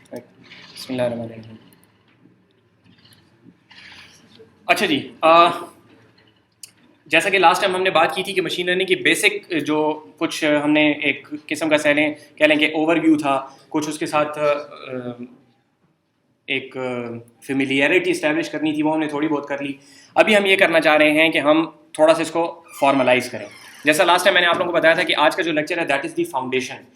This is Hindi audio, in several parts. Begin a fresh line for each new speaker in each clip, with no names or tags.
बिस्मिल्लाहिर्रहमानिर्रहीम। अच्छा जी, जैसा कि लास्ट टाइम हमने बात की थी कि मशीन लर्निंग की बेसिक जो कुछ हमने एक किस्म का कह लें कि ओवरव्यू था, कुछ उसके साथ एक फेमिलियरिटी इस्टेब्लिश करनी थी, वो हमने थोड़ी बहुत कर ली। अभी हम ये करना चाह रहे हैं कि हम थोड़ा सा इसको फॉर्मलाइज करें। जैसा लास्ट टाइम मैंने आप लोगों को बताया था कि आज का जो लेक्चर है दैट इज़ द फाउंडेशन।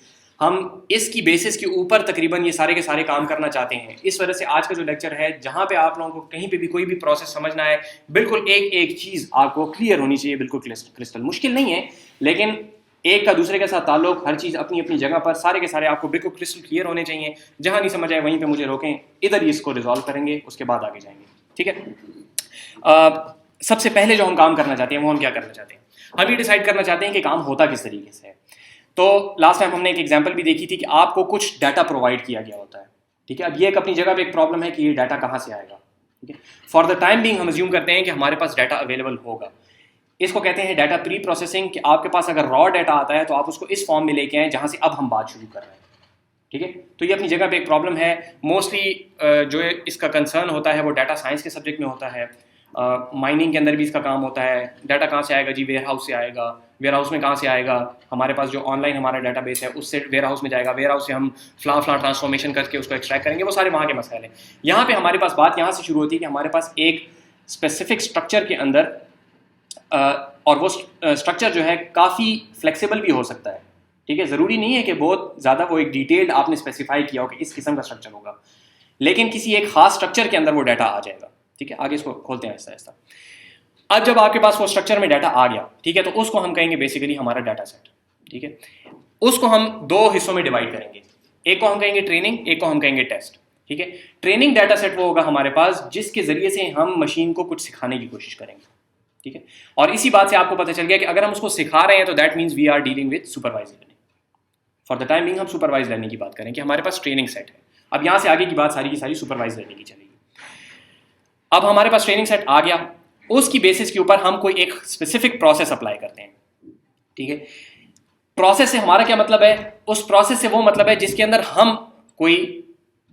हम इसकी बेसिस के ऊपर तकरीबन ये सारे के सारे काम करना चाहते हैं। इस वजह से आज का जो लेक्चर है, जहाँ पे आप लोगों को कहीं पे भी कोई भी प्रोसेस समझना है, बिल्कुल एक एक चीज़ आपको क्लियर होनी चाहिए, बिल्कुल क्रिस्टल। मुश्किल नहीं है, लेकिन एक का दूसरे के साथ ताल्लुक, हर चीज़ अपनी अपनी जगह पर, सारे के सारे आपको बिल्कुल क्रिस्टल क्लियर होने चाहिए। जहाँ नहीं समझ आए वहीं पे मुझे रोकें, इधर ही इसको रिजॉल्व करेंगे, उसके बाद आगे जाएंगे। ठीक है। सबसे पहले जो हम काम करना चाहते हैं वो हम क्या करना चाहते हैं, हम ये डिसाइड करना चाहते हैं कि काम होता किस तरीके से है। तो लास्ट टाइम हमने एक एग्जांपल भी देखी थी कि आपको कुछ डाटा प्रोवाइड किया गया होता है। ठीक है, अब ये एक अपनी जगह पे एक प्रॉब्लम है कि ये डाटा कहाँ से आएगा। ठीक है, फॉर द टाइम बीइंग हम अज्यूम करते हैं कि हमारे पास डाटा अवेलेबल होगा। इसको कहते हैं डाटा प्री प्रोसेसिंग, कि आपके पास अगर रॉ डाटा आता है तो आप उसको इस फॉर्म में लेके आए जहाँ से अब हम बात शुरू कर रहे हैं। ठीक है, तो ये अपनी जगह पे एक प्रॉब्लम है। मोस्टली जो इसका कंसर्न होता है वो डाटा साइंस के सब्जेक्ट में होता है। माइनिंग के अंदर भी इसका काम होता है। डाटा कहाँ से आएगा जी, वेयर हाउस से आएगा। वेयर हाउस में कहाँ से आएगा, हमारे पास जो ऑनलाइन हमारा डाटाबेस है उससे वेयर हाउस में जाएगा। वेयर हाउस से हम फ्ला ट्रांसफॉर्मेशन करके उसको एक्सट्रैक्ट करेंगे। वो सारे वहाँ के मसाइल हैं। यहाँ पे हमारे पास बात यहाँ से शुरू होती है कि हमारे पास एक स्पेसिफिक स्ट्रक्चर के अंदर, और वो स्ट्रक्चर जो है काफ़ी फ्लेक्सिबल भी हो सकता है। ठीक है, ज़रूरी नहीं है कि बहुत ज़्यादा वो एक डिटेल्ड आपने स्पेसिफाई किया हो कि इस किस्म का स्ट्रक्चर होगा, लेकिन किसी एक खास स्ट्रक्चर के अंदर वो डाटा आ जाएगा। ठीक है, आगे इसको खोलते हैं आहिस्ता आहिस्ता। अब जब आपके पास वो स्ट्रक्चर में डाटा आ गया, ठीक है, तो उसको हम कहेंगे बेसिकली हमारा डाटा सेट। ठीक है, उसको हम दो हिस्सों में डिवाइड करेंगे। एक को हम कहेंगे ट्रेनिंग, एक को हम कहेंगे टेस्ट। ठीक है, ट्रेनिंग डाटा सेट वो होगा हमारे पास जिसके जरिए से हम मशीन को कुछ सिखाने की कोशिश करेंगे। ठीक है, और इसी बात से आपको पता चल गया कि अगर हम उसको सिखा रहे हैं तो that means we are dealing with supervise learning. For the time being हम सुपरवाइज लर्निंग की बात करें कि हमारे पास ट्रेनिंग सेट है। अब यहाँ से आगे की बात सारी की सारी सुपरवाइज लर्निंग की चलेगी। अब हमारे पास ट्रेनिंग सेट आ गया, उसकी बेसिस के ऊपर हम कोई एक स्पेसिफिक प्रोसेस अप्लाई करते हैं। ठीक है, प्रोसेस से हमारा क्या मतलब है, उस प्रोसेस से वो मतलब है जिसके अंदर हम कोई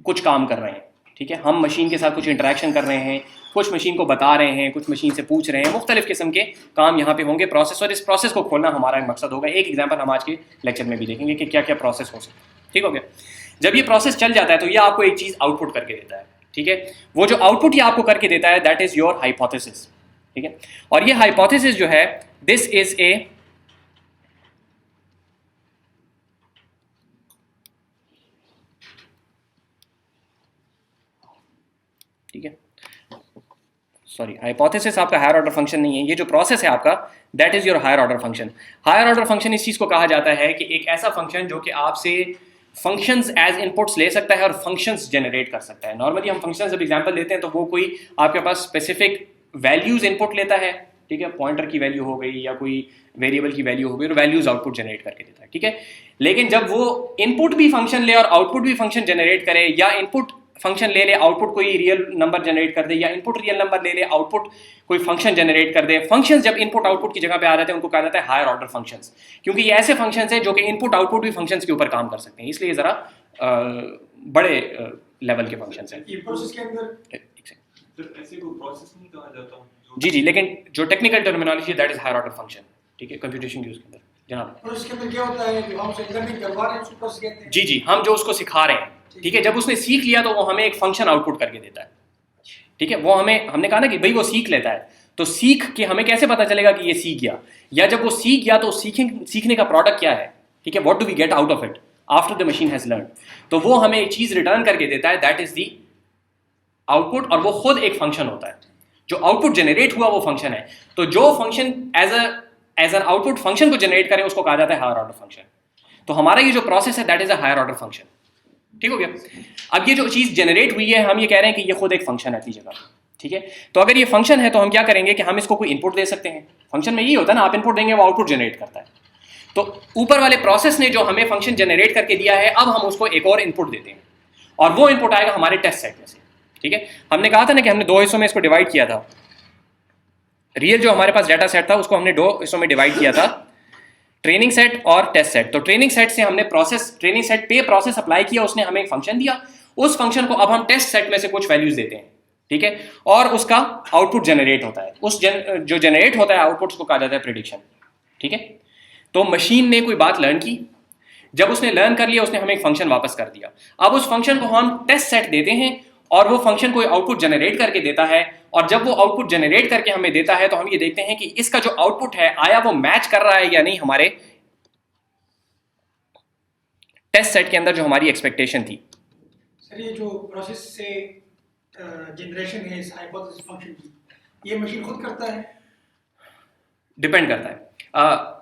कुछ काम कर रहे हैं। ठीक है, हम मशीन के साथ कुछ इंटरेक्शन कर रहे हैं, कुछ मशीन को बता रहे हैं, कुछ मशीन से पूछ रहे हैं। मुख्तलिफ किस्म के काम यहाँ पे होंगे प्रोसेस, और इस प्रोसेस को खोलना हमारा एक मकसद होगा। एक एग्जाम्पल हम आज के लेक्चर में भी देखेंगे कि क्या क्या प्रोसेस हो सकता है। ठीक हो गया, जब ये प्रोसेस चल जाता है तो ये आपको एक चीज़ आउटपुट करके देता है। ठीक है, वो जो आउटपुट ये आपको करके देता है दैट इज योर हाइपोथेसिस। ठीक है, और ये हाइपोथेसिस जो है दिस इज ए ठीक है, सॉरी, हाइपोथेसिस आपका हायर ऑर्डर फंक्शन नहीं है। ये जो प्रोसेस है आपका that is your higher order function. Higher order function इस चीज़ को कहा जाता है कि एक ऐसा फंक्शन जो कि आपसे फंक्शंस एज इनपुट्स ले सकता है और फंक्शंस जनरेट कर सकता है। नॉर्मली हम फंक्शंस जब एग्जांपल लेते हैं तो वो कोई आपके पास स्पेसिफिक वैल्यूज इनपुट लेता है। ठीक है, पॉइंटर की वैल्यू हो गई या कोई वेरिएबल की वैल्यू हो गई, और वैल्यूज आउटपुट जनरेट करके देता है। ठीक है, लेकिन जब वो इनपुट भी फंक्शन ले और आउटपुट भी फंक्शन जनरेट करे, या इनपुट फंक्शन ले आउटपुट कोई रियल नंबर जनरेट कर दे, या इनपुट रियल नंबर ले आउटपुट कोई फंक्शन जनरेट कर दे, फंक्शंस जब इनपुट आउटपुट की जगह पे आ जाते हैं उनको कहा जाता है हायर ऑर्डर फंक्शंस, क्योंकि ये ऐसे फंक्शंस हैं जो कि इनपुट आउटपुट भी फंक्शंस के ऊपर काम कर सकते हैं, इसलिए जरा बड़े लेवल के फंक्शंस हैं।
प्रोसेस के अंदर ऐसे कोई प्रोसेस नहीं कहा जाता
जी जी, लेकिन जो टेक्निकल टर्मिनोलॉजी है that is higher order function. ठीक है, कंप्यूटेशन यूज के अंदर जनाब।
और इसके अंदर क्या होता है कि हम लर्निंग करवा रहे हैं उसको प्रोसेस कहते हैं।
जी जी, हम जो उसको सिखा रहे हैं, ठीक है, जब उसने सीख लिया तो वो हमें एक फंक्शन आउटपुट करके देता है। ठीक है, वो हमने कहा ना कि भाई वो सीख लेता है, तो सीख के हमें कैसे पता चलेगा कि ये सीख गया, या जब वो सीख गया तो सीखने का प्रोडक्ट क्या है। ठीक है, what do we get out of it after the machine has learn, तो वो हमें एक चीज रिटर्न करके देता है दैट इज द आउटपुट, और वो खुद एक फंक्शन होता है। जो आउटपुट जनरेट हुआ वो फंक्शन है, तो जो function as an output function को जनरेट करे उसको कहा जाता है हायर ऑर्डर फंक्शन। तो हमारा ये जो प्रोसेस है that is a higher order function. ठीक हो गया, अब ये जो चीज जनरेट हुई है हम ये कह रहे हैं कि ये खुद एक फंक्शन है अपनी जगह। ठीक है, तो अगर ये फंक्शन है तो हम क्या करेंगे कि हम इसको कोई इनपुट दे सकते हैं। फंक्शन में यही होता है ना, आप इनपुट देंगे वो आउटपुट जनरेट करता है। तो ऊपर वाले प्रोसेस ने जो हमें फंक्शन जनरेट करके दिया है, अब हम उसको एक और इनपुट देते हैं, और वो इनपुट आएगा हमारे टेस्ट सेट में से। ठीक है, हमने कहा था ना कि हमने दो हिस्सों में इसको डिवाइड किया था। रियल जो हमारे पास डाटा सेट था उसको हमने दो हिस्सों में डिवाइड किया था। ट्रेनिंग सेट और टेस्ट सेट। तो ट्रेनिंग सेट से हमने ट्रेनिंग सेट पे प्रोसेस अप्लाई किया, उसने हमें एक फंक्शन दिया, उस फंक्शन को अब हम टेस्ट सेट में से कुछ वैल्यूज देते हैं, ठीक है, और उसका आउटपुट जनरेट होता है। जो जनरेट होता है आउटपुट, उसको कहा जाता है प्रिडिक्शन, ठीक है। तो मशीन ने कोई बात लर्न की, जब उसने लर्न कर लिया, उसने हमें एक फंक्शन वापस कर दिया। अब उस फंक्शन को हम टेस्ट सेट देते हैं और वो फंक्शन कोई आउटपुट जनरेट करके देता है, और जब वो आउटपुट जनरेट करके हमें देता है तो हम ये देखते हैं कि इसका जो आउटपुट है आया वो मैच कर रहा है या नहीं हमारे टेस्ट सेट के अंदर जो हमारी एक्सपेक्टेशन थी।
सर ये जो प्रोसेस से जनरेशन है इस हाइपोथेसिस फंक्शन की, ये मशीन खुद करता है?
डिपेंड करता है।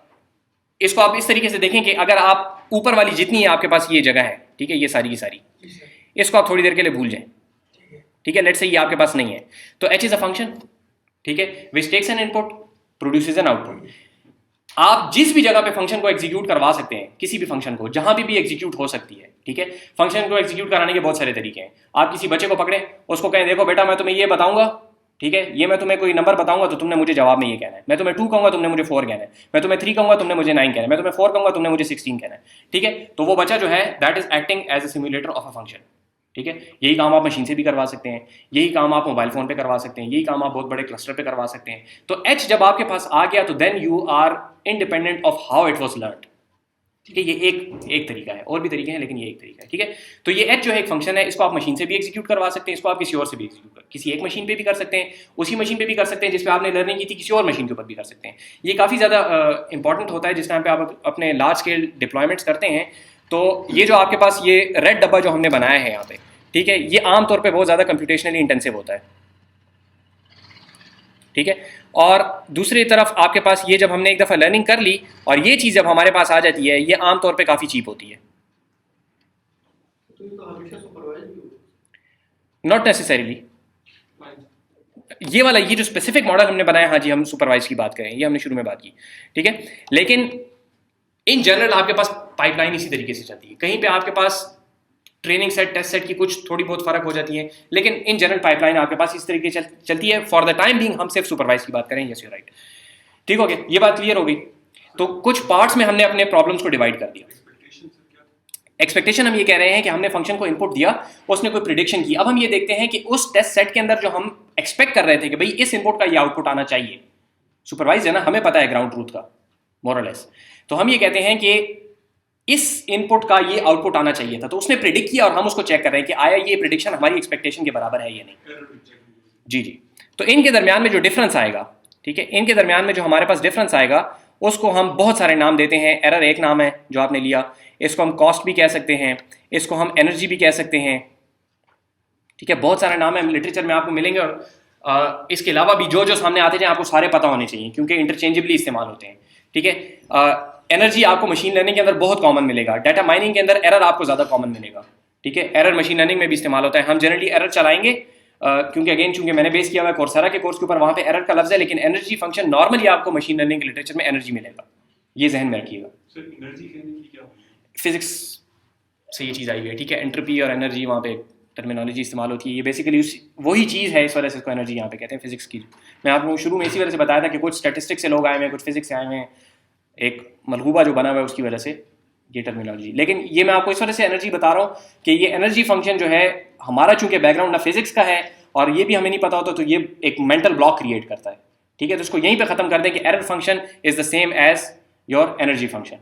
इसको आप इस तरीके से देखें कि अगर आप ऊपर वाली जितनी है आपके पास ये जगह है, ठीक है, ये सारी की सारी,
जी सर।
इसको आप थोड़ी देर के लिए भूल जाएं,
ठीक है।
ठीक है। लेट्स से ये आपके पास नहीं है, तो h इज अ फंक्शन, ठीक है, which takes an input produces an output. आप जिस भी जगह पे फंक्शन को एग्जीक्यूट करवा सकते हैं, किसी भी फंक्शन को जहां भी एग्जीक्यूट हो सकती है, ठीक है। फंक्शन को एग्जीक्यूट कराने के बहुत सारे तरीके हैं। आप किसी बच्चे को पकड़े, उसको कहें देखो बेटा मैं तुम्हें ये बताऊंगा, ठीक है, ये मैं तुम्हें कोई नंबर बताऊंगा तो तुमने मुझे जवाब में ये कहना है, मैं तुम्हें 2 कहूंगा तुमने मुझे 4 कहना है, मैं तुम्हें 3 कहूंगा तुमने मुझे 9 कहना है, मैं तुम्हें 4 कहूंगा तुमने मुझे 16 कहना है, ठीक है। तो वो बच्चा जो है that is acting as a simulator of a function, ठीक है। यही काम आप मशीन से भी करवा सकते हैं, यही काम आप मोबाइल फोन पे करवा सकते हैं, यही काम आप बहुत बड़े क्लस्टर पे करवा सकते हैं। तो h जब आपके पास आ गया तो then you are independent of how it was learned, ठीक है। ये एक तरीका है, और भी तरीके हैं लेकिन ये एक तरीका है, ठीक है। तो ये h जो है एक फंक्शन है, इसको आप मशीन से भी एग्जीक्यूट करवा सकते हैं, इसको आप किसी और से भी किसी एक मशीन पे भी कर सकते हैं, उसी मशीन पे भी कर सकते हैं जिस पे आपने लर्निंग की थी, किसी और मशीन के ऊपर भी कर सकते हैं। ये काफ़ी ज़्यादा इंपॉर्टेंट होता है जिस टाइम पे आप अपने लार्ज स्केल डिप्लॉयमेंट्स करते हैं। तो ये जो आपके पास ये रेड डब्बा जो हमने बनाया है यहाँ पे, ठीक है, ये आमतौर पे बहुत ज़्यादा कंप्यूटेशनली इंटेंसिव होता है, ठीक है। और दूसरी तरफ आपके पास ये जब हमने एक दफ़ा लर्निंग कर ली और ये चीज़ जब हमारे पास आ जाती है, ये आमतौर पे काफ़ी चीप होती है।
तो ये तो हमेशा सुपरवाइज भी होगा?
Not necessarily. ये वाला ये जो स्पेसिफिक मॉडल हमने बनाया, हाँ जी, हम सुपरवाइज की बात करें, ये हमने शुरू में बात की, ठीक है। लेकिन इन जनरल आपके पास पाइपलाइन इसी तरीके से चलती है। कहीं पे आपके पास ट्रेनिंग सेट टेस्ट सेट की कुछ थोड़ी बहुत फर्क हो जाती है, लेकिन इन जनरल पाइपलाइन आपके पास इस तरीके से चलती है। फॉर द टाइम बीइंग हम सिर्फ सुपरवाइज की बात करें, यस यू राइट, ठीक हो गया, ये बात क्लियर हो गई। तो कुछ पार्ट्स में हमने अपने प्रॉब्लम्स को डिवाइड कर दिया। एक्सपेक्टेशन हम ये कह रहे हैं कि हमने फंक्शन को इनपुट दिया, उसने कोई प्रिडिक्शन की। अब हम ये देखते हैं कि उस टेस्ट सेट के अंदर जो हम एक्सपेक्ट कर रहे थे कि भाई इस इनपुट का ये आउटपुट आना चाहिए, सुपरवाइज है ना, हमें पता है ग्राउंड ट्रूथ का मोर और लेस, तो हम ये कहते हैं कि इस इनपुट का ये आउटपुट आना चाहिए था, तो उसने प्रिडिक्ट किया और हम उसको चेक कर रहे हैं कि आया ये प्रिडिक्शन हमारी एक्सपेक्टेशन के बराबर है या नहीं। जी जी। तो इनके दरमियान में जो डिफरेंस आएगा, ठीक है, इनके दरमियान में जो हमारे पास डिफरेंस आएगा उसको हम बहुत सारे नाम देते हैं। एरर एक नाम है जो आपने लिया, इसको हम कॉस्ट भी कह सकते हैं, इसको हम एनर्जी भी कह सकते हैं, ठीक है। बहुत सारे नाम है, लिटरेचर में आपको मिलेंगे। और इसके अलावा भी जो जो सामने आते हैं आपको सारे पता होने चाहिए क्योंकि इंटरचेंजेबली इस्तेमाल होते हैं, ठीक है। एनर्जी आपको मशीन लर्निंग के अंदर बहुत कॉमन मिलेगा, डाटा माइनिंग के अंदर एरर आपको ज़्यादा कॉमन मिलेगा, ठीक है। एरर मशीन लर्निंग में भी इस्तेमाल होता है। हम जनरली एरर चलाएंगे क्योंकि अगेन चूंकि मैंने बेस किया हुआ है कोर्सेरा के कोर्स के ऊपर, वहाँ पे एरर का लफ्ज़ है, लेकिन एनर्जी फंक्शन नॉर्मली आपको मशीन लर्निंग के लिटरेचर में एनर्जी मिलेगा, ये जहन में रखिएगा। फिजिक्स से ये चीज़ आई हुई है, ठीक है। एंट्रोपी और एनर्जी वहाँ पे टर्मिनोलॉजी इस्तेमाल होती है, ये बेसिकली वही चीज़ है, इस वजह से इसको एनर्जी यहाँ पे कहते हैं फिजिक्स की। मैं आपको शुरू में इसी वजह से बताया था कि कुछ स्टैटिस्टिक्स से लोग आए हुए हैं, कुछ फिजिक्स से आए हुए हैं, एक मलहूबा जो बना हुआ है उसकी वजह से ये टर्मिनोलॉजी। लेकिन ये मैं आपको इस वजह से एनर्जी बता रहा हूँ कि ये एनर्जी फंक्शन जो है हमारा चूंकि बैकग्राउंड ना फिजिक्स का है और ये भी हमें नहीं पता होता, तो ये एक मेंटल ब्लॉक क्रिएट करता है, ठीक है। तो इसको यहीं पे खत्म कर दें कि error function is the same as your energy function,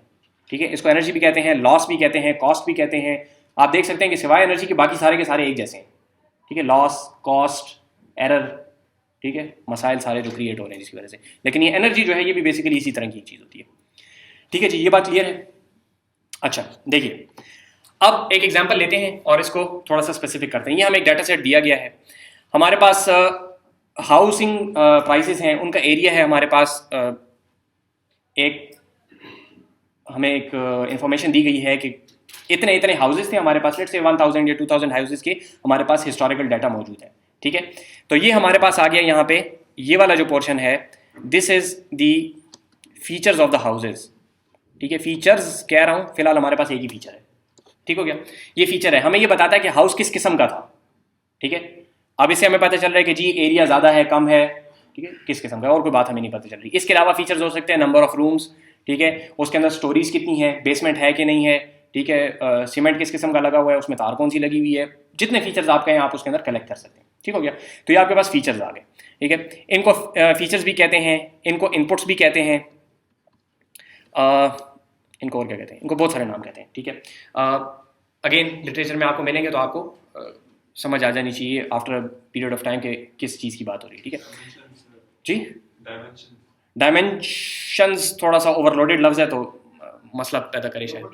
ठीक है। इसको एनर्जी भी कहते हैं, लॉस भी कहते हैं, कॉस्ट भी कहते हैं। आप देख सकते हैं कि सिवाय एनर्जी के बाकी सारे के सारे एक जैसे हैं, ठीक है। लॉस, कॉस्ट, एरर, ठीक है, मसाइल सारे जो क्रिएट हो रहे हैं जिसकी वजह से। लेकिन ये एनर्जी जो है ये भी बेसिकली इसी तरह की चीज़ होती है, ठीक है जी, ये बात क्लियर है। अच्छा देखिए, अब एक एग्जांपल लेते हैं और इसको थोड़ा सा स्पेसिफिक करते हैं। ये हमें एक डाटा सेट दिया गया है, हमारे पास हाउसिंग प्राइसेस हैं, उनका एरिया है हमारे पास। हमें एक इंफॉर्मेशन दी गई है कि इतने इतने हाउसेस थे हमारे पास, लेट्स से 1000 या 2000 हाउसेस के हमारे पास हिस्टोरिकल डाटा मौजूद है, ठीक है। तो ये हमारे पास आ गया यहाँ पे, ये वाला जो पोर्शन है, this is the features of the houses, ठीक है। फीचर्स कह रहा हूँ, फिलहाल हमारे पास एक ही फीचर है, ठीक हो गया। ये फीचर है, हमें ये बताता है कि हाउस किस किस्म का था, ठीक है। अब इससे हमें पता चल रहा है कि जी एरिया ज़्यादा है कम है, ठीक है, किस किस्म का, और कोई बात हमें नहीं पता चल रही। इसके अलावा फीचर्स हो सकते हैं नंबर ऑफ रूम्स, ठीक है, उसके अंदर स्टोरीज कितनी है, बेसमेंट है कि नहीं है, ठीक है, सीमेंट किस किस्म का लगा हुआ है, उसमें तार कौन सी लगी हुई है, जितने फीचर्स आप कहें आप उसके अंदर कलेक्ट कर सकते हैं। ठीक हो गया, तो ये आपके पास फीचर्स आ गए। ठीक है, इनको फीचर्स भी कहते हैं, इनको इनपुट्स भी कहते हैं, इनको और क्या कहते हैं, इनको बहुत सारे नाम कहते हैं। ठीक है, अगेन लिटरेचर में आपको मिलेंगे तो आपको समझ आ जानी चाहिए आफ्टर पीरियड ऑफ टाइम के किस चीज़ की बात हो रही है। ठीक है जी, डायमेंशंस थोड़ा सा ओवरलोडेड लफ्ज़ है तो मसला पैदा करे शायद।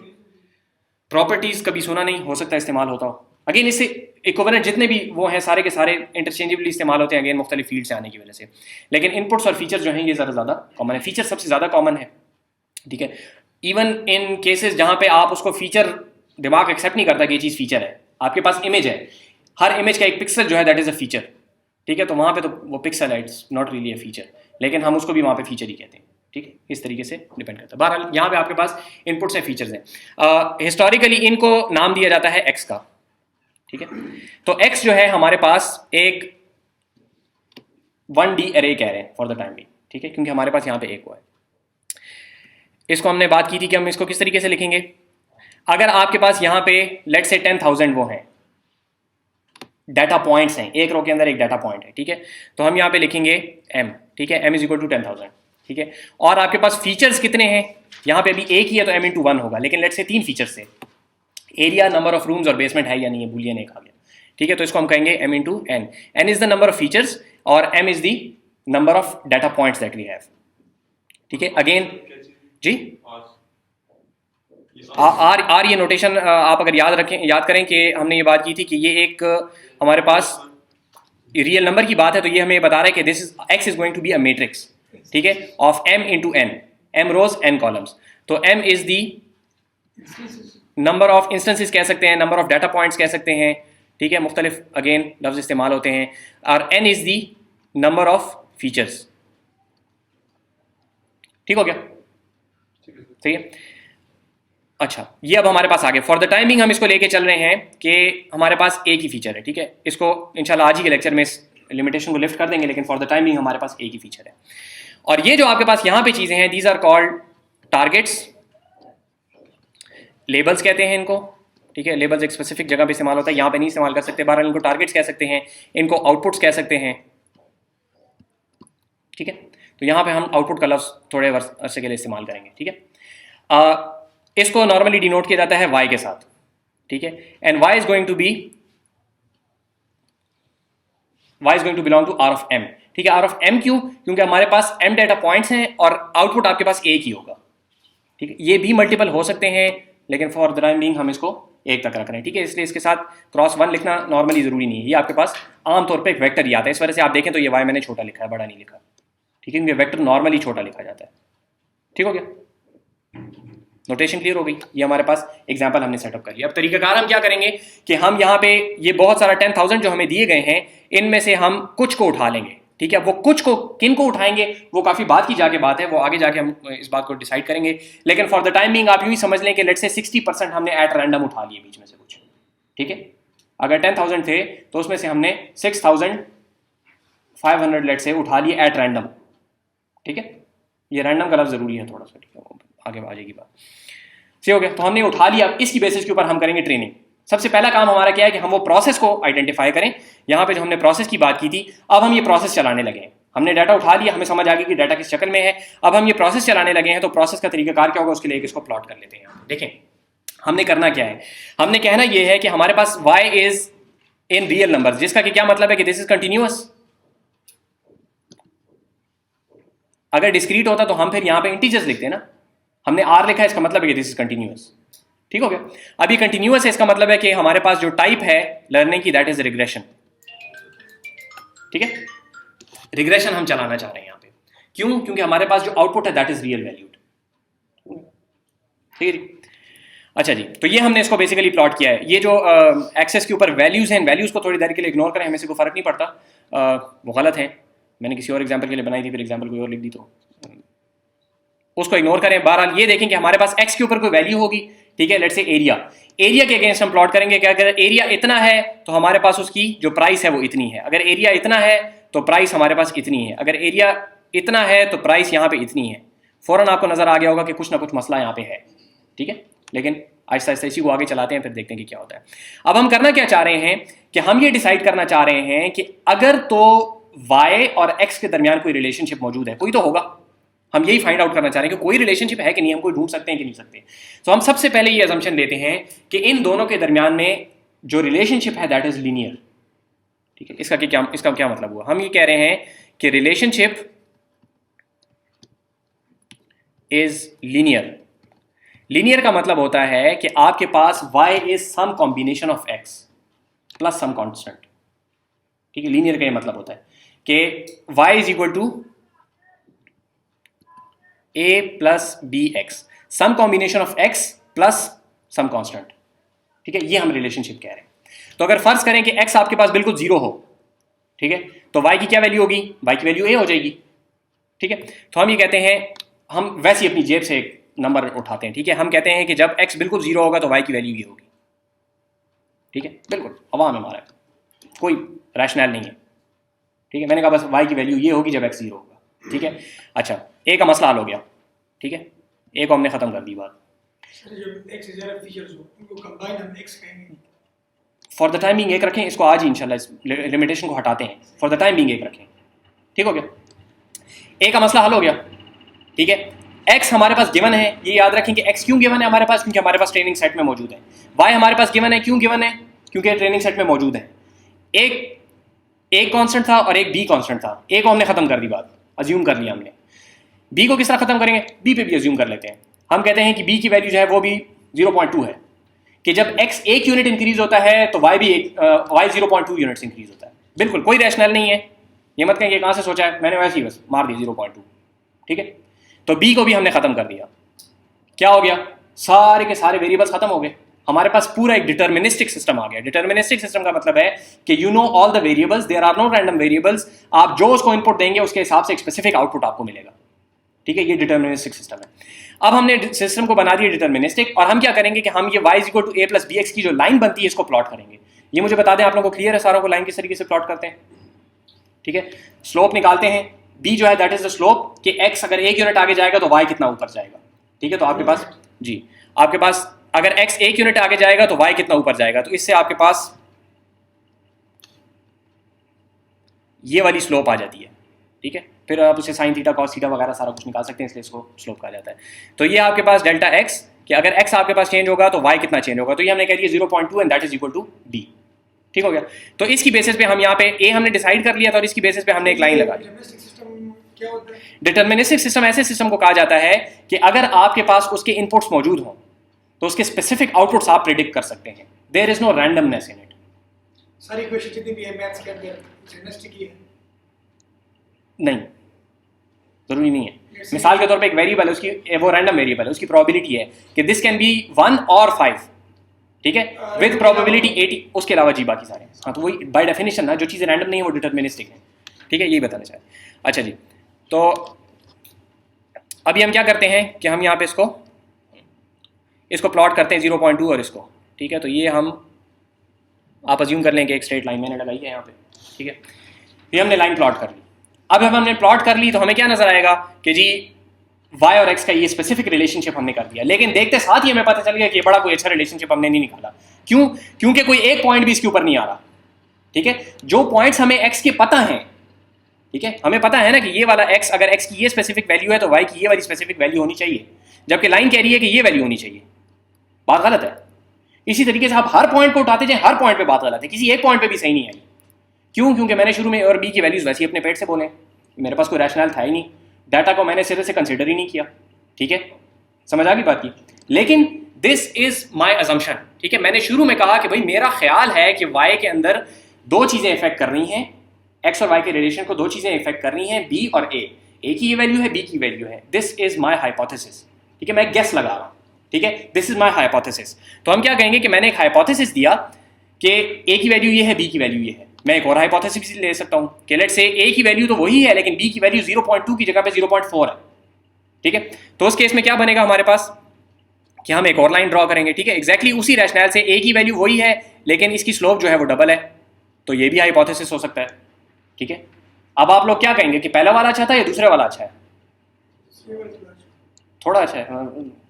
प्रॉपर्टीज़ कभी सुना नहीं, हो सकता है इस्तेमाल होता हो। अगेन इससे इक्विवेलेंट जितने भी वो हैं सारे के सारे इंटरचेंजेबली इस्तेमाल होते हैं अगेन मुख्तलिफ फील्ड से आने की वजह से। लेकिन इनपुट्स और फीचर्स जो हैं ये ज़्यादा कॉमन है, फीचर सबसे ज़्यादा कॉमन है। ठीक है, इवन इन केसेस जहाँ पे आप उसको फीचर दिमाग एक्सेप्ट नहीं करता कि ये चीज़ फीचर है, आपके पास इमेज है, हर इमेज का एक पिक्सल जो है दैट इज़ अ फीचर। ठीक है, तो वहाँ पे तो वो पिक्सल है, it's not really a feature, लेकिन हम उसको भी वहाँ पे फीचर ही कहते हैं। ठीक है, इस तरीके से डिपेंड करता है। बहरहाल यहाँ पे आपके पास इनपुट्स हैं, फीचर्स हैं। हिस्टोरिकली इनको नाम दिया जाता है एक्स का। ठीक है, तो एक्स जो है हमारे पास एक 1D एरे कह रहे हैं फॉर द टाइम भी। ठीक है, क्योंकि हमारे पास यहाँ पे एक हुआ है। इसको हमने बात की थी कि हम इसको किस तरीके से लिखेंगे। अगर आपके पास यहाँ पे लेट्स से 10,000 वो हैं डाटा पॉइंट्स हैं, एक रो के अंदर एक डाटा पॉइंट है। ठीक है, तो हम यहाँ पे लिखेंगे m। ठीक है, m इज इक्वल टू 10,000। ठीक है, और आपके पास फीचर्स कितने हैं, यहाँ पे अभी एक ही है तो m इंटू 1 होगा, लेकिन लेट्स से 3 फीचर्स है, एरिया, नंबर ऑफ रूम्स और बेसमेंट है या नहीं है, बूलियन एक आ गया। ठीक है, तो इसको हम कहेंगे m into n। n is the number of features और m is the number of data points that we have. ठीक है, अगेन जी आर ये नोटेशन आप अगर याद करें कि हमने ये बात की थी कि ये एक हमारे पास रियल नंबर की बात है, तो ये हमें बता रहा है कि this is x is going to be a matrix. ठीक है, of m into n, m rows n columns, तो m is the number of instances कह सकते हैं, नंबर ऑफ डाटा पॉइंट्स कह सकते हैं। ठीक है, मुख्तलिफ अगेन लफ्ज इस्तेमाल होते हैं, और n is the number of features. ठीक हो गया, सही है। अच्छा, ये अब हमारे पास आ गए। फॉर द टाइमिंग हम इसको लेके चल रहे हैं कि हमारे पास एक ही फीचर है। ठीक है, इसको इंशाल्लाह आज ही के लेक्चर में इस लिमिटेशन को लिफ्ट कर देंगे, लेकिन फॉर द टाइमिंग हमारे पास एक ही फीचर है। और ये जो आपके पास यहाँ पे चीज़ें हैं, these are called targets, labels कहते हैं इनको। ठीक है, लेबल्स एक स्पेसिफिक जगह पे इस्तेमाल होता है, यहाँ पे नहीं इस्तेमाल कर सकते। बहरहाल इनको टारगेट्स कह सकते हैं, इनको आउटपुट्स कह सकते हैं। ठीक है, तो यहाँ पे हम आउटपुट का लफ्ज़ थोड़े अरसे के लिए इस्तेमाल करेंगे। ठीक है, इसको नॉर्मली डिनोट किया जाता है y के साथ। ठीक है, and y is going to belong to r of m। ठीक है, r ऑफ m क्यों? क्योंकि हमारे पास m डाटा पॉइंट्स हैं और आउटपुट आपके पास एक ही होगा। ठीक है, ये भी मल्टीपल हो सकते हैं, लेकिन फॉर द टाइम बीइंग हम इसको एक तक रख रहे हैं। ठीक है, इसलिए इसके साथ क्रॉस 1 लिखना नॉर्मली जरूरी नहीं है, ये आपके पास आमतौर पर एक वेक्टर ही आता है। इस वजह से आप देखें तो ये y मैंने छोटा लिखा है, बड़ा नहीं लिखा। ठीक है, क्योंकि वेक्टर नॉर्मली छोटा लिखा जाता है। ठीक हो गया, नोटेशन क्लियर हो गई। ये हमारे पास एग्जांपल हमने सेटअप कर लिया। अब तरीकाकार हम क्या करेंगे कि हम यहाँ पे ये बहुत सारा 10,000 जो हमें दिए गए हैं, इनमें से हम कुछ को उठा लेंगे। ठीक है, वो कुछ को किन को उठाएंगे वो काफ़ी बात की जाके बात है, वो आगे जाके हम इस बात को डिसाइड करेंगे। लेकिन फॉर द टाइम बीइंग आप यूँ ही समझ लें कि लेट्स से 60% हमने एट रैंडम उठा लिए बीच में से कुछ। ठीक है, अगर 10,000 थे तो उसमें से हमने 6,500 लेट्स से उठा लिए एट रैंडम। ठीक है, ये रैंडम का लफ्ज़ ज़रूरी है थोड़ा सा। ठीक है, आगे आ जाएगी बात। सही हो गया, तो हमने उठा लिया। इसकी बेसिस के ऊपर हम करेंगे ट्रेनिंग। सबसे पहला काम हमारा क्या है कि हम वो प्रोसेस को आइडेंटिफाई करें। यहाँ पे जो हमने प्रोसेस की बात की थी, अब हम ये प्रोसेस चलाने लगे हैं। हमने डाटा उठा लिया, हमें समझ आ गई कि डाटा किस शक्ल में है, अब हम ये प्रोसेस चलाने लगे हैं। तो प्रोसेस का तरीकाकार क्या होगा, उसके लिए इसको प्लॉट कर लेते हैं। देखें हमने करना क्या है, हमने कहना ये है कि हमारे पास y is in real number, जिसका कि क्या मतलब है कि दिस इज कंटिन्यूअस। अगर डिस्क्रीट होता तो हम फिर यहाँ पे इंटीजर्स लिखते हैं ना, हमने r लिखा है, इसका मतलब है कि दिस इज कंटिन्यूअस। ठीक हो गया, अब ये कंटिन्यूअस है, इसका मतलब है कि हमारे पास जो टाइप है लर्निंग की दैट इज रिग्रेशन। ठीक है, रिग्रेशन हम चलाना चाह रहे हैं यहाँ पे। क्यों? क्योंकि हमारे पास जो आउटपुट है दैट इज रियल वैल्यूड। ठीक है जी, अच्छा जी, तो ये हमने इसको बेसिकली प्लॉट किया है। ये जो एक्सेस के ऊपर वैल्यूज हैं, वैल्यूज को थोड़ी देर के लिए इग्नोर करें, हमें से कोई फर्क नहीं पड़ता, वो गलत है। मैंने किसी और एग्जाम्पल के लिए बनाई थी, फिर एग्जाम्पल कोई और लिख दी तो उसको इग्नोर करें। बहरहाल ये देखें कि हमारे पास x के ऊपर कोई वैल्यू होगी। ठीक है, लेट्स से एरिया, एरिया के अगेंस्ट हम प्लॉट करेंगे कि अगर एरिया इतना है तो हमारे पास उसकी जो प्राइस है वो इतनी है, अगर एरिया इतना है तो प्राइस हमारे पास इतनी है, अगर एरिया इतना है तो प्राइस यहाँ पे इतनी है। फ़ौरन आपको नज़र आ गया होगा कि कुछ ना कुछ मसला यहाँ पे है, ठीक है। लेकिन आहिस्ता आहिस्ता इसी को आगे चलाते हैं, फिर देखते हैं कि क्या होता है। अब हम करना क्या चाह रहे हैं कि हम ये डिसाइड करना चाह रहे हैं कि अगर तो y और x के दरमियान कोई रिलेशनशिप मौजूद है, कोई तो होगा, हम यही फाइंड आउट करना चाह रहे हैं कि कोई रिलेशनशिप है कि नहीं, हम कोई ढूंढ सकते हैं कि नहीं सकते। तो हम सबसे पहले ये अजम्पशन लेते हैं कि इन दोनों के दरमियान में जो रिलेशनशिप है दैट इज लीनियर, ठीक है। इसका क्या मतलब हुआ? हम ये कह रहे हैं कि रिलेशनशिप इज लीनियर। लीनियर का मतलब होता है कि आपके पास y is some combination of x plus some constant, ठीक है। लीनियर का ये मतलब होता है कि y is equal to a plus b x, some combination of x plus some constant, ठीक है। ये हम रिलेशनशिप कह रहे हैं। तो अगर फर्ज करें कि x आपके पास बिल्कुल जीरो हो, ठीक है, तो y की क्या वैल्यू होगी? y की वैल्यू a हो जाएगी, ठीक है। तो हम ये कहते हैं, हम वैसे ही अपनी जेब से एक नंबर उठाते हैं, ठीक है। हम कहते हैं कि जब x बिल्कुल जीरो होगा तो y की वैल्यू ये होगी, ठीक है। बिल्कुल हवा में मारा है, कोई रैशनल नहीं है, ठीक है। मैंने कहा बस y की वैल्यू ये होगी जब x जीरो होगा, ठीक है। अच्छा, a का मसला हल हो गया, ठीक है। a को हमने खत्म कर दी बात। फॉर द टाइम बीइंग एक रखें इसको, आज ही इंशाल्लाह इस लिमिटेशन को हटाते हैं, फॉर द टाइम बीइंग एक रखें, ठीक हो गया। a का मसला हल हो गया, ठीक है। x हमारे पास गिवन है, ये याद रखें कि x क्यों गिवन है हमारे पास? क्योंकि हमारे पास ट्रेनिंग सेट में मौजूद है। y हमारे पास गिवन है, क्यों गिवन है? क्योंकि ट्रेनिंग सेट में मौजूद है। एक कांस्टेंट था और एक b कांस्टेंट था। a को हमने खत्म कर दी बात, अज्यूम कर लिया हमने। b को किस तरह खत्म करेंगे? b पे भी अज्यूम कर लेते हैं। हम कहते हैं कि b की वैल्यू जो है वो भी 0.2 है, कि जब x एक यूनिट इंक्रीज होता है तो y भी y 0.2 यूनिट्स इंक्रीज होता है। बिल्कुल कोई रैशनल नहीं है, ये मत कहें कि कहाँ से सोचा है, मैंने वैसे ही बस मार दी 0.2, ठीक है। तो b को भी हमने खत्म कर दिया। क्या हो गया? सारे के सारे वेरिएबल्स खत्म हो गए, हमारे पास पूरा एक डिटर्मिनिस्टिक सिस्टम आ गया। डिटर्मिनिस्टिक सिस्टम का मतलब है कि you know all the variables, there are no random variables. आप जो उसको इनपुट देंगे उसके हिसाब से एक स्पेसिफिक आउटपुट आपको मिलेगा, ठीक है। ये डिटर्मिनिस्टिक सिस्टम है। अब हमने सिस्टम को बना दिया डिटर्मिनिस्टिक, और हम क्या करेंगे कि हम ये y equal to a plus b x की जो लाइन बनती है इसको प्लॉट करेंगे। ये मुझे बता दें, आप लोगों को क्लियर है सारों को लाइन किस तरीके से प्लॉट करते हैं, ठीक है। स्लोप निकालते हैं, b जो है दैट इज द स्लोप, कि x अगर एक यूनिट आगे जाएगा तो y कितना ऊपर जाएगा, ठीक है। तो आपके पास जी, आपके पास अगर x एक यूनिट आगे जाएगा तो y कितना ऊपर जाएगा, तो इससे आपके पास ये वाली स्लोप आ जाती है, ठीक है। फिर आप उसे साइन थीटा कॉस थीटा वगैरह सारा कुछ निकाल सकते हैं, इसलिए इसको स्लोप कहा जाता है। तो ये आपके पास डेल्टा x, कि अगर x आपके पास चेंज होगा तो y कितना चेंज होगा, तो ये हमने कह दिया 0.2 and that is equal to b, ठीक हो गया। तो इसकी बेसिस पे हम यहाँ पे a हमने डिसाइड कर लिया था और इसकी बेसिस पे हमने एक लाइन लगा दी। डिटर्मिनिस्टिक सिस्टम ऐसे सिस्टम को कहा जाता है कि अगर आपके पास उसके इनपुट्स मौजूद हों तो उसके स्पेसिफिक आउटपुट्स आप प्रिडिक्ट कर सकते हैं। There is no randomness in it.
सारी इक्वेशन जितनी भी है मैथ्स के अंदर डिटर्मिनिस्टिक ही है?
नहीं, जरूरी नहीं है। मिसाल के तौर पे एक वेरिएबल है, उसकी वो रैंडम वेरिएबल है, उसकी प्रोबेबिलिटी है कि दिस कैन बी 1 और 5, ठीक है, विद प्रोबेबिलिटी 80, उसके अलावा जी बाकी सारे। हाँ, तो वही बाय डेफिनेशन ना, जो चीज़ें रैंडम नहीं है वो डिटर्मिनिस्टिक है, ठीक है, यही बताना चाहें। अच्छा जी, तो अभी हम क्या करते हैं कि हम यहाँ पे इसको प्लॉट करते हैं 0.2 और इसको, ठीक है। तो ये हम आप अज्यूम कर लें कि एक स्ट्रेट लाइन मैंने लगाई है यहाँ पे, ठीक है। ये हमने लाइन प्लॉट कर ली। अब हमने प्लॉट कर ली तो हमें क्या नजर आएगा कि जी y और x का ये स्पेसिफिक रिलेशनशिप हमने कर दिया, लेकिन देखते साथ ही हमें पता चल गया कि ये बड़ा कोई अच्छा रिलेशनशिप हमने नहीं निकाला। क्यों? क्योंकि कोई एक पॉइंट भी इसके ऊपर नहीं आ रहा, ठीक है। जो पॉइंट्स हमें x के पता हैं, ठीक है, हमें पता है ना कि ये वाला x, अगर x की ये स्पेसिफिक वैल्यू है तो y की ये वाली स्पेसिफिक वैल्यू होनी चाहिए, जबकि लाइन कह रही है कि ये वैल्यू होनी चाहिए। बात गलत है। इसी तरीके से आप हर पॉइंट को उठाते जाए, हर पॉइंट पे बात गलत है, किसी एक पॉइंट पे भी सही नहीं आई। क्यों? क्योंकि मैंने शुरू में a और b की वैल्यूज वैसे ही अपने पेट से बोले, मेरे पास कोई रैशनल था ही नहीं, डाटा को मैंने सिरे से कंसिडर ही नहीं किया, ठीक है, समझ आ गई बात की। लेकिन दिस इज माई अजम्पशन, ठीक है। मैंने शुरू में कहा कि भाई मेरा ख्याल है कि y के अंदर दो चीजें इफेक्ट कर रही हैं, x और y के रिलेशन को दो चीजें इफेक्ट कर रही हैं, b और a की ये वैल्यू है, b की वैल्यू है। दिस इज माई हाइपोथेसिस, ठीक है, मैं गेस लगा रहा हूँ, ठीक है, दिस इज माई हाइपोथेसिस। तो हम क्या कहेंगे कि मैंने एक हाइपोथेसिस दिया कि a की वैल्यू ये है, b की वैल्यू ये है। मैं एक और हाइपोथेसिस ले सकता हूँ कि लेट्स से a की वैल्यू तो वही है लेकिन b की वैल्यू 0.2 की जगह पे 0.4 है, ठीक है। तो उस केस में क्या बनेगा हमारे पास कि हम एक और लाइन ड्रॉ करेंगे, ठीक है, एग्जैक्टली उसी रैशनल से a की वैल्यू वही है लेकिन इसकी स्लोप जो है वो डबल है, तो ये भी हाइपोथेसिस हो सकता है, ठीक है। अब आप लोग क्या कहेंगे कि पहला वाला अच्छा था या दूसरे वाला अच्छा है? थोड़ा अच्छा है, हाँ।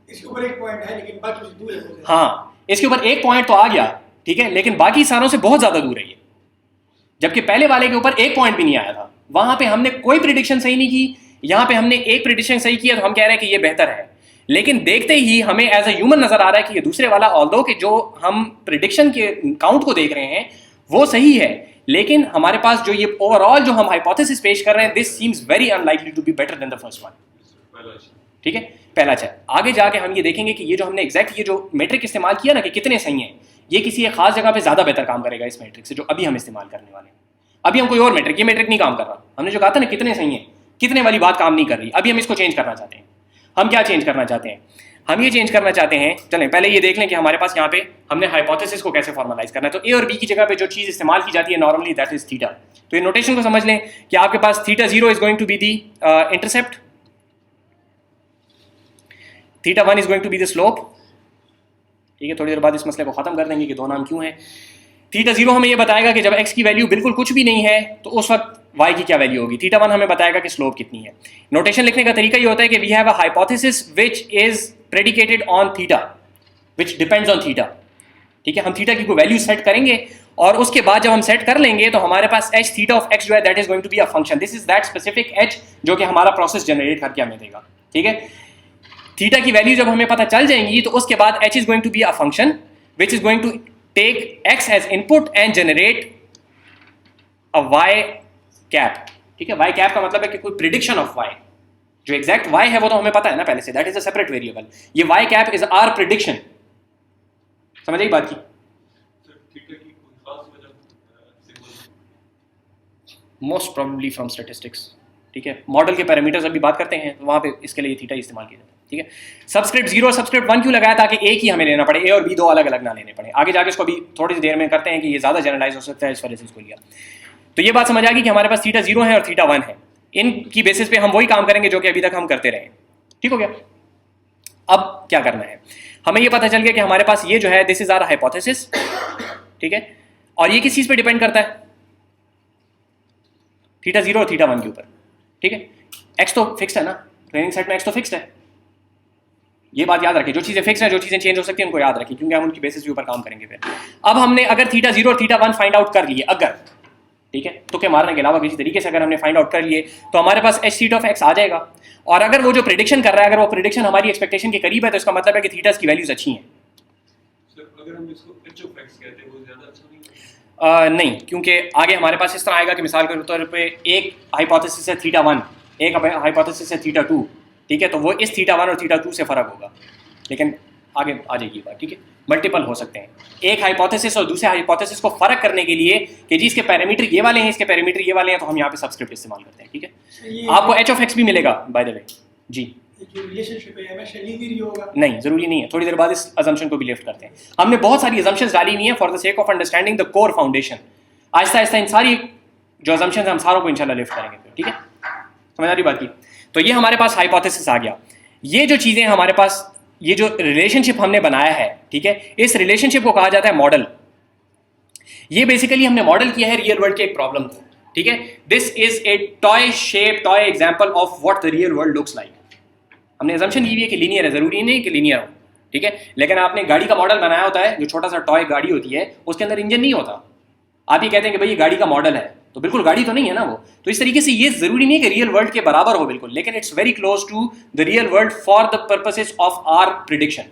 इसके ऊपर एक पॉइंट है लेकिन बाकी से दूर है बहुत ज़्यादा।
हाँ, इसके ऊपर एक पॉइंट तो आ गया, ठीक है, लेकिन बाकी सारों से बहुत ज्यादा दूर है ये। जबकि पहले वाले के ऊपर एक पॉइंट भी नहीं आया था, वहां पे हमने कोई प्रिडिक्शन सही नहीं की, यहां पे हमने एक प्रिडिक्शन सही किया तो हम कह रहे हैं कि ये बेहतर है। लेकिन देखते ही हमें एज अ ह्यूमन नजर आ रहा है कि ये दूसरे वाला, ऑल्दो कि जो हम प्रिडिक्शन के काउंट को देख रहे हैं वो सही है, लेकिन हमारे पास जो ये ओवरऑल जो हम हाइपोथेसिस पेश कर रहे हैं, this seems very unlikely to be better than the first one. ठीक है, पहला चेक। आगे जाके हम ये देखेंगे कि ये जो हमने एग्जैक्ट ये जो मैट्रिक इस्तेमाल किया ना कि कितने सही हैं, ये किसी एक खास जगह पे ज्यादा बेहतर काम करेगा इस मैट्रिक से जो अभी हम इस्तेमाल करने वाले हैं। अभी हम कोई और मैट्रिक, ये मैट्रिक नहीं काम कर रहा। हमने जो कहा था ना कितने सही हैं, कितने वाली बात काम नहीं कर रही। अभी हम इसको चेंज करना चाहते हैं। हम क्या चेंज करना चाहते हैं? हम ये चेंज करना चाहते हैं, चलें पहले ये देख लें कि हमारे पास यहाँ पे हमने हाइपोथेसिस को कैसे फॉर्मलाइज करना है। तो ए और बी की जगह पे जो चीज़ इस्तेमाल की जाती है नॉर्मली, दैट इज थीटा। तो ये नोटेशन को समझ लें कि आपके पास theta 0 is going to be the intercept, theta 1 is going to be the slope. ठीक है, थोड़ी देर बाद इस मसले को खत्म कर देंगे कि दो नाम क्यों है। थीटा 0 हमें ये बताएगा कि जब x की वैल्यू बिल्कुल कुछ भी नहीं है तो उस वक्त y की क्या वैल्यू होगी। थीटा 1 हमें बताएगा कि स्लोप कितनी है। नोटेशन लिखने का तरीका ये होता है कि we have a hypothesis which is predicated on theta, which depends on theta. ठीक है, हम थीटा की कोई वैल्यू सेट करेंगे और उसके बाद जब हम सेट कर लेंगे तो हमारे पास h थीटा ऑफ x जो है that is going to be a function. This is that specific h जो कि हमारा प्रोसेस जनरेट करके हमें देगा। ठीक है, थीटा की वैल्यू जब हमें पता चल जाएंगी तो उसके बाद h is going to be a function which is going to take x as input and generate a y cap। ठीक है, y cap का मतलब है कि कोई prediction of y, जो exact y है वो तो हमें पता है ना पहले से, that is a separate variable। ये y cap is our prediction। समझ आई बात की? Most probably from statistics। ठीक है, मॉडल के पैरामीटर्स अभी बात करते हैं, वहां पे इसके लिए थीटा इस्तेमाल किया जाता है। ठीक है, सबस्क्रिप्ट 0 और सबस्क्रिप्ट 1 क्यों लगाया? ताकि एक ही हमें लेना पड़े, ए और बी दो अलग अलग ना लेने पड़े। आगे जाके इसको भी थोड़ी सी देर में करते हैं कि ये ज़्यादा जनरलाइज हो सकता है, इस वजह से इसको लिया। तो ये बात समझ आ गई कि हमारे पास थीटा 0 है और थीटा 1 है। इनकी बेसिस पे हम वही काम करेंगे जो कि अभी तक हम करते रहे। ठीक हो गया? अब क्या करना है, हमें ये पता चल गया कि हमारे पास ये जो है दिस इज आवर हाइपोथेसिस। ठीक है, और ये किस चीज़ पर डिपेंड करता है? थीटा 0 और थीटा 1 के ऊपर। ठीक है, एक्स तो फिक्स्ड है ना, ट्रेनिंग सेट में एक्स तो फिक्स्ड है। ये बात याद रखें, जो चीज़ें फिक्स हैं, जो चीज़ें चेंज हो सकती हैं उनको याद रखें, क्योंकि हम उनकी बेसिस के ऊपर काम करेंगे फिर। अब हमने अगर थीटा 0 और थीटा 1 फाइंड आउट कर लिए, अगर, ठीक है, तो क्या मारने के अलावा किसी तरीके से अगर हमने फाइंड आउट कर लिए तो हमारे पास h थीटा ऑफ x आ जाएगा। और अगर वो जो प्रिडिक्शन कर रहा है, अगर वो प्रिडिक्शन हमारी एक्सपेक्टेशन के करीब है तो इसका मतलब है कि थीटास की वैल्यूज अच्छी हैं।
अगर हम इसको h of x कहते हैं वो ज़्यादा अच्छा नहीं है?
नहीं, क्योंकि आगे हमारे पास इस तरह आएगा कि मिसाल के तौर पे एक हाइपोथेसिस है थीटा 1, एक हाइपोथेसिस है थीटा 2। ठीक है, तो वो इस थीटा 1 और थीटा 2 से फ़र्क होगा, लेकिन आगे आ जाएगी बात। ठीक है, मल्टीपल हो सकते हैं एक हाइपोथेसिस और दूसरे हाइपोथेसिस को फ़र्क करने के लिए कि जी इसके पैरामीटर ये वाले हैं, इसके पैरामीटर ये वाले हैं, तो हम यहाँ पे सबस्क्रिप्ट इस्तेमाल करते हैं। ठीक है, आपको h ऑफ x भी मिलेगा बाय द वे। जी,
जो रिलेशनशिप है हमेशा लीनियर ही होगा?
नहीं, ज़रूरी नहीं है, थोड़ी देर बाद इस अजम्पशन को भी लिफ्ट करते हैं। हमने बहुत सारी अजम्पशंस डाली हुई हैं for the sake of understanding the core foundation. Aahista Aahista इन सारी जो अजम्पशंस हैं हम सारों को इंशाल्लाह लिफ्ट करेंगे। ठीक है, समझ आ रही बात की? तो ये हमारे पास हाइपोथेसिस आ गया। ये जो चीज़ें हमारे पास, ये जो रिलेशनशिप हमने बनाया है, ठीक है, इस रिलेशनशिप को कहा जाता है मॉडल। ये बेसिकली हमने मॉडल किया है रियल वर्ल्ड के एक प्रॉब्लम को। ठीक है, this is a toy shape, toy example of what the real world looks like. हमने अजम्पशन की है कि लीनियर है, जरूरी नहीं कि लीनियर हो। ठीक है, लेकिन आपने गाड़ी का मॉडल बनाया होता है, जो छोटा सा टॉय गाड़ी होती है उसके अंदर इंजन नहीं होता। आप ये कहते हैं कि भाई ये गाड़ी का मॉडल है, तो बिल्कुल गाड़ी तो नहीं है ना वो। तो इस तरीके से ये जरूरी नहीं कि रियल वर्ल्ड के बराबर हो बिल्कुल, लेकिन it's very close to the real world for the purposes of our prediction.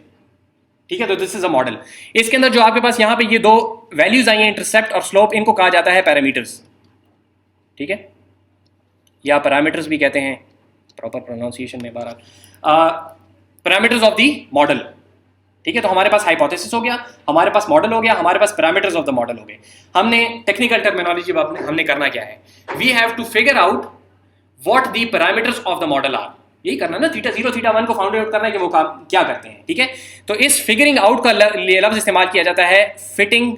ठीक है, तो दिस इज अ मॉडल। इसके अंदर जो आपके पास यहाँ पे ये दो वैल्यूज आई हैं, इंटरसेप्ट और स्लोप, इनको कहा जाता है पैरामीटर्स। ठीक है, या पैरामीटर्स भी कहते हैं, प्रॉपर प्रोनाउंसिएशन में बहरहाल पैरामीटर्स ऑफ द मॉडल। ठीक है, तो हमारे पास हाइपोथेसिस हो गया, हमारे पास मॉडल हो गया, हमारे पास पैरामीटर्स ऑफ द मॉडल हो गए। हमने टेक्निकल टर्मिनोलॉजी में हमने करना क्या है, we have to figure out what the parameters of the model are. यही करना ना, थीटा 0 थीटा 1 को फाउंड आउट करना है कि वो काम क्या करते हैं। ठीक है, तो इस फिगरिंग आउट का लफ्ज इस्तेमाल किया जाता है फिटिंग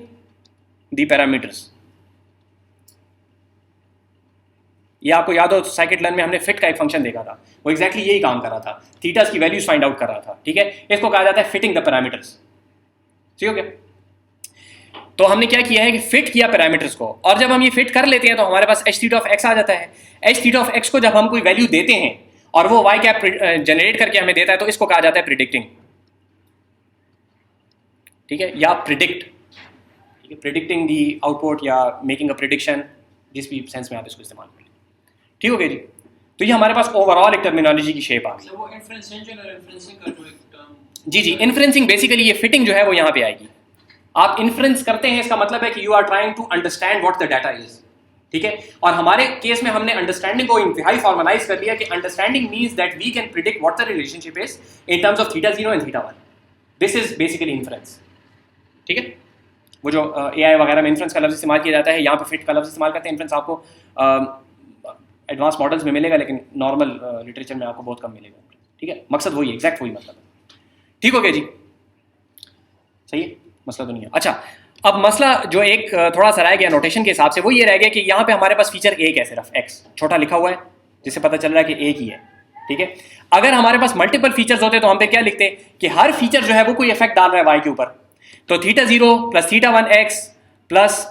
द पैरामीटर्स। ये आपको याद हो साइकिट लर्न में हमने फिट का एक फंक्शन देखा था, वो एग्जैक्टली यही काम कर रहा था, थीटास की वैल्यूज फाइंड आउट कर रहा था। ठीक है, इसको कहा जाता है फिटिंग द पैरामीटर्स। ठीक हो गया? तो हमने क्या किया है कि फिट किया पैरामीटर्स को, और जब हम ये फिट कर लेते हैं तो हमारे पास h थीटा ऑफ x आ जाता है। h थीटा ऑफ x को जब हम कोई वैल्यू देते हैं और वो वाई कैप जनरेट करके हमें देता है, तो इसको कहा जाता है प्रिडिक्टिंग, ठीक है, या प्रिडिक्ट, ठीक है, प्रिडिक्टिंग दी आउटपुट या मेकिंग अ प्रिडिक्शन, जिस भी सेंस में आप इसको इस्तेमाल करें। ठीक हो गया जी। तो ये हमारे पास ओवरऑल एक टर्मिनोलॉजी की शेप आ गई।
वो इन्फ्रेंसिंग और इन्फ्रेंसिंग का जो एक टर्म,
जी जी, इन्फ्रेंसिंग बेसिकली ये फिटिंग जो है वो यहाँ पे आएगी। आप इन्फ्रेंस करते हैं, इसका मतलब है कि you are trying to understand what the data is, ठीक है। और हमारे केस में हमने अंडरस्टैंडिंग को इंतहाई फॉर्मलाइज कर लिया कि understanding means that we can predict what the relationship is in terms of theta 0 and theta 1। This is basically inference, ठीक है। वो जो एआई वगैरह में इन्फ्रेंस का लफ्ज़ इस्तेमाल किया जाता है, यहाँ पे फिट का लफ्ज़ इस्तेमाल करते हैं। इन्फ्रेंस आपको एडवांस मॉडल्स में मिलेगा, लेकिन नॉर्मल लिटरेचर में आपको बहुत कम मिलेगा, ठीक है। मकसद वही है, एग्जैक्ट वही मतलब है। ठीक हो गया जी, सही है, मसला तो नहीं है। अच्छा, अब मसला जो एक थोड़ा सा रह गया नोटेशन के हिसाब से, वो ये रह गया कि यहाँ पे हमारे पास फीचर एक है, सिर्फ एक्स छोटा लिखा हुआ है, जिससे पता चल रहा है कि एक ही है, ठीक है। अगर हमारे पास मल्टीपल फीचर्स होते तो हम पे क्या लिखते कि हर फीचर जो है वो कोई इफेक्ट डाल रहा है वाई के ऊपर। तो theta 0 plus theta 1 x plus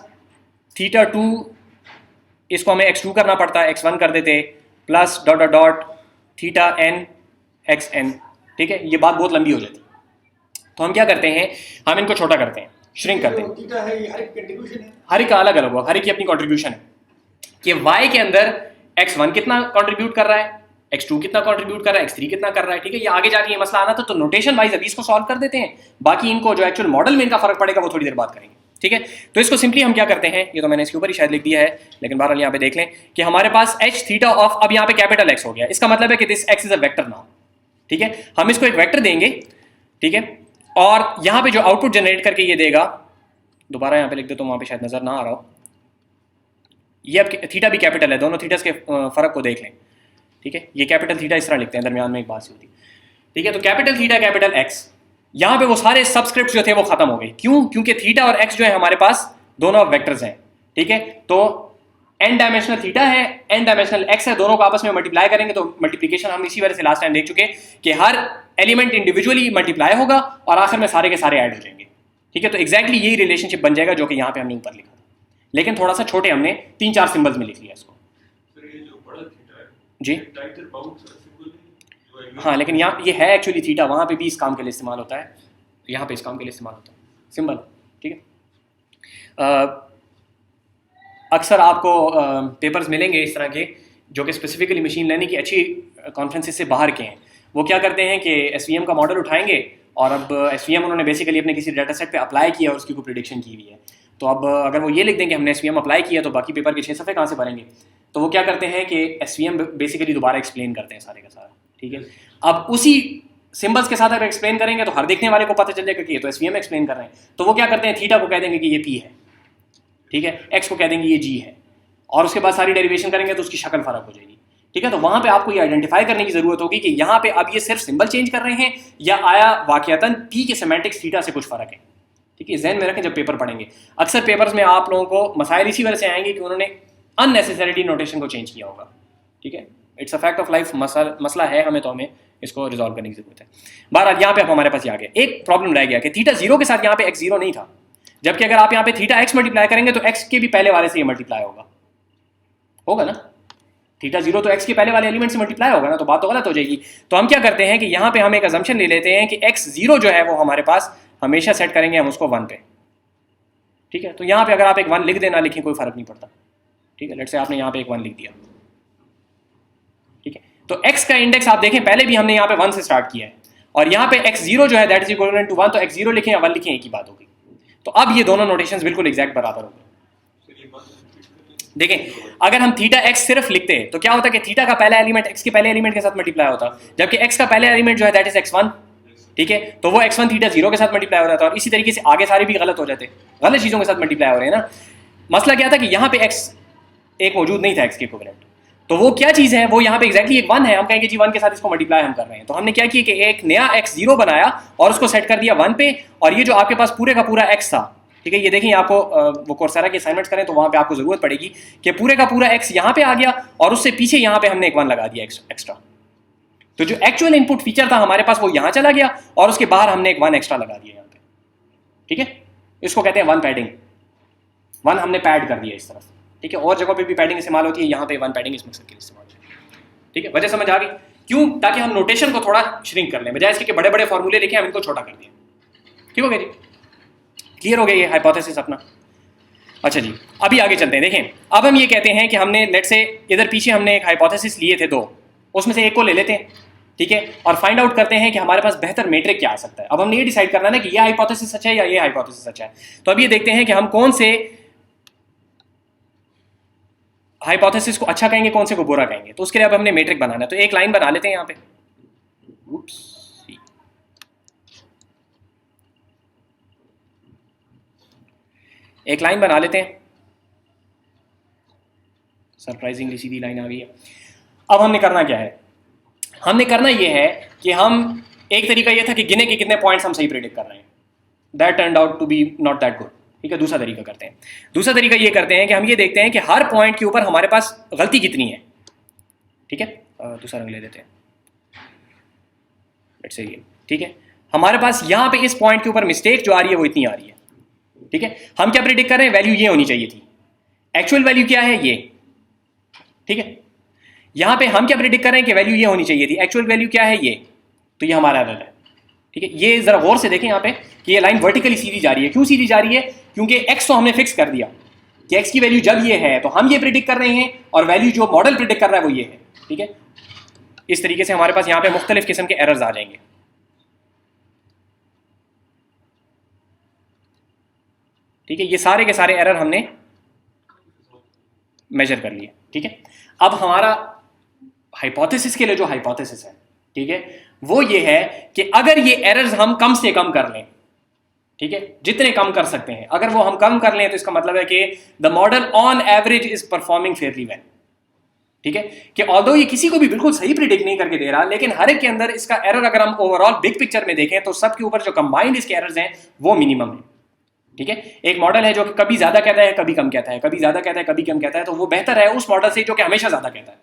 theta 2, इसको हमें x2 करना पड़ता है, x1 कर देते, plus dot dot dot theta n x n, ठीक है। ये बात बहुत लंबी हो जाती है, तो हम क्या करते हैं, हम इनको छोटा करते हैं, श्रिंक करते हैं।
थीटा है, ये हर एक कंट्रीब्यूशन है,
हर एक का अलग अलग होगा, हर एक की अपनी कंट्रीब्यूशन है कि y के अंदर x1 कितना कंट्रीब्यूट कर रहा है, x2 कितना कंट्रीब्यूट कर रहा है, x3 कितना कर रहा है, ठीक है। ये आगे जाके ये मसला आना था, तो नोटेशन वाइज अभी इसको सॉल्व कर देते हैं, बाकी इनको जो एक्चुअल मॉडल में इनका फर्क पड़ेगा वो थोड़ी देर बाद करेंगे, ठीक है। तो इसको सिंपली हम क्या करते हैं, ये तो मैंने इसके ऊपर ही शायद लिख दिया है, लेकिन बहरहाल यहाँ पे देख लें कि हमारे पास h थीटा ऑफ, अब यहाँ पे कैपिटल x हो गया, इसका मतलब है कि this x is a vector now, ठीक है। हम इसको एक वेक्टर देंगे, ठीक है, और यहाँ पे जो आउटपुट जनरेट करके ये देगा, दोबारा यहाँ पे लिख दे तो वहाँ पे शायद नजर ना आ रहा हो, ये अब थीटा भी कैपिटल है, दोनों थीटास के फर्क को देख लें, ठीक है। ये कैपिटल थीटा इस तरह लिखते हैं, दरमियान में एक बात सी होती है, ठीक है। तो कैपिटल थीटा कैपिटल एक्स, यहाँ पे वो सारे सबस्क्रिप्ट जो थे वो खत्म हो गए, क्यों? क्योंकि थीटा और एक्स जो है हमारे पास दोनों वेक्टर्स हैं, ठीक है। तो n डायमेंशनल थीटा है, n डायमेंशनल एक्स है, दोनों को आपस में मल्टीप्लाई करेंगे तो मल्टीप्लिकेशन हम इसी वजह से लास्ट टाइम देख चुके कि हर एलिमेंट इंडिविजुअली मल्टीप्लाई होगा और आखिर में सारे के सारे ऐड हो जाएंगे, ठीक है। तो एक्जैक्टली यही रिलेशनशिप बन जाएगा जो कि यहाँ पे हमने ऊपर लिखा था, लेकिन थोड़ा सा छोटे हमने 3-4 सिंबल्स में लिख लिया इसको।
सर ये जो बड़ा थीटा है
जी
टाइटल बाउंड सिंबल है,
हाँ, लेकिन यहाँ ये है एक्चुअली थीटा, वहाँ पे भी इस काम के लिए इस्तेमाल होता है, यहाँ पे इस काम के लिए इस्तेमाल होता है सिंबल, ठीक है। अक्सर आपको पेपर्स मिलेंगे इस तरह के जो कि स्पेसिफिकली मशीन लर्निंग की अच्छी कॉन्फ्रेंसेस से बाहर के हैं। वो क्या करते हैं कि एसवीएम का मॉडल उठाएंगे और अब एसवीएम उन्होंने बेसिकली अपने किसी डाटा सेट पे अप्लाई किया और उसकी कोई प्रेडिक्शन की हुई है, तो अब अगर वो ये लिख दें कि हमने एसवीएम अप्लाई किया तो बाकी पेपर के 6 सफ़े कहाँ से भरेंगे। तो वो क्या करते हैं कि एसवीएम बेसिकली दोबारा एक्सप्लेन करते हैं सारे का सारा, ठीक है। अब उसी सिंबल्स के साथ अगर एक्सप्लेन करेंगे तो हर देखने वाले को पता चल जाएगा कि ये तो एसवीएम एक्सप्लेन कर रहे हैं। तो वो क्या करते हैं, थीटा को कह देंगे कि ये पी है, ठीक है, एक्स को कह देंगे ये जी है, और उसके बाद सारी डेरिवेशन करेंगे तो उसकी शक्ल फर्क हो जाएगी, ठीक है। तो वहां पे आपको ये आइडेंटिफाई करने की जरूरत होगी कि यहाँ पे अब ये सिर्फ सिंबल चेंज कर रहे हैं या आया वाकयातन पी के सेमेंटिक्स थीटा से कुछ फर्क है, ठीक है। ज़हन में रखें जब पेपर पढ़ेंगे। अक्सर पेपर्स में आप लोगों को मसाइल इसी वजह से आएंगे कि उन्होंने अननेसेसरीली नोटेशन को चेंज किया होगा, ठीक है। It's a fact of life, मसला है हमें, तो हमें इसको रिजॉल्व करने की जरूरत है। बहरहाल यहाँ पे अब हमारे पास ये आ गया एक प्रॉब्लम रह गया कि थीटा 0 के साथ यहाँ पे x 0 नहीं था, जबकि अगर आप यहाँ पे थीटा x मल्टीप्लाई करेंगे तो x के भी पहले वाले से ये मल्टीप्लाई होगा ना। थीटा 0 तो x के पहले वाले एलिमेंट से मल्टीप्लाई होगा ना, तो बात तो गलत हो जाएगी। तो हम क्या करते हैं कि यहाँ पे हम एक अजम्पशन ले लेते हैं कि x 0 जो है वो हमारे पास हमेशा सेट करेंगे हम उसको 1 पे, ठीक है। तो यहाँ पे अगर आप एक 1 लिख देना लिखें कोई फर्क नहीं पड़ता, ठीक है। लेट्स से आपने यहाँ पे एक 1 लिख दिया, ठीक है। तो x का इंडेक्स आप देखें पहले भी हमने यहाँ पे 1 से स्टार्ट किया है, और यहाँ पे x 0 जो है दैट इज इक्विवेलेंट टू 1, तो x 0 लिखें या 1 लिखें एक ही बात होगी। तो अब ये दोनों नोटेशंस बिल्कुल एग्जैक्ट बराबर होंगे। देखें अगर हम थीटा x सिर्फ लिखते तो क्या होता कि थीटा का पहला एलिमेंट x के पहले एलिमेंट के साथ मल्टीप्लाई होता, जबकि x का पहला एलिमेंट जो है दैट इज x1, ठीक है। तो वो x1 थीटा 0 के साथ मल्टीप्लाई हो रहा था, और इसी तरीके से आगे सारे भी गलत हो जाते, गलत चीज़ों के साथ मल्टीप्लाई हो रहे हैं ना। मसला क्या था कि यहाँ पे x एक मौजूद नहीं था x के इक्विवेलेंट, तो वो क्या चीज़ है, वो यहाँ पे एक्जैक्टली एक 1 है। हम कहेंगे जी 1 के साथ इसको मल्टीप्लाई हम कर रहे हैं, तो हमने क्या किया कि एक नया x 0 बनाया और उसको सेट कर दिया 1 पे, और ये जो आपके पास पूरे का पूरा x था, ठीक है। ये देखें आपको वो कोर्सेरा की असाइनमेंट्स करें तो वहाँ पे आपको जरूरत पड़ेगी कि पूरे का पूरा x यहाँ पे आ गया और उससे पीछे यहाँ पे हमने एक 1 लगा दिया एक्स्ट्रा। तो जो एक्चुअल इनपुट फीचर था हमारे पास वो यहाँ चला गया और उसके बाहर हमने एक 1 एक्स्ट्रा लगा दिया यहाँ पे, ठीक है। इसको कहते हैं 1 पैडिंग, 1 हमने पैड कर दिया इस तरफ, ठीक है। और जगहों पे भी पैडिंग इस्तेमाल होती है, यहाँ पे 1 पैडिंग इस मकसद के लिए इस्तेमाल होती है, ठीक है। वजह समझ आ गई। क्यों? ताकि हम नोटेशन को थोड़ा श्रिंक कर लें, बजाय इसके कि बड़े बड़े फॉर्मूले लेके हम इनको छोटा कर दें। ठीक हो गया जी? क्लियर हो गया ये हाइपोथेसिस अपना? अच्छा जी, अभी आगे चलते हैं। देखें, अब हम ये कहते हैं कि हमने लेट से इधर पीछे हमने एक हाइपोथेसिस लिए थे 2, उसमें से एक को ले लेते हैं, ठीक है, और फाइंड आउट करते हैं कि हमारे पास बेहतर मेट्रिक क्या आ सकता है। अब हमने ये डिसाइड करना है ना कि ये हाइपोथेसिस सच है या ये हाइपोथेसिस सच है। तो अब ये देखते हैं कि हम कौन से हाइपोथेसिस को अच्छा कहेंगे, कौन से को बुरा कहेंगे। तो उसके लिए अब हमने मेट्रिक बनाना है। तो एक लाइन बना लेते हैं यहाँ पे, एक लाइन बना लेते हैं। सरप्राइजिंगली सीधी लाइन आ गई है। अब हमने करना क्या है? हमने करना यह है कि हम, एक तरीका यह था कि गिने के कितने पॉइंट्स हम सही प्रेडिक्ट कर रहे हैं, that turned out to be not that good. ठीक है, दूसरा तरीका करते हैं। दूसरा तरीका ये करते हैं कि हम ये देखते हैं कि हर पॉइंट के ऊपर हमारे पास गलती कितनी है। ठीक है, दूसरा रंग ले देते हैं, लेट्स से ये। ठीक है, हमारे पास यहाँ पे इस पॉइंट के ऊपर मिस्टेक जो आ रही है वो इतनी आ रही है। ठीक है, हम क्या प्रेडिक्ट कर रहे हैं? वैल्यू ये होनी चाहिए थी, एक्चुअल वैल्यू क्या है? ये। ठीक है, यहां पे हम क्या प्रेडिक्ट कर रहे हैं कि वैल्यू ये होनी चाहिए थी, एक्चुअल वैल्यू क्या है? ये। तो ये हमारा एरर है। ठीक है, ये जरा गौर से देखें यहाँ पे कि ये लाइन वर्टिकली सीधी जा रही है। क्यों सीधी जा रही है? क्योंकि एक्स तो हमने फिक्स कर दिया कि एक्स की वैल्यू जब ये है तो हम ये प्रेडिक्ट कर रहे हैं, और वैल्यू जो मॉडल प्रेडिक्ट कर रहा है वो ये है। ठीक है, इस तरीके से हमारे पास यहाँ पे मुख्तलिफ किस्म के एरर्स आ जाएंगे। ठीक है, ये सारे के सारे एरर हमने मेजर कर लिए। ठीक है, अब हमारा हाइपोथेसिस के लिए जो हाइपोथेसिस है, ठीक है, वो ये है कि अगर ये एरर्स हम कम से कम कर लें, ठीक है, जितने कम कर सकते हैं, अगर वो हम कम कर लें तो इसका मतलब है कि the model on average is performing fairly well. ठीक है, कि ऑल्दो ये किसी को भी बिल्कुल सही प्रिडिक्ट नहीं करके दे रहा, लेकिन हर एक के अंदर इसका एरर अगर हम ओवरऑल बिग पिक्चर में देखें तो सबके ऊपर जो कंबाइंड इसके एरर्स हैं वो मिनिमम है। ठीक है, एक मॉडल है जो कि कभी ज्यादा कहता है, कभी कम कहता है, कभी ज्यादा कहता है, कभी कम कहता है, तो वो बेहतर है उस मॉडल से जो कि हमेशा ज्यादा कहता है।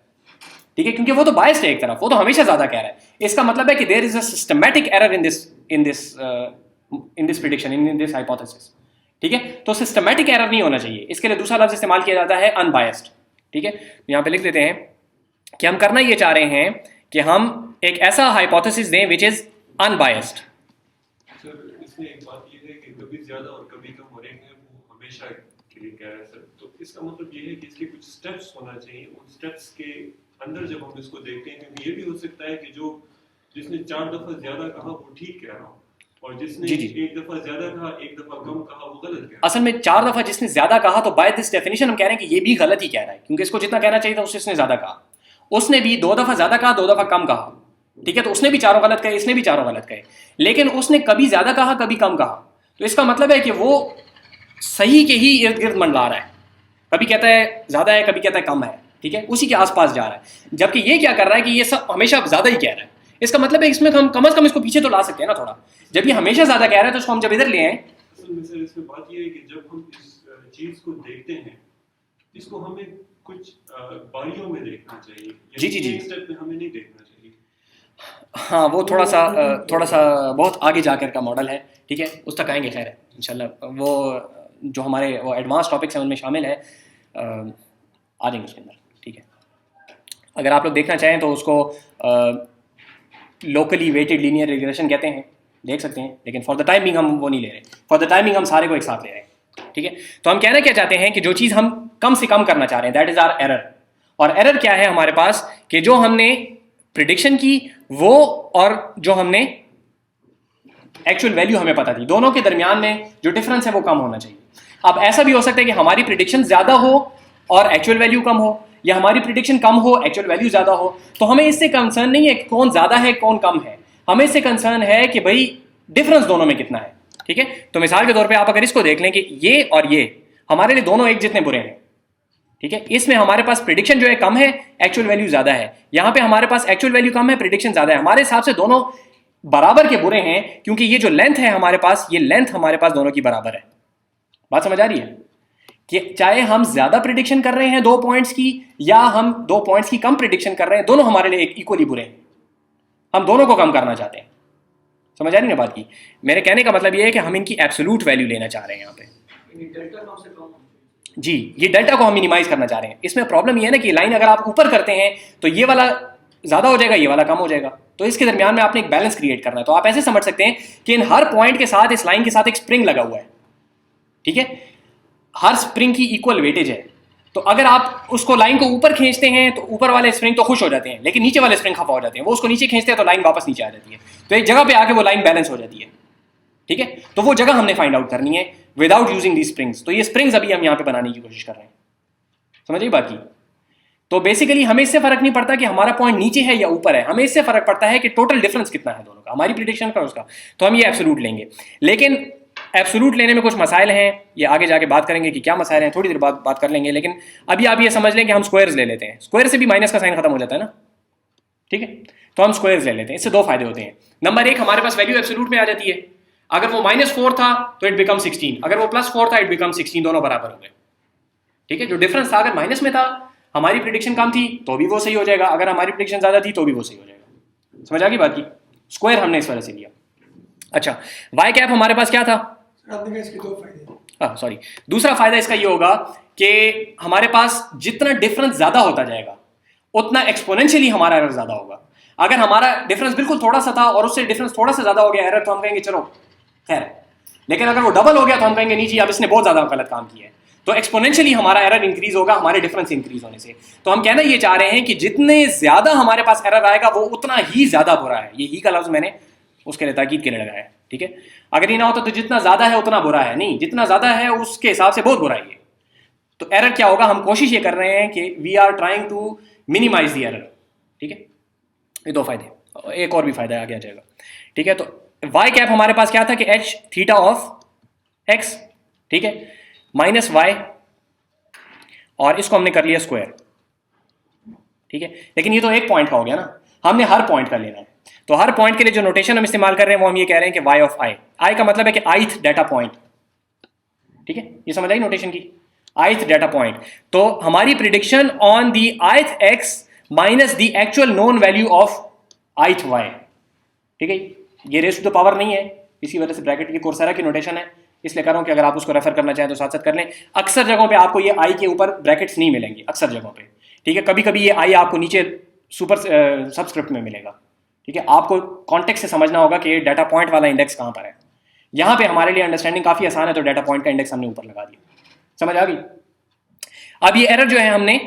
ठीक है, क्योंकि वो तो बायस्ड है एक तरफ, वो तो हमेशा ज्यादा कह रहा है। इसका मतलब है कि there is a systematic error in this prediction, in this hypothesis. ठीक है, तो सिस्टमैटिक एरर नहीं होना चाहिए। इसके लिए दूसरा लफ्ज इस्तेमाल किया जाता है अनबायस्ड। ठीक है, यहाँ पे लिख देते हैं कि हम करना ये चाह रहे हैं कि हम एक ऐसा हाइपोथेसिस दें विच इज अनबायस्ड।
सर इसमें एक बात ये है कि कभी ज्यादा और कभी कम हो रहे हैं, वो हमेशा के लिए कह रहा है सर। तो इसका मतलब ये है कि इसके कुछ स्टेप्स होना चाहिए। उन स्टेप्स के अंदर जब हम इसको देखते हैं, क्योंकि ये भी हो सकता है कि जो जिसने 4 दफा ज्यादा कहा वो ठीक कह रहा हो, और जिसने एक दफा ज्यादा कहा, एक दफा कम कहा, वो गलत कह रहा है।
असल में 4 दफा जिसने ज्यादा कहा तो बाय दिस डेफिनेशन हम कह रहे हैं कि ये भी गलत ही कह रहा है, क्योंकि इसको जितना कहना चाहिए था उससे इसने ज्यादा कहा। उसने भी 2 दफा ज्यादा कहा, 2 दफा कम कहा। ठीक है, तो उसने भी 4 गलत कहे, इसने भी 4 गलत कहे, लेकिन उसने कभी ज्यादा कहा, कभी कम कहा। तो इसका मतलब है कि वो सही के ही इर्द गिर्द मंडला रहा है। कभी कहता है ज्यादा है, कभी कहता है कम है। ठीक है, उसी के आसपास जा रहा है। जबकि ये क्या कर रहा है कि ये सब हमेशा ज्यादा ही कह रहा है। इसका मतलब है इसमें हम कम से कम इसको पीछे तो ला सकते हैं ना थोड़ा। जब ये हमेशा ज्यादा कह रहा है तो उसको हम जब इधर ले आए।
असल में सर इसमें बात ये है कि जब हम इस चीज को देखते हैं, इसको हमें कुछ बारियों में देखना चाहिए।
जी जी जी,
एक स्टेप में हमें नहीं देखना चाहिए।
हाँ, वो थोड़ा सा बहुत आगे जाकर का मॉडल है। ठीक है, उस तक आएंगे खैर इंशाल्लाह। वो जो हमारे वो एडवांस टॉपिक्स हैं उनमें शामिल है, आ जाएंगे उसके अंदर। ठीक है, अगर आप लोग देखना चाहें तो उसको लोकली वेटेड लीनियर रिग्रेशन कहते हैं, देख सकते हैं, लेकिन फॉर द टाइमिंग हम वो नहीं ले रहे। फॉर द टाइमिंग हम सारे को एक साथ ले रहे हैं। ठीक है, तो हम कहना क्या चाहते हैं कि जो चीज़ हम कम से कम करना चाह रहे हैं, दैट इज आवर एरर। और एरर क्या है हमारे पास कि जो हमने प्रिडिक्शन की वो और जो हमने एक्चुअल वैल्यू हमें पता थी, दोनों के दरमियान में जो डिफरेंस है वो कम होना चाहिए। अब ऐसा भी हो सकता है कि हमारी प्रिडिक्शन ज्यादा हो और एक्चुअल वैल्यू कम हो, या हमारी प्रिडिक्शन कम हो, एक्चुअल वैल्यू ज्यादा हो। तो हमें इससे कंसर्न नहीं है कौन ज्यादा है कौन कम है, हमें इससे कंसर्न है कि भाई डिफरेंस दोनों में कितना है। ठीक है, तो मिसाल के तौर पे आप अगर इसको देख लें कि ये और ये हमारे लिए दोनों एक जितने बुरे हैं। ठीक है, इसमें हमारे पास प्रिडिक्शन जो है कम है, एक्चुअल वैल्यू ज्यादा है। यहां पे हमारे पास एक्चुअल वैल्यू कम है, प्रिडिक्शन ज्यादा है। हमारे हिसाब से दोनों बराबर के बुरे हैं, क्योंकि ये जो लेंथ है हमारे पास, ये लेंथ हमारे पास दोनों की बराबर है। बात समझ आ रही है कि चाहे हम ज्यादा प्रिडिक्शन कर रहे हैं 2 पॉइंट्स की, या हम 2 पॉइंट्स की कम प्रिडिक्शन कर रहे हैं, दोनों हमारे लिए इक्वली बुरे हैं। हम दोनों को कम करना चाहते हैं। समझ आ रही ना बात की? मेरे कहने का मतलब ये है कि हम इनकी एब्सोल्यूट वैल्यू लेना चाह रहे हैं यहाँ पे। जी, ये डेल्टा को हम मिनिमाइज करना चाह रहे हैं। इसमें प्रॉब्लम ये है ना कि लाइन अगर आप ऊपर करते हैं तो ये वाला ज़्यादा हो जाएगा, ये वाला कम हो जाएगा। तो इसके दरमियान में आपने एक बैलेंस क्रिएट करना है। तो आप ऐसे समझ सकते हैं कि इन हर पॉइंट के साथ, इस लाइन के साथ एक स्प्रिंग लगा हुआ है, ठीक है। हर स्प्रिंग की इक्वल वेटेज है। तो अगर आप उसको लाइन को ऊपर खींचते हैं तो ऊपर वाले स्प्रिंग तो खुश हो जाते हैं, लेकिन नीचे वाले स्प्रिंग खफा हो जाते हैं। वो उसको नीचे खींचते हैं तो लाइन वापस नीचे आ जाती है। तो एक जगह पे आके वो लाइन बैलेंस हो जाती है, ठीक है। तो वो जगह हमने फाइंड आउट करनी है विदाउट यूजिंग दी स्प्रिंग्स। तो ये स्प्रिंग्स अभी हम यहाँ पे बनाने की कोशिश कर रहे हैं, समझिए बात की। तो बेसिकली हमें इससे फर्क नहीं पड़ता कि हमारा पॉइंट नीचे है या ऊपर है, हमें इससे फर्क पड़ता है कि टोटल डिफरेंस कितना है दोनों का, हमारी प्रिडिक्शन का उसका। तो हम ये एब्सोल्यूट लेंगे, लेकिन एब्सोल्यूट लेने में कुछ मसाइल हैं, ये आगे जाके बात करेंगे कि क्या मसाइल हैं, थोड़ी देर बाद बात कर लेंगे। लेकिन अभी आप ये समझ लें कि हम स्क्वायर्स ले लेते हैं, स्क्वायर से भी माइनस का साइन खत्म हो जाता है ना, ठीक है। तो हम स्क्वायर्स ले लेते हैं, इससे दो फायदे होते हैं। नंबर एक, हमारे पास वैल्यू एब्सोल्यूट में आ जाती है। अगर वो -4 था तो इट बिकम 16, अगर वो +4 था इट बिकम 16, दोनों बराबर हो गए, ठीक है। जो डिफरेंस था, अगर माइनस में था, हमारी प्रिडिक्शन कम थी तो भी वो सही हो जाएगा, अगर हमारी प्रिडिक्शन ज्यादा थी तो भी वो सही हो जाएगा। समझ आ गई बात की? स्क्वायर हमने इस वजह से लिया। अच्छा, वाई कैप हमारे पास क्या था?
आपने इसके दो फायदे।
सॉरी, दूसरा फायदा इसका ये होगा कि हमारे पास जितना डिफरेंस ज्यादा होता जाएगा उतना एक्सपोनेंशियली हमारा एरर ज्यादा होगा। अगर हमारा डिफरेंस बिल्कुल थोड़ा सा था और उससे डिफरेंस थोड़ा सा ज्यादा हो गया एरर, तो हम कहेंगे चलो खैर, लेकिन अगर वो डबल हो गया तो हम कहेंगे नहीं जी अब इसने बहुत ज्यादा गलत काम किया है। तो एक्सपोनेंशियली हमारा एरर इंक्रीज होगा हमारे डिफरेंस इंक्रीज होने से। तो हम कहना ये चाह रहे हैं कि जितने ज्यादा हमारे पास एरर आएगा वो उतना ही ज्यादा बुरा है। ये ही का लफ्ज मैंने उसके लिए ताकीद के लिए लगाया है, ठीक है। अगर ये ना होता तो जितना ज्यादा है उतना बुरा है, नहीं, जितना ज्यादा है उसके हिसाब से बहुत बुरा है ये। तो एरर क्या होगा, हम कोशिश ये कर रहे हैं कि we are trying to minimize the error, ठीक है। ये दो फायदे, एक और भी फायदा आगे आ जाएगा, ठीक है। तो वाई कैप हमारे पास क्या था कि एच थीटा ऑफ एक्स, ठीक है, माइनस वाई, और इसको हमने कर लिया स्क्वायर, ठीक है। लेकिन ये तो एक पॉइंट का हो गया ना, हमने हर पॉइंट का लेना है। तो हर पॉइंट के लिए जो नोटेशन हम इस्तेमाल कर रहे हैं वो हम ये कह रहे हैं कि वाई ऑफ आई, आई का मतलब है कि आइथ डाटा पॉइंट, ठीक है। ये समझ आई नोटेशन की, आइथ डाटा पॉइंट। तो हमारी prediction on the ith x minus the actual known value of ith y, ठीक है। ये रेस टू द पावर नहीं है, इसी वजह से ब्रैकेट की कोर्सेरा की नोटेशन है, इसलिए कर रहा हूं कि अगर आप उसको रेफर करना चाहें तो साथ साथ कर लें। अक्सर जगहों पे आपको ये आई के ऊपर ब्रैकेट्स नहीं मिलेंगी, अक्सर जगहों पे, ठीक है। कभी कभी ये आई आपको नीचे सुपर सबस्क्रिप्ट में मिलेगा, ठीक है। आपको कॉन्टेक्स्ट से समझना होगा कि डाटा पॉइंट वाला इंडेक्स कहां पर है। यहां पे हमारे लिए अंडरस्टैंडिंग काफी आसान है, तो डाटा पॉइंट का इंडेक्स हमने ऊपर लगा दिया, समझ आ गई। अब ये एरर जो है हमने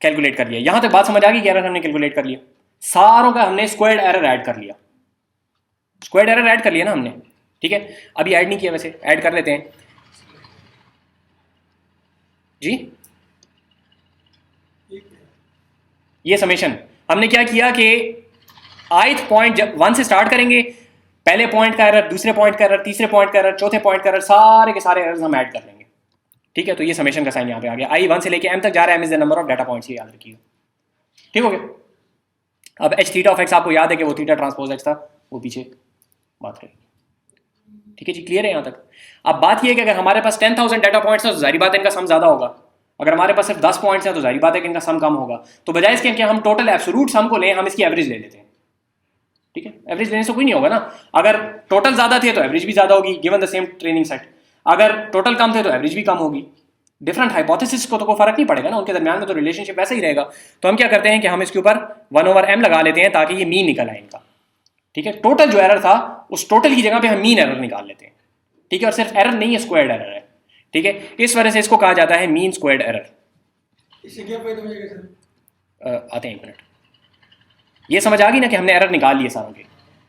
कैलकुलेट कर लिया, यहां तक बात समझ आ गई कि एरर हमने कैलकुलेट कर लिया, सारों का हमने स्क्वायर्ड एरर ऐड कर लिया, स्क्वायर्ड एरर ऐड कर लिया ना हमने, ठीक है। अभी ऐड नहीं किया, वैसे ऐड कर लेते हैं जी। ये समेशन हमने क्या किया कि आइथ पॉइंट जब 1 से स्टार्ट करेंगे, पहले पॉइंट का एरर, दूसरे पॉइंट का एरर, तीसरे पॉइंट का एरर, चौथे पॉइंट का एरर, सारे के सारे एरर्स हम ऐड कर लेंगे, ठीक है। तो ये समेशन का साइन यहाँ पे आ गया, आई 1 से लेके m तक जा रहा है, m is the number of data points, ये याद रखिए, ठीक हो गया। अब एच थीटा ऑफ एक्स आपको याद है कि वो थीटा ट्रांसपोज एक्स था, वो पीछे बात करेंगे, ठीक है जी, क्लियर है यहाँ तक। अब बात ये है कि अगर हमारे पास 10,000 डाटा पॉइंट्स है तो जाहिर बात है इनका सम ज्यादा होगा, अगर हमारे पास सिर्फ 10 पॉइंट्स हैं तो जाहिर बात है कि इनका सम कम होगा। तो बजाय इसके कि हम टोटल एब्सोल्यूट सम को लें, हम इसकी एवरेज ले लेते हैं, ठीक है। एवरेज लेने से कोई नहीं होगा ना, अगर टोटल ज्यादा थे तो एवरेज भी ज्यादा होगी given the same training set, अगर टोटल कम थे तो एवरेज भी कम होगी। डिफरेंट हाइपोथेसिस को तो कोई फर्क नहीं पड़ेगा ना, उनके दरमियान में तो रिलेशनशिप वैसा ही रहेगा। तो हम क्या करते हैं कि हम इसके ऊपर 1/m लगा लेते हैं ताकि ये मीन निकल आए इनका, ठीक है। टोटल जो एरर था उस टोटल की जगह पे हम मीन एरर निकाल लेते हैं, ठीक है। और सिर्फ एरर नहीं है, स्क्वायर्ड एरर है, ठीक है। इस वजह से इसको कहा जाता है मीन स्क्वायर्ड एरर।
इससे क्या फायदा हो जाएगा सर?
आते हैं एक मिनट, ये समझ आ गई ना कि हमने एरर निकाल लिए सारों के,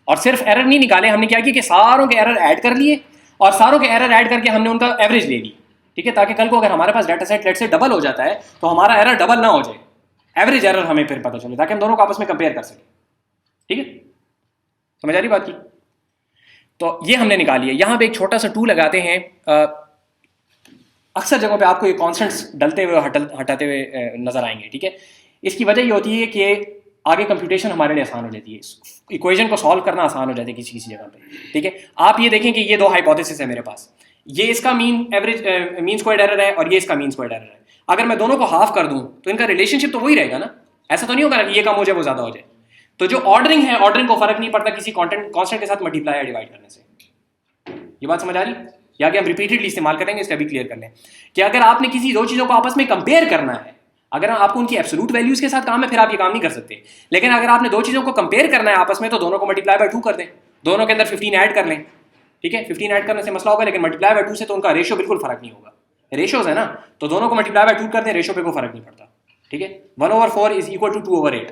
और सिर्फ एरर नहीं निकाले, हमने क्या किया कि सारों के एरर ऐड कर लिए, और सारों के एरर ऐड करके हमने उनका एवरेज ले ली, ठीक है। ताकि कल को अगर हमारे पास डाटा सेट लेट से डबल हो जाता है तो हमारा एरर डबल ना हो जाए, एवरेज एरर हमें फिर पता चले, ताकि हम दोनों को आपस में कंपेयर कर सकें, ठीक है। समझ आ रही बात की? तो ये हमने निकाल लिया। यहां पे एक छोटा सा टू लगाते हैं, अक्सर जगहों पे आपको ये कॉन्स्टेंट्स डलते हुए हटाते हुए नजर आएंगे, ठीक है। इसकी वजह ये होती है कि आगे कंप्यूटेशन हमारे लिए आसान हो जाती है, इक्वेशन को सॉल्व करना आसान हो जाता है किसी किसी जगह पे, ठीक है। आप ये देखें कि ये दो हाइपोथेसिस है मेरे पास, ये इसका mean average mean squared error है और ये इसका मीन स्क्वायर्ड एरर है। अगर मैं दोनों को हाफ कर दूं तो इनका रिलेशनशिप तो वही रहेगा ना, ऐसा तो नहीं होगा ना कि ये कम हो जाए वो ज्यादा हो जाए। तो जो ऑर्डरिंग है, ऑर्डरिंग को फर्क नहीं पड़ता किसी कांस्टेंट के साथ मल्टीप्लाई या डिवाइड करने से। ये बात समझ आ रही? या कि हम रिपीटेडली इस्तेमाल करेंगे, इसका भी क्लियर कर लें कि अगर आपने किसी दो चीजों को आपस में कंपेयर करना है, अगर आपको उनकी एब्सोल्यूट वैल्यूज के साथ काम है फिर आप ये काम नहीं कर सकते। लेकिन अगर आपने दो चीज़ों को कंपेयर करना है आपस में तो दोनों को मल्टीप्लाई बाय 2 कर दें, दोनों के अंदर 15 ऐड कर लें, ठीक है। 15 ऐड करने से मसला होगा, लेकिन मल्टीप्लाई बाय 2 से तो उनका रेशियो बिल्कुल फर्क नहीं होगा। रेशियोज है ना, तो दोनों को मल्टीप्लाई बाय 2 कर दें, रेशियो पे कोई फर्क नहीं पड़ता, ठीक है। 1/4 इज इक्वल टू 2/8।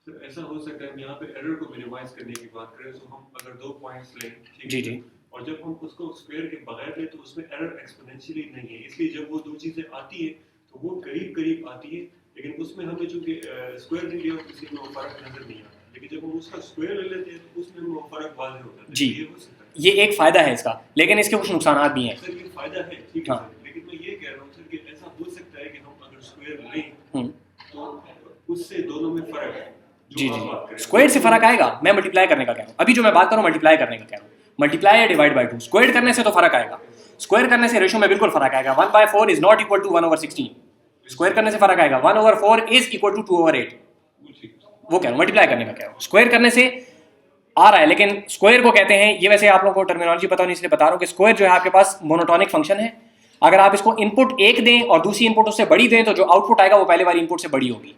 तो ऐसा हो सकता है हम यहाँ पे एरर को मिनिमाइज करने की बात करें तो हम अगर 2 पॉइंट्स लें, ठीक
जी
है,
जी,
और जब हम उसको स्क्वायर के बगैर लें तो उसमें एरर एक्सपोनेंशियली नहीं है, इसलिए जब वो दो चीजें आती है तो वो करीब करीब आती है, लेकिन उसमें हमें चूंकि स्क्वायर नहीं लिया किसी में वो फर्क नजर नहीं आता, लेकिन जब हम उसका स्क्वायर ले लेते हैं तो उसमें वो फर्क वाज़ेह होता है।
जी,
ये हो सकता है,
ये एक फ़ायदा है इसका, लेकिन इसके कुछ नुकसान भी हैं।
सर ये फायदा है, ठीक है
हाँ।
सर, लेकिन मैं ये कह रहा हूँ सर कि ऐसा हो सकता है कि हम अगर स्क्वायर लें तो उससे दोनों में फर्क है।
जी जी, स्क्वायर से फर्क आएगा, मैं मल्टीप्लाई करने का कह रहा हूँ, अभी जो मैं बात कर रहा हूँ मल्टीप्लाई करने का कह रहा हूँ, मल्टीप्लाई या डिवाइड बाय 2। स्क्वायर करने से तो फर्क आएगा, स्क्वायर करने से रेशियो में बिल्कुल फर्क आएगा। 1/4 is not equal to 1/16, square करने से फर्क आएगा। 1/4 इज इक्वल टू 2/8, वो कह रहा हूँ, मल्टीप्लाई करने का कह रहा हूँ। स्क्वायर करने से आ रहा है, लेकिन स्क्वायर को कहते हैं, ये वैसे आप लोगों को टर्मिनोलॉजी पता नहीं इसलिए बता रहा हूँ कि स्क्वायर जो है आपके पास मोनोटोनिक फंक्शन है। अगर आप इसको इनपुट एक दें और दूसरी इनपुट उससे बड़ी दें तो जो आउटपुट आएगा वो पहले वाली इनपुट से बड़ी होगी।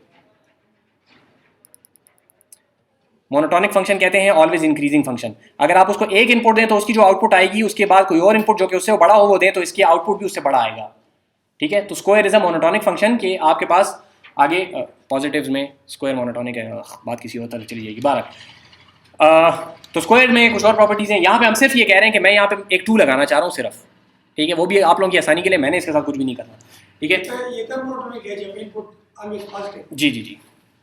मोनोटोनिक फंक्शन कहते हैं ऑलवेज इंक्रीजिंग फंक्शन। अगर आप उसको एक इनपुट दें तो उसकी जो आउटपुट आएगी उसके बाद कोई और इनपुट जो कि उससे बड़ा हो वो दें तो इसकी आउटपुट भी उससे बड़ा आएगा, ठीक है। तो square is a monotonic function कि आपके पास आगे पॉजिटिव्स में स्क्वायर मोनोटोनिक है, बात किसी और तरह चली जाएगी 12। तो स्क्वायर में कुछ और प्रॉपर्टीज़ हैं। यहाँ पे हम सिर्फ ये कह रहे हैं कि मैं यहाँ पे एक 2 लगाना चाह रहा हूँ सिर्फ, ठीक है। वो भी आप लोगों की आसानी के लिए, मैंने इसके साथ कुछ भी नहीं करना, ठीक है।
ये तब मोनोटोनिक है जब इनपुट ऑलवेज पॉजिटिव।
जी जी जी,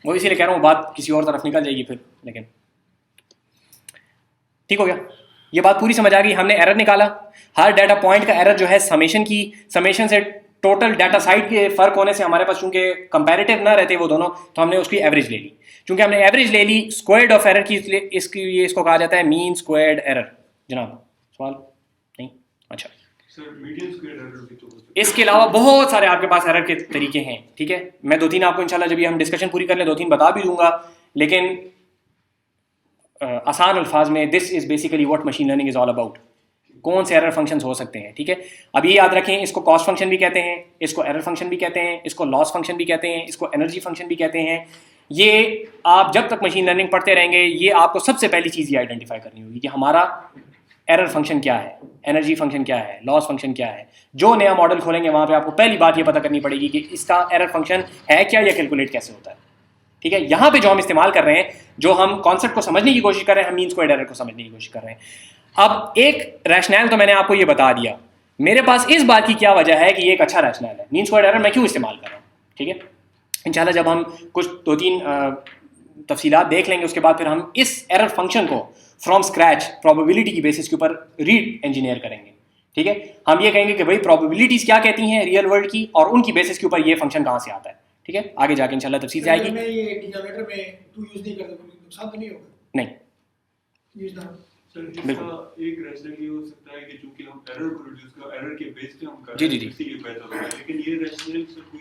वो इसीलिए कह रहा हूँ, बात किसी और तरफ निकल जाएगी फिर, लेकिन ठीक हो गया। ये बात पूरी समझ आ गई। हमने एरर निकाला, हर डाटा पॉइंट का एरर जो है समेशन की, समेशन से टोटल डाटा साइड के फर्क होने से हमारे पास चूंकि कंपैरेटिव ना रहते वो दोनों, तो हमने उसकी एवरेज ले ली। चूंकि हमने एवरेज ले ली स्क्वायर्ड ऑफ एरर की, इसलिए इसको कहा जाता है मीन स्क्वायर्ड एरर। जनाब सवाल नहीं? अच्छा
सर मीडियन स्क्वायर एरर भी तो हो सकता है।
इसके अलावा बहुत सारे आपके पास एरर के तरीके हैं, ठीक है। मैं 2-3 आपको इंशाल्लाह जब ये हम डिस्कशन पूरी कर लें 2-3 बता भी दूंगा, लेकिन आसान अल्फाज में this is basically what machine learning is all about. कौन से एरर फंक्शंस हो सकते हैं, ठीक है। अब ये याद रखें, इसको कॉस्ट फंक्शन भी कहते हैं, इसको एरर फंक्शन भी कहते हैं, इसको लॉस फंक्शन भी कहते हैं, इसको एनर्जी फंक्शन भी कहते हैं। ये आप जब तक मशीन लर्निंग पढ़ते रहेंगे ये आपको सबसे पहली चीज़ ये आइडेंटिफाई करनी होगी कि हमारा एरर फंक्शन क्या है, एनर्जी फंक्शन क्या है, लॉस फंक्शन क्या है। जो नया मॉडल खोलेंगे वहाँ पे आपको पहली बात ये पता करनी पड़ेगी कि इसका एरर फंक्शन है क्या या कैलकुलेट कैसे होता है, ठीक है। यहाँ पे जो हम इस्तेमाल कर रहे हैं, जो हम कॉन्सेप्ट को समझने की कोशिश कर रहे हैं, हम मीन स्क्वायर्ड एरर को समझने की कोशिश कर रहे हैं। अब एक रैशनल तो मैंने आपको ये बता दिया, मेरे पास इस बात की क्या वजह है कि ये एक अच्छा रैशनल है, मीन स्क्वायर्ड एरर मैं क्यों इस्तेमाल कर रहा हूँ, ठीक है। इंशाल्लाह जब हम कुछ 2-3 तफसीलात देख लेंगे उसके बाद फिर हम इस एरर फंक्शन को फ्रॉम स्क्रैच प्रोबेबिलिटी की बेसिस के ऊपर रीड इंजीनियर करेंगे, ठीक है। हम ये कहेंगे कि भाई प्रोबेबिलिटीज क्या कहती हैं रियल वर्ल्ड की और उनकी बेसिस के ऊपर ये फंक्शन कहाँ से आता है, ठीक है। आगे जाके इंशाल्लाह तफसील से आएगी।
मैं ये डिनोमिनेटर में 2 यूज नहीं करता, कोई नुकसान तो नहीं होगा?
नहीं
यूज ना
सर इसका एक रैशनल ये हो सकता है कि चूंकि हम एरर को रिड्यूस कर एरर के बेस पे हम कर
जी, जी, जी।
इसीलिए बेहतर होगा, लेकिन ये रैशनल से कोई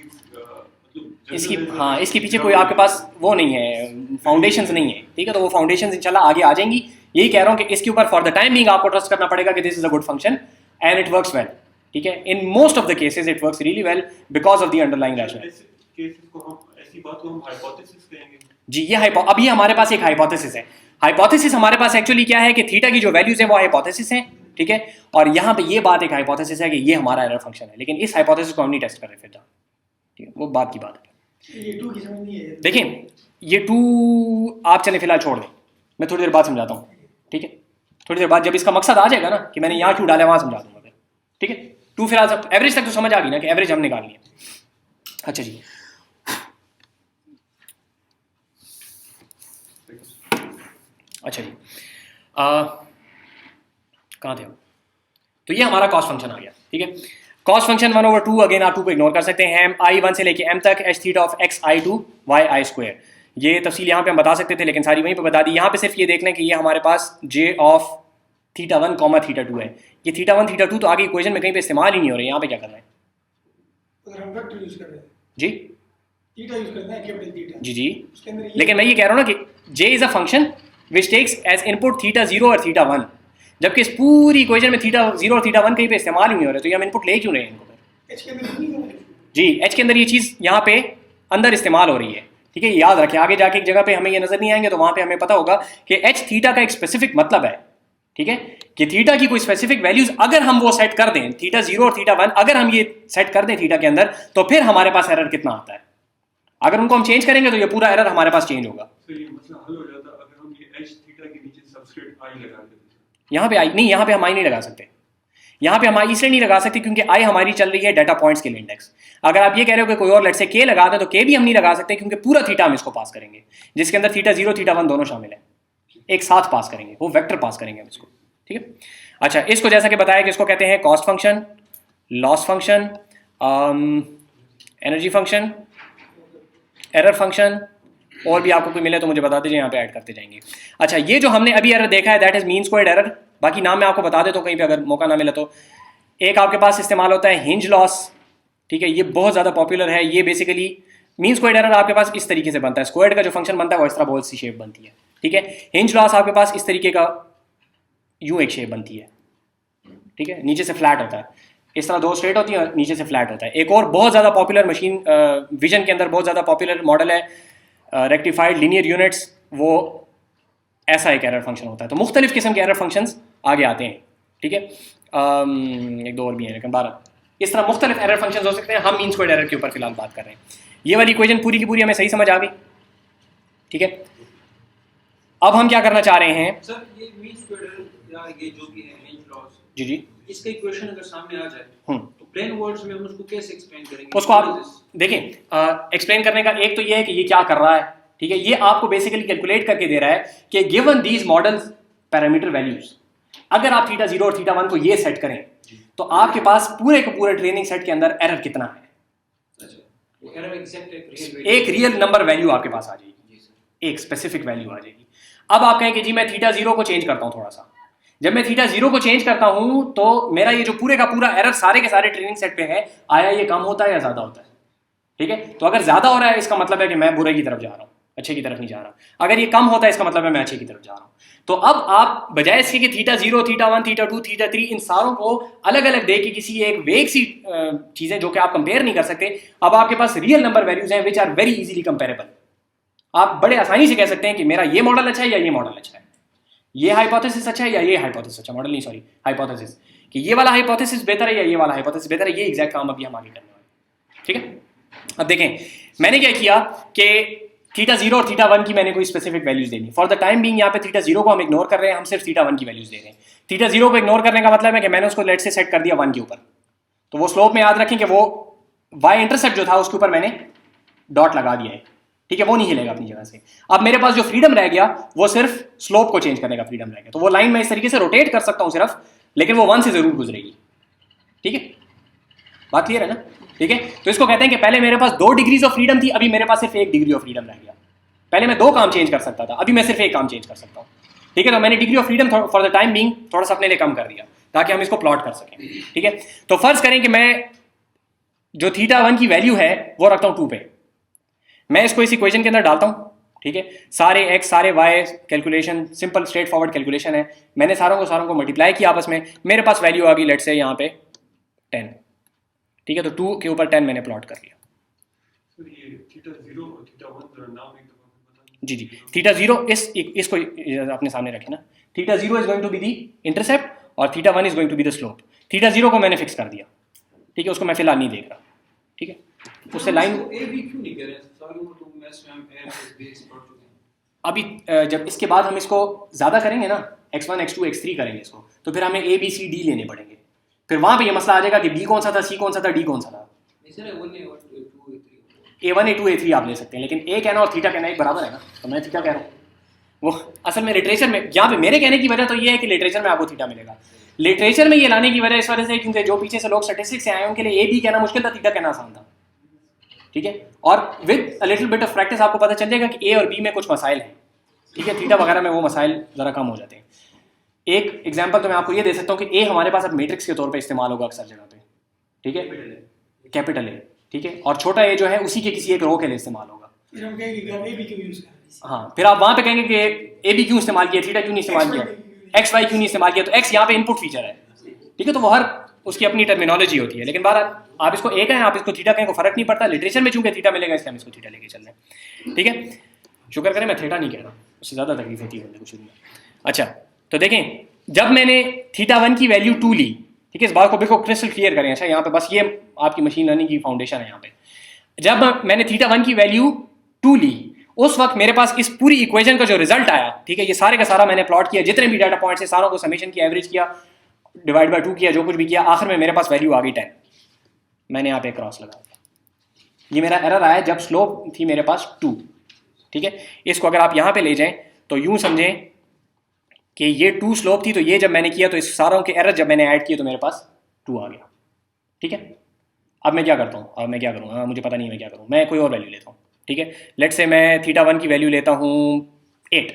इसकी हाँ इसके पीछे कोई आपके पास वो नहीं है, फाउंडेशंस नहीं है, ठीक है। तो वो फाउंडेशंस इंशाल्लाह आगे आ जाएंगी। यही कह रहा हूँ कि इसके ऊपर फॉर द टाइम बीइंग आपको ट्रस्ट करना पड़ेगा कि this is a good function and it works well, ठीक है। In most of the cases it works really well because of the underlying rational.
ऐसे केसेस को हम ऐसी बात को हम हाइपोथेसिस कहेंगे।
जी ये अभी हमारे पास एक हाइपोथेसिस है। हाइपोथेसिस हमारे पास एक्चुअली क्या है कि थीटा की जो वैल्यूज है वो हाइपोथेसिस है, ठीक है। और यहाँ पे ये बात एक हाइपोथेसिस है कि ये हमारा एरर फंक्शन है, लेकिन इस हाइपोथेसिस को हम नहीं टेस्ट कर रहे फिर, ठीक है। वो बात की बात है।
ये 2 की समझ नहीं है।
देखिए ये 2 आप चले फिलहाल छोड़ दें, मैं थोड़ी देर बाद समझाता हूँ, ठीक है। थोड़ी देर बाद जब इसका मकसद आ जाएगा ना कि मैंने यहाँ क्यों डाला वहाँ समझा दूंगा फिर, ठीक है। 2 फिलहाल सब एवरेज तक तो समझ आ गई ना कि एवरेज हम निकालनी है। अच्छा जी अच्छा जी कहाँ थे हम? तो ये हमारा कॉस्ट फंक्शन आ गया, ठीक है। कॉस्ट फंक्शन 1/2, अगेन आप 2 को इग्नोर कर सकते हैं। i1 से लेके m तक h theta of x i2 y i square, ये तफसील यहाँ पे हम बता सकते थे लेकिन सारी वहीं पे बता दी। यहाँ पे सिर्फ ये देख लें कि ये हमारे पास j of theta 1 comma theta 2 है। ये थीटा 1 थीटा 2 तो आगे इक्वेशन में कहीं पे इस्तेमाल ही नहीं हो रहे, यहाँ पे क्या करना है?
अगर हम वेक्टर यूज कर रहे हैं,
जी
थीटा यूज करते हैं, कैपिटल थीटा,
जी जी,
उसके अंदर
लेकिन मैं ये कह रहा हूँ ना कि j is a function which takes as input theta 0 और थीटा 1, जबकि इस पूरी इक्वेशन में थीटा 0 और थीटा 1 कहीं पे इस्तेमाल ही नहीं हो रहे, तो ये हम इनपुट ले क्यों रहे हैं इनको?
h के अंदर नहीं होगा।
जी एच के अंदर ये चीज़ यहाँ पे अंदर इस्तेमाल हो रही है, ठीक है। याद रखें, आगे जाके एक जगह पे हमें ये नजर नहीं आएंगे तो वहाँ पे हमें पता होगा कि एच थीटा का एक स्पेसिफिक मतलब है, ठीक है, कि थीटा की कोई स्पेसिफिक वैल्यूज अगर हम वो सेट कर दें, थीटा 0 और थीटा 1 अगर हम ये सेट कर दें थीटा के अंदर, तो फिर हमारे पास एरर कितना आता है। अगर उनको हम चेंज करेंगे तो ये पूरा एरर हमारे पास चेंज होगा।
तो ये मसला हल हो जाता अगर हम ये एच थीटा के नीचे सबस्क्रिप्ट आई लगा देते।
यहाँ पे आई नहीं, यहाँ पे हम आई नहीं लगा सकते। यहाँ पे हम आई इसलिए नहीं लगा सकते क्योंकि आई हमारी चल रही है डाटा पॉइंट्स के लिए इंडेक्स। अगर आप ये कह रहे हो कि कोई और लेट से के लगा दे तो के भी हम नहीं लगा सकते क्योंकि पूरा थीटा हम इसको पास करेंगे, जिसके अंदर थीटा 0 थीटा 1 दोनों शामिल है, एक साथ पास करेंगे, वो वेक्टर पास करेंगे हम इसको, ठीक है। अच्छा, इसको जैसा कि बताया कि इसको कहते हैं cost function, loss function, energy function, error function, और भी आपको कोई मिले तो मुझे बता दीजिए, यहाँ पे ऐड करते जाएंगे। अच्छा, ये जो हमने अभी एरर देखा है that is mean squared error. बाकी नाम मैं आपको बता देता हूँ कहीं पे अगर मौका ना मिले तो। एक आपके पास इस्तेमाल होता है हिंज लॉस, ठीक है, ये बहुत ज़्यादा पॉपुलर है। ये बेसिकली मीन स्क्वायर्ड एरर आपके पास इस तरीके से बनता है, स्क्वायर्ड का जो फंक्शन बनता है वो इस तरह बहुत सी शेप बनती है, ठीक है। हिंज लॉस आपके पास इस तरीके का यूं एक शेप बनती है, ठीक है, नीचे से फ्लैट होता है, इस तरह दो स्ट्रेट होती है और नीचे से फ्लैट होता है। एक और बहुत ज़्यादा पॉपुलर मशीन विजन के अंदर बहुत ज़्यादा पॉपुलर मॉडल है रेक्टिफाइड लीनियर यूनिट्स, वो ऐसा एक एरर फंक्शन होता है। तो मुख्तलिफ किस्म के एरर फंक्शंस आगे आते हैं, ठीक है। एक दो और भी हैं लेकिन 12 इस तरह मुख्तलिफ एरर फंक्शंस हो सकते हैं। हम मीन स्क्वायर्ड एरर के ऊपर फिलहाल बात कर रहे हैं। ये वाली इक्वेशन पूरी की पूरी हमें सही समझ आ गई, ठीक है। अब हम क्या करना चाह रहे हैं
सर, ये मीन स्क्वायर्ड एरर या ये जो भी है हिंज लॉस,
जी जी,
इसका इक्वेशन अगर सामने आ जाए तो प्लेन वर्ड्स में हम उसको कैसे एक्सप्लेन करेंगे?
उसको आप देखें, एक्सप्लेन करने का एक तो ये है कि ये क्या कर रहा है, ठीक है। ये आपको बेसिकली कैलकुलेट करके दे रहा है कि given these models parameter values, अगर आप थीटा 0 और थीटा 1 को ये सेट करें तो आपके पास पूरे के पूरे ट्रेनिंग सेट के अंदर एरर कितना है,
वो एरर एग्जैक्ट
एक रियल नंबर वैल्यू आपके पास आ जाएगी, एक स्पेसिफिक वैल्यू आ जाएगी। अब आप कहें कि जी मैं थीटा 0 को चेंज करता हूं थोड़ा सा। जब मैं थीटा 0 को चेंज करता हूं तो मेरा ये जो पूरे का पूरा एरर सारे के सारे ट्रेनिंग सेट पे है, आया ये कम होता है या ज्यादा होता है, ठीक है। तो अगर ज्यादा हो रहा है इसका मतलब है कि मैं बुरे की तरफ जा रहा हूं, अच्छे की तरफ नहीं जा रहा। अगर ये कम होता है इसका मतलब है मैं अच्छे की तरफ जा रहा हूं। तो अब आप बजाय इसके कि थीटा 0 थीटा 1 थीटा 2 थीटा 3 इन सारों को अलग अलग दे के किसी एक वेग सी चीजें जो कि आप कंपेयर नहीं कर सकते, अब आपके पास रियल नंबर वैल्यूज हैं which are very easily comparable. आप बड़े आसानी से कह सकते हैं कि मेरा ये मॉडल अच्छा है या ये मॉडल अच्छा है, ये हाइपोथेसिस अच्छा है या ये हाइपोथेसिस अच्छा, मॉडल नहीं सॉरी हाइपोथेसिस, कि ये वाला हाइपोथेसिस बेहतर है या ये वाला हाइपोथेसिस बेहतर है। ये एग्जैक्ट काम अभी हम आगे करने वाले हैं, ठीक है। अब देखें मैंने क्या किया कि थीटा 0 और थीटा 1 की मैंने कोई स्पेसिफिक वैल्यूज देनी। फॉर द टाइम बीइंग यहाँ पे थीटा 0 को हम इग्नोर कर रहे हैं, हम सिर्फ थीटा 1 की वैल्यूज दे रहे हैं। थीटा 0 को इग्नोर करने का मतलब है कि मैंने उसको लेट से सेट कर दिया 1 के ऊपर, तो वो स्लोप में याद रखें कि वो वाई इंटरसेप्ट जो था उसके ऊपर मैंने डॉट लगा दिया है, ठीक है, वो नहीं हिलेगा अपनी जगह से। अब मेरे पास जो फ्रीडम रह गया वो सिर्फ स्लोप को चेंज करने का फ्रीडम रह गया। तो वो लाइन मैं इस तरीके से रोटेट कर सकता हूँ सिर्फ, लेकिन वो 1 से जरूर गुजरेगी, ठीक है, बात क्लियर है ना, ठीक है। तो इसको कहते हैं कि पहले मेरे पास 2 डिग्रीज ऑफ फ्रीडम थी, अभी मेरे पास सिर्फ 1 डिग्री ऑफ फ्रीडम रह गया। पहले मैं 2 काम चेंज कर सकता था, अभी मैं सिर्फ 1 काम चेंज कर सकता हूँ, ठीक है। तो मैंने degree of freedom for the time being थोड़ा सा अपने लिए कम कर दिया ताकि हम इसको प्लॉट कर सकें, ठीक है। तो फर्ज करें कि मैं जो थीटा 1 की वैल्यू है वो रखता हूँ 2 पे, मैं इसको इस इक्वेशन के अंदर डालता हूँ, ठीक है। सारे x सारे y calculation simple straight forward calculation है, मैंने सारों को मल्टीप्लाई किया आपस में, मेरे पास वैल्यू आ गई लेट्स से यहाँ पे 10, ठीक है। तो 2 के ऊपर 10 मैंने प्लॉट कर लिया।
सर ये थीटा 0 और थीटा 1 जरा नाम एक दफा बता।
जी जी, थीटा 0 इसको अपने सामने रखें ना, theta 0 is going to be the intercept और theta 1 is going to be the slope. Theta 0 को मैंने फिक्स कर दिया, ठीक है, उसको मैं फिलहाल नहीं देख रहा, ठीक है। उससे लाइन
ए बी क्यों नहीं कह रहे हैं? सालों में तो मैथ्स में हम ए प्लस बी एक्सपर्ट हो गए।
अभी जब इसके बाद हम इसको ज़्यादा करेंगे ना, x1 x2 x3 करेंगे इसको, तो फिर हमें a b c d लेने पड़ेंगे। फिर वहाँ पे ये मसला आ जाएगा कि b कौन सा था, c कौन सा था, d कौन सा था।
Sir 1 a 2 a 3
a1 a2 a3 आप ले सकते हैं, लेकिन a कहना और थीटा कहना एक बराबर है ना, तो मैं थीटा कह रहा हूँ। वो असल में लिटरेचर में, यहाँ पे मेरे कहने की वजह तो ये है कि लिटरेचर में आपको थीटा मिलेगा। लिटरेचर में ये लाने की वजह इस वजह से क्योंकि जो पीछे से लोग स्टैटिस्टिक्स से आए उनके लिए a b कहना मुश्किल था, थीटा कहना आसान था, ठीक है। और with a little bit of practice आपको पता चल जाएगा कि a और b में कुछ मसाइल हैं, ठीक है, थीटा वगैरह में वो मसाइल ज़रा कम हो जाते हैं। एक एग्जांपल तो मैं आपको ये दे सकता हूँ कि a हमारे पास अब मैट्रिक्स के तौर पे इस्तेमाल होगा अक्सर जगह पे, ठीक है, कैपिटल A, ठीक है, और छोटा a जो है उसी के किसी एक रो के लिए इस्तेमाल होगा।
फिर हम कहेंगे कि अब ए बी क्यों यूज कर रहे हैं।
हाँ, फिर आप वहाँ पे कहेंगे कि a b क्यों इस्तेमाल किया, थीटा क्यों नहीं इस्तेमाल किया, x y क्यों नहीं इस्तेमाल किया। तो x यहाँ पे इनपुट फीचर है, ठीक है, तो वो हर उसकी अपनी टर्मिनोलॉजी होती है, लेकिन बहरहाल आप इसको ए कहें, आप इसको थीटा कहें, को फर्क नहीं पड़ता। लिटरेचर में चूंकि थीटा मिलेगा इसलिए हम इसको थीटा लेके चल रहे हैं, ठीक है। शुक्र करें मैं थीटा नहीं कह रहा, उससे ज़्यादा तकलीफ होती है बंदे को शुरू में। अच्छा, तो देखें, जब मैंने θ1 की वैल्यू 2 ली, ठीक है, इस बात को बिल्कुल क्रिस्टल क्लियर करें। अच्छा, यहाँ पे बस ये आपकी मशीन लर्निंग की फाउंडेशन है। यहाँ पे जब मैंने θ1 की वैल्यू 2 ली, उस वक्त मेरे पास इस पूरी इक्वेशन का जो रिजल्ट आया, ठीक है, ये सारे का सारा मैंने प्लॉट किया, जितने भी डाटा पॉइंट्स है सारों को समेशन किया, एवरेज किया, डिवाइड बाय 2 किया, जो कुछ भी किया, आखिर में मेरे पास वैल्यू आ गई 10। मैंने यहाँ पे क्रॉस लगा दिया, ये मेरा एरर आया जब स्लोप थी मेरे पास 2, ठीक है। इसको अगर आप यहाँ पे ले जाएं तो यूं समझें कि ये 2 स्लोप थी, तो ये जब मैंने किया तो इस सारों के एरर जब मैंने ऐड किए तो मेरे पास 2 आ गया, ठीक है। अब मैं क्या करता हूँ, अब मैं क्या करूँगा, मुझे पता नहीं मैं क्या करूँ, मैं कोई और वैल्यू लेता हूँ, ठीक है। लेट से मैं θ1 की वैल्यू लेता हूँ 8,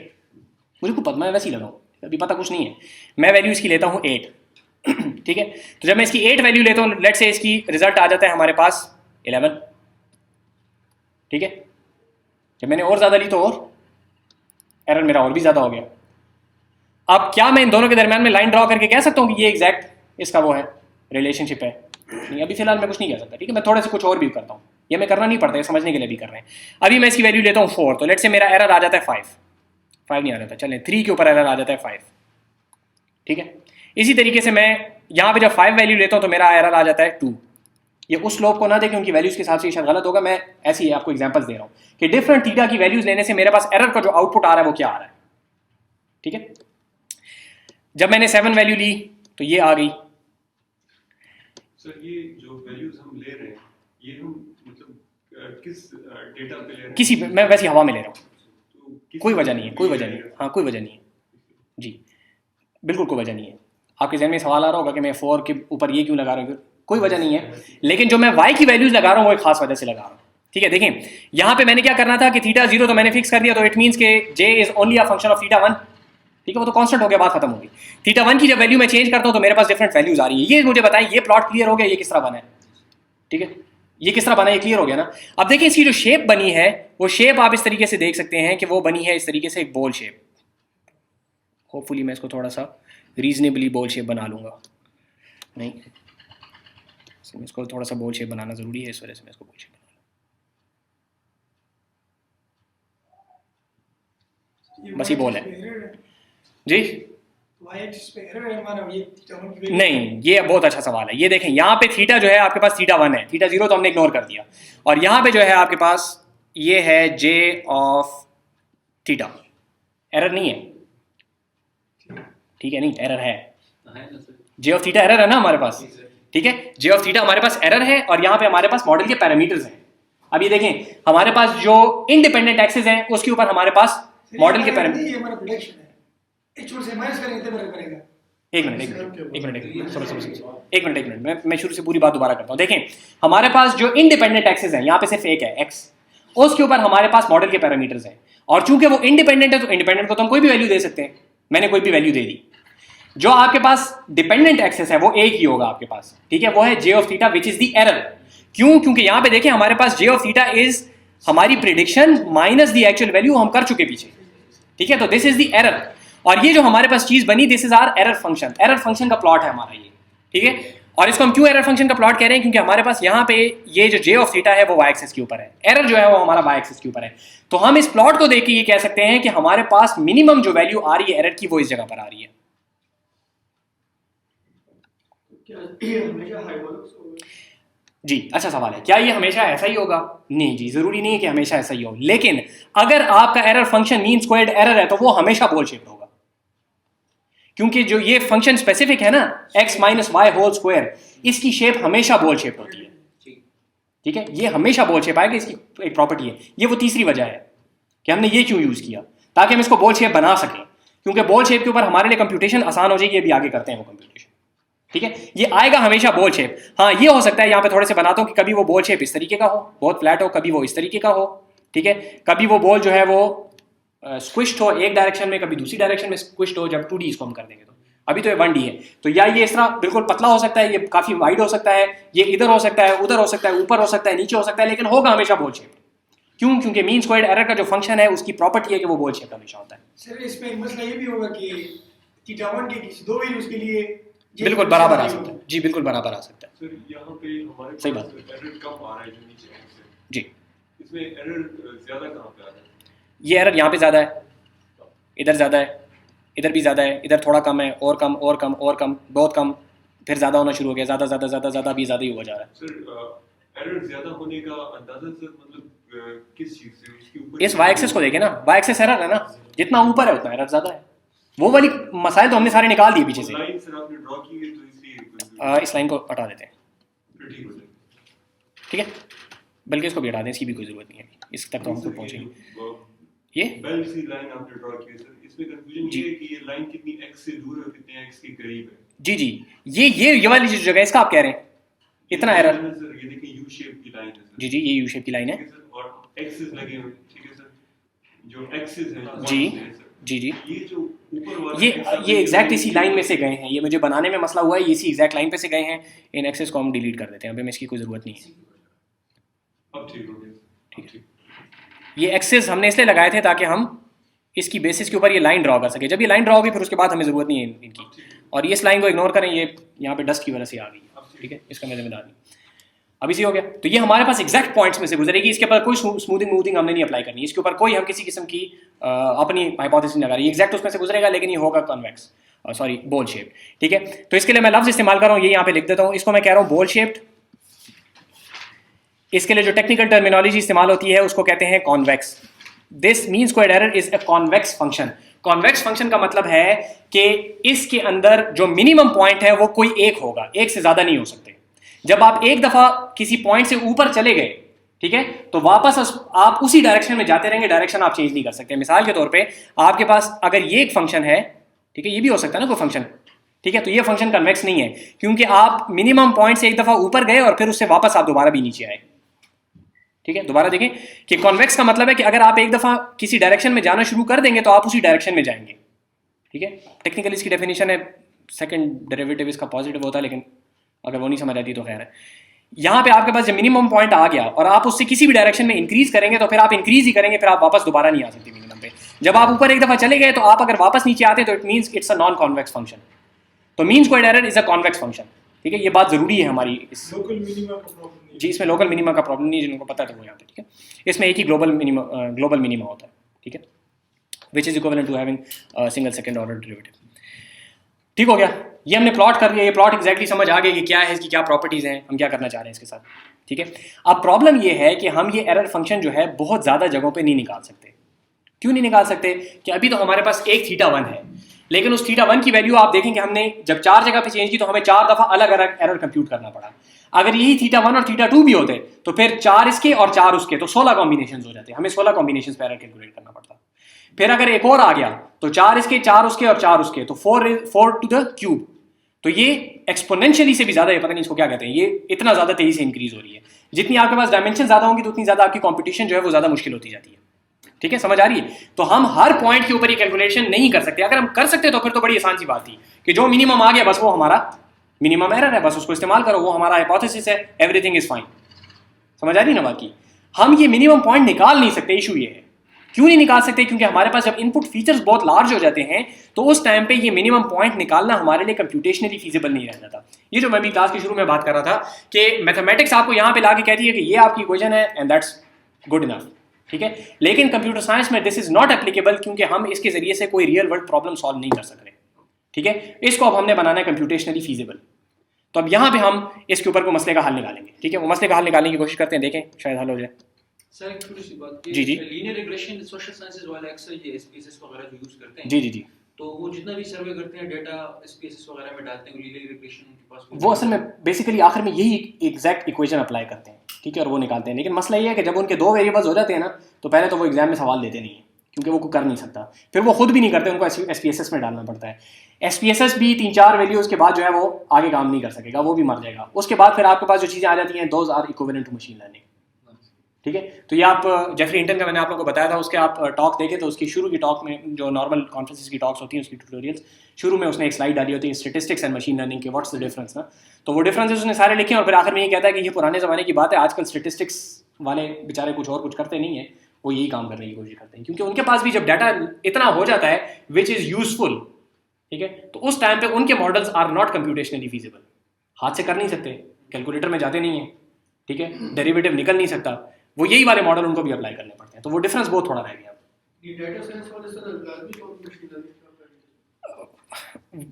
मुझे को पता, मैं वैसे ही लगाऊँ, अभी पता कुछ नहीं है, मैं वैल्यू इसकी लेता हूँ 8, ठीक है। तो जब मैं इसकी 8 वैल्यू लेता हूँ, लेट से इसकी रिजल्ट आ जाता है हमारे पास 11, ठीक है। जब मैंने और ज़्यादा ली तो और एरर मेरा और भी ज़्यादा हो गया। अब क्या मैं इन दोनों के दरमियान में लाइन ड्रॉ करके कह सकता हूँ कि ये एग्जैक्ट इसका वो है, रिलेशनशिप है? नहीं, अभी फिलहाल मैं कुछ नहीं कह सकता, ठीक है। मैं थोड़े से कुछ और भी करता हूँ, ये मैं करना नहीं पड़ता, ये समझने के लिए भी कर रहे हैं। अभी मैं इसकी वैल्यू लेता हूँ 4, तो लेट से मेरा एरर आ जाता है 5 नहीं आ जाता, चलें 3 के ऊपर एरर आ जाता है 5, ठीक है। इसी तरीके से मैं यहाँ पे जब 5 वैल्यू लेता हूँ तो मेरा एरर आ जाता है 2। ये उस स्लोप को ना देखें, उनकी वैल्यूज के हिसाब से शायद गलत होगा, मैं ऐसी ही आपको एग्जांपल्स दे रहा हूँ कि डिफरेंट थीटा की वैल्यूज लेने से मेरे पास एरर का जो आउटपुट आ रहा है वो क्या आ रहा है, ठीक है। जब मैंने 7 वैल्यू ली तो ये आ गई।
सर ये जो वैल्यूज हम ले रहे हैं, ये हम मतलब किस डेटा पे ले रहे हैं?
किसी पे, मैं वैसे हवा में ले रहा हूँ,
तो
कोई वजह नहीं है, कोई वजह नहीं है, हाँ कोई वजह नहीं है जी, बिल्कुल कोई वजह नहीं है। आपके जहन में सवाल आ रहा होगा कि मैं 4 के ऊपर ये क्यों लगा रहा हूँ, कोई वजह नहीं है, लेकिन जो मैं y की वैल्यूज लगा रहा हूँ वो एक खास वजह से लगा रहा हूँ, ठीक है। देखें, यहाँ पे मैंने क्या करना था कि θ0 तो मैंने फिक्स कर दिया, तो इट मीन्स के j is only a function of θ1, ठीक है, वो तो कांस्टेंट हो गया, बात खत्म हो गई। θ1 की जब वैल्यू मैं चेंज करता हूँ तो मेरे पास डिफरेंट वैल्यूज आ रही है। ये मुझे बताएं, ये प्लॉट क्लियर हो गया, ये किस तरह बना है, ठीक है, ये किस तरह बना है, ये क्लियर हो गया ना। अब देखिए इसकी जो शेप बनी है, वो शेप आप इस तरीके से देख सकते हैं कि वो बनी है इस तरीके से, एक बॉल शेप। होपफुली मैं इसको थोड़ा सा रीजनेबली बॉल शेप बना लूंगा, नहीं इसको थोड़ा सा बॉल शेप बनाना जरूरी है, इस वजह से मैं इसको बॉल शेप बना, बस ये बॉल है जी। नहीं, ये बहुत अच्छा सवाल है। ये देखें, यहाँ पे थीटा जो है आपके पास θ1 है, θ0 तो हमने इग्नोर कर दिया, और यहाँ पे जो है आपके पास ये है j ऑफ थीटा, एरर नहीं है, ठीक है, नहीं एरर है, j ऑफ थीटा एरर है ना हमारे पास, ठीक है, j ऑफ थीटा हमारे पास एरर है, और यहाँ पे हमारे पास मॉडल के पैरामीटर्स हैं। अब ये देखें, हमारे पास जो इंडिपेंडेंट एक्सिस है उसके ऊपर हमारे पास मॉडल के पैरामीटर, एक मिनट, मैं शुरू से पूरी बात दोबारा करता हूँ। देखें, हमारे पास जो इंडिपेंडेंट एक्सिस है, यहाँ पे सिर्फ एक है x, उसके ऊपर हमारे पास मॉडल के पैरामीटर्स हैं, और चूंकि वो इंडिपेंडेंट है तो इंडिपेंडेंट को तो हम कोई भी वैल्यू दे सकते हैं। मैंने कोई भी वैल्यू दे दी। जो आपके पास डिपेंडेंट एक्सिस है वो एक ही होगा आपके पास, ठीक है, वो है j of theta which is the error. क्यों? क्योंकि यहाँ पे देखें हमारे पास j ऑफ थीटा इज हमारी prediction minus the actual value हम कर चुके पीछे, ठीक है, तो दिस इज द एरर। और ये जो हमारे पास चीज बनी, this is our error function, error function का प्लॉट है हमारा ये, ठीक है। और इसको हम क्यों एरर फंक्शन का प्लॉट कह रहे हैं? क्योंकि हमारे पास यहाँ पे ये जो j ऑफ थीटा है वो y एक्सिस के ऊपर है, एरर जो है वो हमारा y एक्सिस के ऊपर है। तो हम इस प्लॉट को देख के ये कह सकते हैं कि हमारे पास मिनिमम जो वैल्यू आ रही है एरर की वो इस जगह पर आ रही है। जी, अच्छा सवाल है, क्या ये हमेशा ऐसा ही होगा? नहीं जी, जरूरी नहीं है कि हमेशा ऐसा ही हो, लेकिन अगर आपका error function mean squared error है तो वो हमेशा बॉल शेप्ड होगा, क्योंकि जो ये फंक्शन स्पेसिफिक है ना x minus y whole square, इसकी शेप हमेशा बॉल शेप्ड होती है, ठीक है, ये हमेशा बॉल शेप आएगा, इसकी एक प्रॉपर्टी है। ये वो तीसरी वजह है कि हमने ये क्यों यूज किया, ताकि हम इसको बॉल शेप बना सकें, क्योंकि बॉल शेप के ऊपर हमारे लिए कंप्यूटेशन आसान हो जाएगी। ये भी आगे करते हैं वो कंप्यूटेशन, ठीक है, ये आएगा हमेशा बॉल शेप। हाँ, ये हो सकता है यहाँ पे थोड़े से बनाता हूँ कि कभी वो बॉल शेप इस तरीके का हो, बहुत फ्लैट हो, कभी वो इस तरीके का हो, ठीक है, कभी वो बॉल जो है वो स्क्विश्ड हो एक डायरेक्शन में, कभी दूसरी डायरेक्शन में स्क्विश्ड हो। जब 2D इसको हम कर देंगे तो अभी तो ये 1D है, तो या ये इस तरह बिल्कुल पतला हो सकता है, ये काफी वाइड हो सकता है, ये इधर हो सकता है, उधर हो सकता है, ऊपर हो सकता है, नीचे हो सकता है, लेकिन होगा हमेशा बॉल शेप। क्यों? क्योंकि मीन स्क्वायर्ड एरर का जो फंक्शन है उसकी प्रॉपर्टी है कि वो बॉल शेप हमेशा होता है।
सर इसमें एक मसला ये भी होगा कि θ1 के किसी दो वैल्यूज के लिए
बिल्कुल बराबर आ सकता है जी, बिल्कुल बराबर आ सकता है
सर यहाँ पे हमारे
सही
पास
बात।
एरर कम आ रहा है जो नीचे एक्स है,
जी।
इसमें एरर ज्यादा कहाँ पे आ रहा है?
ये एरर यहाँ पे ज़्यादा है, इधर ज़्यादा है, इधर भी ज़्यादा है, इधर थोड़ा कम है, और कम और कम और कम, बहुत कम, फिर ज़्यादा होना शुरू हो गया, ज़्यादा ज़्यादा ज़्यादा ज़्यादा, अभी ज़्यादा ही हुआ जा रहा है।
सर एरर ज्यादा होने का अंदाजा सर मतलब किस चीज से, उसके ऊपर
इस वाई एक्सेस को देखें ना, वाई एक्सेस एरर है ना, जितना ऊपर है उतना एरर ज़्यादा है। वो वाली मसाइल तो हमने सारे निकाल दिए पीछे से।
लाइन सर आपने ड्रॉ की है तो इसलिए
इस लाइन को हटा देते हैं,
फिर ठीक हो जाएगा।
ठीक है, बल्कि इसको भी हटा दें, इसकी भी कोई ज़रूरत नहीं है, इस तक तो हम खुद पहुँचेंगे। ये
बेल सी लाइन आपने ड्रॉ की है सर, इसमें कंफ्यूजन
जी।
ये है कि ये लाइन कितनी एक्स से दूर है और कितने एक्स के करीब है।
जी जी, ये वाली जो जगह है इसका आप कह रहे हैं इतना एरर।
सर ये देखिए यू शेप की लाइन है सर,
जी जी, ये यू शेप की लाइन है।
ठीक है सर, और एक्सिस लगे हुए हैं, ठीक है सर, जो एक्सिस है
जी
points हैं, सर,
जी जी,
ये जो ऊपर वाला
ये
axis आपने
ये एग्जैक्ट
जो
इसी लाइन में से गए हैं, ये मुझे बनाने में मसला हुआ है, ये इसी एग्जैक्ट लाइन पे से गए हैं। इन एक्सेस को हम डिलीट कर देते हैं, अभी हमें इसकी कोई ज़रूरत नहीं है।
अब ठीक हो गया
ठीक
ठीक
ये एक्सेस हमने इसलिए लगाए थे ताकि हम इसकी बेसिस के ऊपर ये लाइन ड्रॉ कर सके। जब ये लाइन ड्रॉ होगी फिर उसके बाद हमें ज़रूरत नहीं है इनकी, और ये इस लाइन को इग्नोर करें, ये यहाँ पे डस्ट की वजह से आ गई है, ठीक है, इसका मैं जिम्मेदार नहीं। अब इसी हो गया, तो ये हमारे पास एग्जैक्ट पॉइंट्स में से गुजरेगी, इसके ऊपर कोई स्मूथिंग हमने नहीं अप्लाई करनी, इसके ऊपर कोई हम किसी किस्म की अपनी हाइपोथेसिस नहीं लगा रही, एग्जैक्ट उसमें से गुजरेगा, लेकिन ये होगा कॉन्वेक्स, सॉरी बोल शेप, ठीक है। तो इसके लिए मैं लफ्ज इस्तेमाल कर रहा हूँ, ये यहाँ पे लिख देता हूँ, इसको मैं कह रहा हूँ बोल शेप्ड। इसके लिए जो टेक्निकल टर्मिनोलॉजी इस्तेमाल होती है उसको कहते हैं convex. This mean squared error is a convex function. Convex function का मतलब है कि इसके अंदर जो मिनिमम पॉइंट है वो कोई एक होगा, एक से ज्यादा नहीं हो सकते। जब आप एक दफा किसी पॉइंट से ऊपर चले गए, ठीक है, तो वापस आप उसी डायरेक्शन में जाते रहेंगे, डायरेक्शन आप चेंज नहीं कर सकते। मिसाल के तौर पे आपके पास अगर ये एक फंक्शन है, ठीक है, ये भी हो सकता है ना कोई फंक्शन, ठीक है, तो ये फंक्शन कन्वेक्स नहीं है, क्योंकि आप मिनिमम पॉइंट से एक दफा ऊपर गए और फिर उससे वापस आप दोबारा भी नीचे आए, ठीक है। दोबारा देखें कि कॉन्वेक्स का मतलब है कि अगर आप एक दफा किसी डायरेक्शन में जाना शुरू कर देंगे तो आप उसी डायरेक्शन में जाएंगे, ठीक है। टेक्निकली इसकी डेफिनेशन है, सेकंड डेरिवेटिव इसका पॉजिटिव होता है, लेकिन अगर वो नहीं समझ आती तो खैर है। यहाँ पे आपके पास जब मिनिमम पॉइंट आ गया और आप उससे किसी भी डायरेक्शन में इंक्रीज करेंगे तो फिर आप इंक्रीज ही करेंगे, फिर आप वापस दोबारा नहीं आ सकते मिनिमम पे। जब आप ऊपर एक दफा चले गए तो आप अगर वापस नीचे आते तो it means it's a non convex function. तो mean squared error is a convex function, ठीक है, ये बात जरूरी है हमारी इस
लोकल मिनिमम का प्रॉब्लम नहीं
जी, इसमें लोकल मिनिमा का प्रॉब्लम नहीं है, जिनको पता है तो वो यहाँ पे, ठीक है। इसमें एक ही ग्लोबल मिनिमा होता है, ठीक है, which is equivalent to having single second order derivative. ठीक हो गया, ये हमने प्लॉट कर लिया, ये प्लॉट एग्जैक्टली समझ आ गई कि क्या है, इसकी क्या प्रॉपर्टीज हैं, हम क्या करना चाह रहे हैं इसके साथ, ठीक है। अब प्रॉब्लम ये है कि हम ये एरर फंक्शन जो है बहुत ज़्यादा जगहों पे नहीं निकाल सकते। क्यों नहीं निकाल सकते? कि अभी तो हमारे पास एक θ1 है, लेकिन उस θ1 की वैल्यू आप देखेंगे हमने जब 4 जगह पे चेंज की तो हमें 4 दफ़ा अलग अलग एरर कंप्यूट करना पड़ा। अगर यही θ1 और θ2 भी होते तो फिर 4 इसके और 4 उसके, तो 16 कॉम्बिनेशन हो जाते, हमें 16 कॉम्बिनेशन पे एरर कैलकुलेट करना पड़ता। फिर अगर एक और आ गया तो 4 इसके, 4 उसके और 4 उसके, तो 4 टू द क्यूब। तो ये एक्सपोनेंशियली से भी ज्यादा, ये पता नहीं इसको क्या कहते हैं, ये इतना ज्यादा तेजी से इंक्रीज हो रही है। जितनी आपके पास डायमेंशन ज्यादा होंगी तो उतनी ज्यादा आपकी कंपटीशन जो है वो ज्यादा मुश्किल होती जाती है, ठीक है, समझ आ रही है। तो हम हर पॉइंट के ऊपर ये कैलकुलेशन नहीं कर सकते। अगर हम कर सकते तो फिर तो बड़ी आसान सी बात थी कि जो मिनिमम आ गया बस वो हमारा मिनिमम एरर है, बस उसको इस्तेमाल करो, वो हमारा हाइपोथेसिस है, एवरीथिंग इज फाइन। समझ आ रही ना बात की। हम ये मिनिमम पॉइंट निकाल नहीं सकते, इशू ये है। क्यों नहीं निकाल सकते? क्योंकि हमारे पास जब इनपुट फीचर्स बहुत लार्ज हो जाते हैं तो उस टाइम पे ये मिनिमम पॉइंट निकालना हमारे लिए कंप्यूटेशनली फीजिबल नहीं रह जाता। ये जो मैं भी क्लास के शुरू में बात कर रहा था कि मैथमेटिक्स आपको यहाँ पे लाके कहती है कि ये आपकी इक्वेशन है एंड दैट्स गुड इनफ, ठीक है, लेकिन कंप्यूटर साइंस में दिस इज नॉट एप्लीकेबल, क्योंकि हम इसके जरिए से कोई रियल वर्ल्ड प्रॉब्लम सॉल्व नहीं कर सक रहे, ठीक है। इसको अब हमने बनाना है कंप्यूटेशनली फीजिबल। तो अब यहाँ पे हम इसके ऊपर को मसले का हल निकालेंगे, ठीक है। वो मसले का हल निकालने की कोशिश करते हैं, देखें शायद हल हो जाए।
सर एक छोटी सी बात,
जी जी
लीनियर रिग्रेशन सोशल साइंसेज वाले अक्सर ये एसपीएसएस वगैरह जो यूज करते हैं,
जी जी जी,
तो वो जितना भी सर्वे करते हैं डेटा एसपीएसएस वगैरह में डालते हैं, लीनियर रिग्रेशन उनके पास
वो असल में बेसिकली आखिर में यही एग्जैक्ट इक्वेशन अप्लाई करते हैं, ठीक है, और वो निकालते हैं। लेकिन मसला ये है कि जब उनके 2 वेरिएबल्स हो जाते हैं ना तो पहले तो वो एग्जाम में सवाल देते नहीं है, क्योंकि वो कर नहीं सकता, फिर वो खुद भी नहीं करते, उनको एसपीएसएस में डालना पड़ता है। एसपीएसएस भी 3-4 वैल्यूज के बाद जो है वो आगे काम नहीं कर सकेगा, वो भी मर जाएगा। उसके बाद फिर आपके पास जो चीज़ें आ जाती हैं those are equivalent to machine learning, ठीक है। तो ये आप जेफरी हिंटन का मैंने आप लोगों को बताया था, उसके आप टॉक देखें तो उसकी शुरू की टॉक में जो नॉर्मल कॉन्फ्रेंसेस की टॉक्स होती हैं उसकी ट्यूटोरियल्स शुरू में उसने एक स्लाइड डाली होती है स्टैटिस्टिक्स एंड मशीन लर्निंग के व्हाट्स द डिफरेंस ना, तो वो डिफरेंसेस उसने सारे लिखे और फिर आखिर में ये कहता है कि ये पुराने ज़माने की बात है, आजकल स्टैटिस्टिक्स वाले बेचारे कुछ और कुछ करते नहीं है, वो यही काम करने की कोशिश करते हैं, क्योंकि उनके पास भी जब डाटा इतना हो जाता है विच इज़ यूजफुल, ठीक है। तो उस टाइम पे उनके models are not computationally feasible, हाथ से कर नहीं सकते, कैलकुलेटर में जाते नहीं है, ठीक है, डेरिवेटिव निकल नहीं सकता, वो यही वाले मॉडल उनको भी अप्लाई करने पड़ते हैं, तो वो डिफरेंस बहुत थोड़ा रह गया।
ये डेटा साइंस वाले सर लाजमी तौर पर मशीन लर्निंग